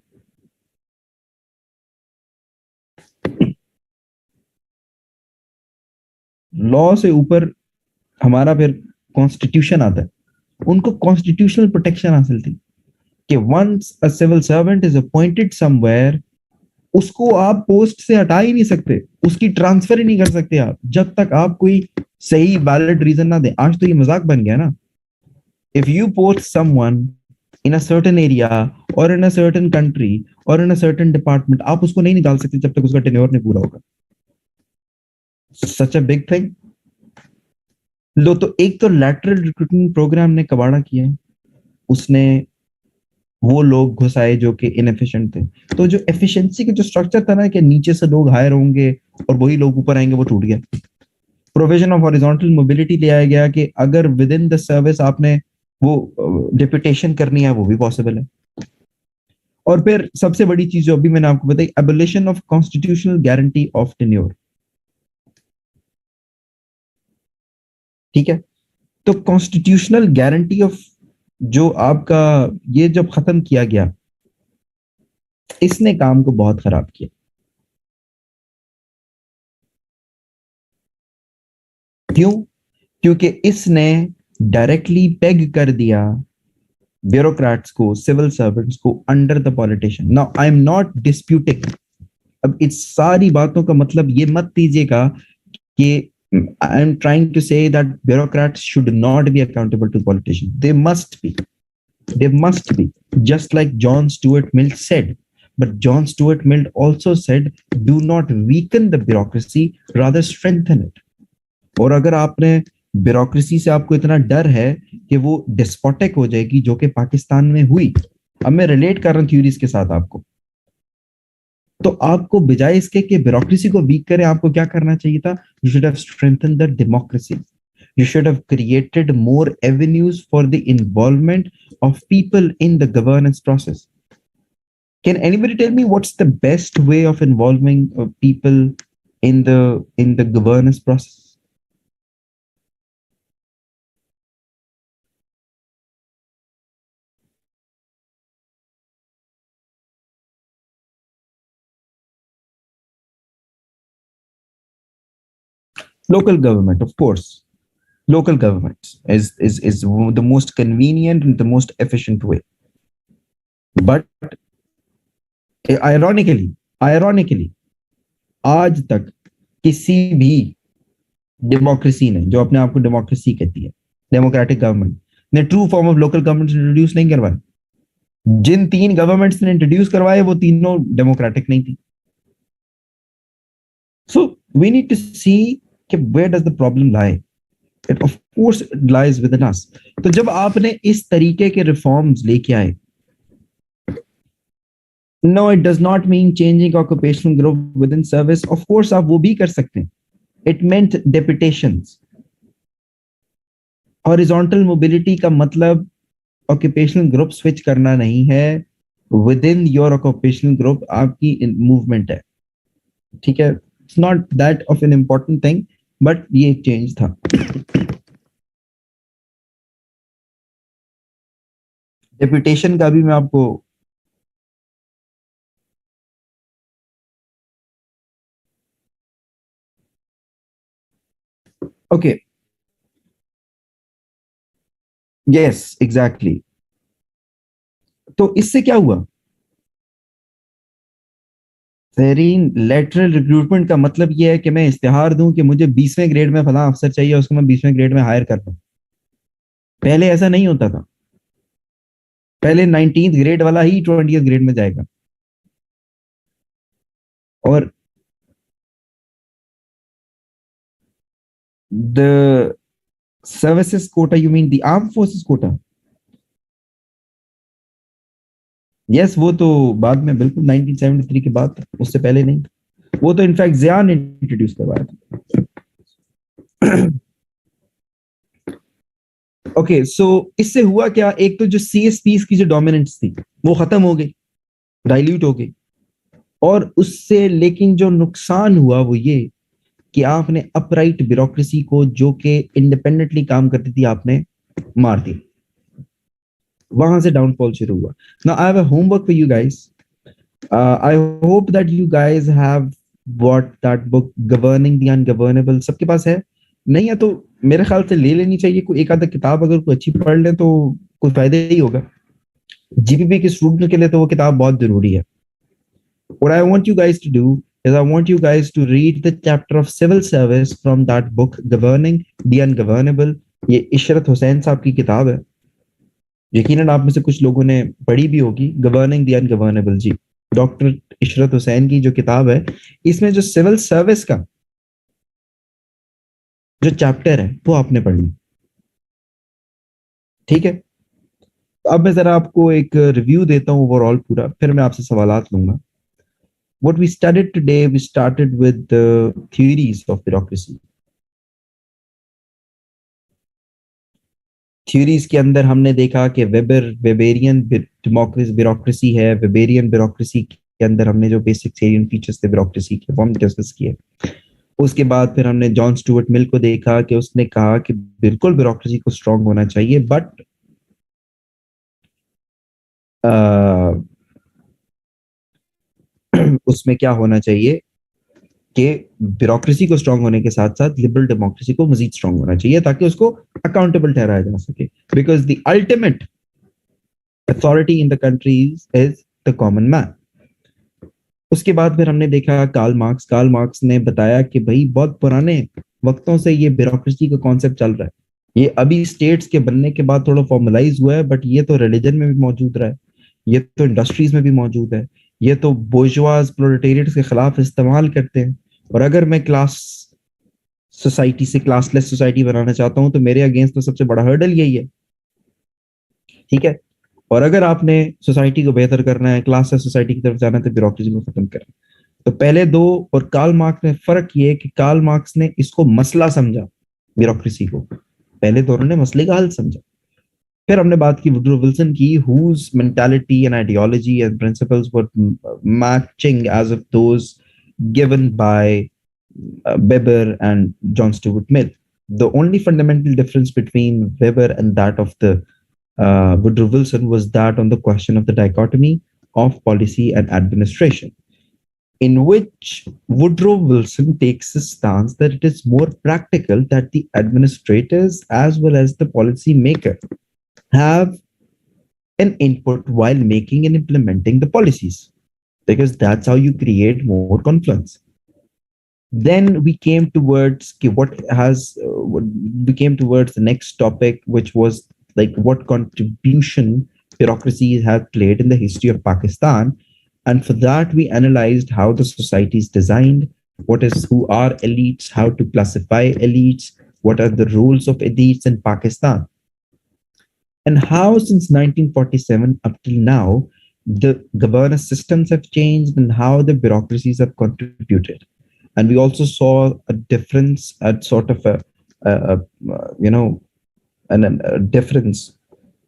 लॉ से ऊपर हमारा फिर कॉन्स्टिट्यूशन आता है। उनको कॉन्स्टिट्यूशनल प्रोटेक्शन हासिल थी कि once a civil servant is appointed somewhere, उसको आप पोस्ट से हटा ही नहीं सकते, उसकी ट्रांसफर ही नहीं कर सकते आप, जब तक आप कोई सही वैलिड रीजन ना दे। आज तो ये मजाक बन गया ना। If you post someone in a certain area और इन अ सर्टेन कंट्री और इन अ सर्टेन डिपार्टमेंट, आप उसको नहीं निकाल सकते जब तक उसका टेन्योर नहीं पूरा होगा। सच अ बिग थिंग। लो, तो एक तो लैटरल रिक्रूटमेंट प्रोग्राम ने कबाड़ा किया, उसने वो लोग घुसाए जो कि इनएफिशिएंट थे। तो जो एफिशिएंसी का जो स्ट्रक्चर था ना, कि नीचे से लोग हायर होंगे और वही लोग ऊपर आएंगे, वो टूट गया। प्रोविजन ऑफ हॉरिजॉन्टल मोबिलिटी ले आया गया कि अगर विद इन द सर्विस आपने वो डिप्यूटेशन करनी है, वो भी पॉसिबल है। और फिर सबसे बड़ी चीज जो अभी मैंने आपको बताई, abolition of constitutional guarantee of tenure. ठीक है? तो कॉन्स्टिट्यूशनल गारंटी ऑफ जो आपका, ये जब खत्म किया गया, इसने काम को बहुत खराब किया। क्यों? क्योंकि इसने डायरेक्टली पेग कर दिया ब्यूरोक्रेट्स को, सिविल सर्वेंट्स को under the politician. Now I am not disputing, अब इस सारी बातों का मतलब ये मत दीजिएगा कि I am trying to say that bureaucrats should not be accountable to politician. They must be, they must be, just like John Stuart Mill said. But John Stuart Mill also said, do not weaken the bureaucracy, rather strengthen it। और अगर आपने bureaucracy से, आपको इतना डर है कि वो डिस्पोटिक हो जाएगी, जो कि पाकिस्तान में हुई, अब मैं रिलेट कर रहा हूँ थ्योरीज के साथ आपको, तो आपको बजाय इसके कि ब्यूरोक्रेसी को वीक करें, आपको क्या करना चाहिए था? You should have strengthen the democracy. You should have created more avenues for the involvement of people in the governance process. Can anybody tell me what's the best way of involving people in the governance process? Local government, of course. Local government is the most convenient and the most efficient way. But ironically, आज तक किसी भी democracy ने, जो अपने आप को democracy कहती है, डेमोक्रेटिक गवर्नमेंट ने true form of local government introduce नहीं करवाया। जिन तीन गवर्नमेंट्स ने इंट्रोड्यूस करवाए, वो तीनों डेमोक्रेटिक नहीं थी। So we need to see कि where does the problem lie. It of course lies within us. तो जब आपने इस तरीके के रिफॉर्म्स लेके आए, no it does not mean changing occupational group within service. Of course आप वो भी कर सकते हैं। It meant deputations. Horizontal mobility का मतलब ऑक्यूपेशनल ग्रुप स्विच करना नहीं है, within your occupational group आपकी मूवमेंट है। ठीक है? It's not that of an important thing, but ये एक चेंज था। डेपुटेशन का भी मैं आपको, ओके, यस एग्जैक्टली। तो इससे क्या हुआ? सेरीन, लेटरल रिक्रूटमेंट का मतलब ये है कि मैं इश्तिहार दूं कि मुझे 20वें ग्रेड में फला अफसर चाहिए, उसको मैं 20वें ग्रेड में हायर कर दूं। पहले ऐसा नहीं होता था। पहले 19th ग्रेड वाला ही 20th ग्रेड में जाएगा। और the services quota, you mean the arm forces quota? Yes, वो तो बाद में, बिल्कुल 1973 के बाद, उससे पहले नहीं। वो तो इनफैक्ट जिया ने इंट्रोड्यूस करवाया था। ओके, सो इससे हुआ क्या, एक तो जो सीएसपीस की जो डोमिनेंस थी वो खत्म हो गई, डाइल्यूट हो गई। और उससे लेकिन जो नुकसान हुआ वो ये कि आपने अपराइट ब्यूरोक्रेसी को, जो कि इंडिपेंडेंटली काम करती थी, आपने मार दिया। वहां से डाउनफॉल शुरू हुआ। Now I have a homework for you guys. I hope that you guys have bought that book governing the ungovernable. सबके पास है? नहीं है तो मेरे ख्याल से ले लेनी चाहिए। कोई एक आधा किताब अगर कोई अच्छी पढ़ ले तो कोई फायदा ही होगा। जीपीपी के स्टूडेंट के लिए तो वो किताब बहुत जरूरी है। What I want you guys to do is I want you guys to read the chapter of civil service from that book, Governing the Ungovernable. ये इशरत हुसैन साहब की किताब है। यकीनन आप में से कुछ लोगों ने पढ़ी भी होगी, गवर्निंग द अनगवर्नेबल जी, डॉक्टर इशरत हुसैन की जो किताब है। इसमें जो सिविल सर्विस का जो चैप्टर है वो आपने पढ़ना। ठीक है, तो अब मैं जरा आपको एक रिव्यू देता हूँ ओवरऑल पूरा, फिर मैं आपसे सवालात लूंगा। What we studied today, we started with the theories of bureaucracy. Theories के अंदर हमने देखा कि वेबेरियन डेमोक्रेसी ब्यूरोक्रेसी है। वेबेरियन ब्यूरोक्रेसी के अंदर हमने जो बेसिक सेलिएंट फीचर्स थे ब्यूरोक्रेसी के वो हमने डिस्कस किए। उसके बाद फिर हमने जॉन स्टुअर्ट मिल को देखा कि उसने कहा कि बिल्कुल ब्यूरोक्रेसी को स्ट्रांग होना चाहिए, बट उसमें क्या होना चाहिए कि ब्यूरोक्रेसी को स्ट्रांग होने के साथ साथ लिबरल डेमोक्रेसी को मजीद स्ट्रांग होना चाहिए ताकि उसको अकाउंटेबल ठहराया जा सके, because the ultimate authority in the country is the common man. उसके बाद फिर हमने देखा कार्ल मार्क्स ने बताया कि भाई बहुत पुराने वक्तों से ये ब्यूरोक्रेसी का कॉन्सेप्ट चल रहा है। ये अभी स्टेट्स के बनने के बाद थोड़ा फॉर्मलाइज हुआ है, बट ये तो रिलीजन में भी मौजूद रहा है, ये तो इंडस्ट्रीज में भी मौजूद है, ये तो बोर्जुआज प्रोलेटेरिएट के खिलाफ इस्तेमाल करते हैं। और अगर मैं क्लास सोसाइटी से क्लासलेस सोसाइटी बनाना चाहता हूं तो मेरे अगेंस्ट तो सबसे बड़ा हर्डल यही है। ठीक है, और अगर आपने सोसाइटी को बेहतर करना है, क्लासलेस सोसाइटी की तरफ जाना है, तो ब्यूरोक्रेसी को खत्म करना है। तो पहले दो और कार्ल मार्क्स ने फर्क ये कि कार्ल मार्क्स ने इसको मसला समझा, ब्यूरोक्रेसी को। पहले तो उन्होंने मसले का हल समझा। फिर हमने बात की वुडरो विल्सन की, whose mentality and ideology and principles were matching as of those given by Weber and John Stuart Mill. The only fundamental difference between Weber and that of the Woodrow Wilson was that on the question of the dichotomy of policy and administration, in which Woodrow Wilson takes a stance that it is more practical that the administrators as well as the policy maker have an input while making and implementing the policies, because that's how you create more confluence. Then we came towards we came towards the next topic, which was like what contribution bureaucracy has played in the history of Pakistan. And for that, we analyzed how the society is designed, who are elites, how to classify elites, what are the roles of elites in Pakistan, and how since 1947 up till now the governance systems have changed and how the bureaucracies have contributed. And we also saw a difference at sort of a you know a difference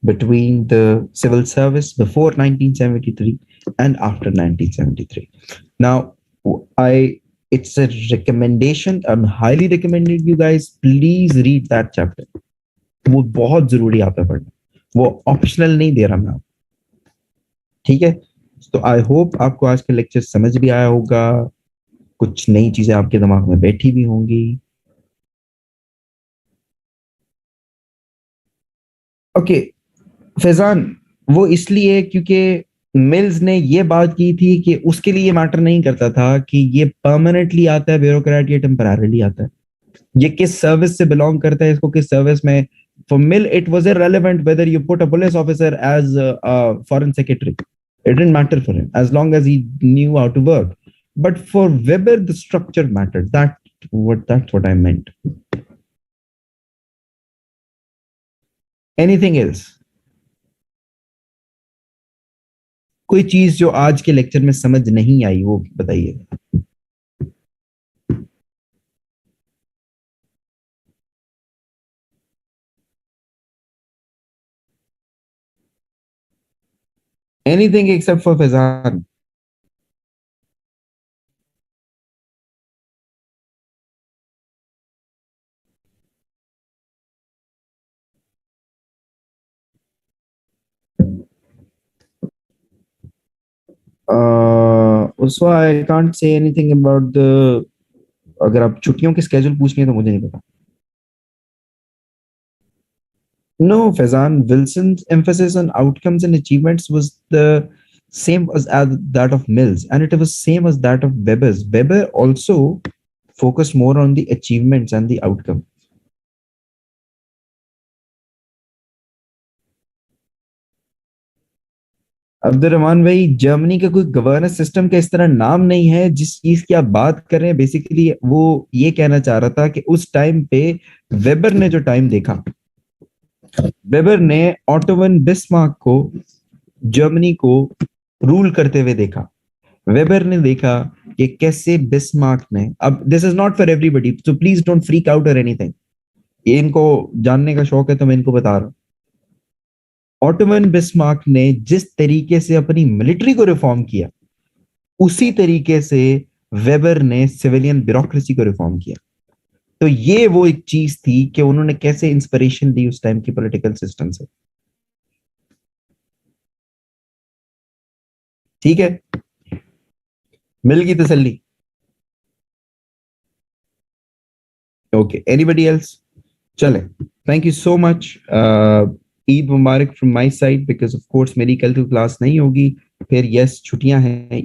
between the civil service before 1973 and after 1973. Now, I it's a recommendation. I'm highly recommended you guys please read that chapter. वो बहुत जरूरी आप पे पढ़ना, वो optional नहीं दे रहा मैं। ठीक है, तो आई होप आपको आज का लेक्चर समझ भी आया होगा, कुछ नई चीजें आपके दिमाग में बैठी भी होंगी। ओके फैजान, वो इसलिए क्योंकि मिल्स ने ये बात की थी कि उसके लिए मैटर नहीं करता था कि ये परमानेंटली आता है ब्यूरोक्रेट या टेम्पररीली आता है, ये किस सर्विस से बिलोंग करता है, इसको किस सर्विस में. For Mill, it was irrelevant whether you put a police officer as a foreign secretary. It didn't matter for him as long as he knew how to work. But for Weber, the structure mattered. That's what I meant. Anything else? कोई चीज जो आज के lecture में समझ नहीं आई वो बताइए. Anything except for Faizan. So I can't say anything about the. अगर आप छुट्टियों के स्केड्यूल पूछ रहे हैं तो मुझे नहीं पता. No, Faizan, Wilson's emphasis on outcomes and achievements was the same as that of Mills, and it was same as that of Weber's. Weber also focused more on the achievements and the outcome. Abdul Rahman भाई, Germany का कोई governance system का इस तरह नाम नहीं है. जिस चीज की आप बात कर रहे हैं बेसिकली वो ये कहना चाह रहा था कि उस टाइम पे वेबर ने जो टाइम देखा, वेबर ने ऑटोवन बिस्मार्क को जर्मनी को रूल करते हुए देखा. वेबर ने देखा कि कैसे बिस्मार्क ने, अब this is not for everybody so please don't freak out और एनीथिंग, ये इनको जानने का शौक है तो मैं इनको बता रहा हूं. ऑटोमन बिस्मार्क ने जिस तरीके से अपनी मिलिट्री को रिफॉर्म किया उसी तरीके से वेबर ने सिविलियन ब्यूरोक्रेसी को रिफॉर्म किया. तो ये वो एक चीज थी कि उन्होंने कैसे इंस्पिरेशन ली उस टाइम की पॉलिटिकल सिस्टम से. ठीक है, मिल गई तसल्ली. Okay, anybody else? चले, thank you so much. Eid मुबारक from my side because of course मेरी कल तो क्लास नहीं होगी. फिर यस छुट्टियां हैं.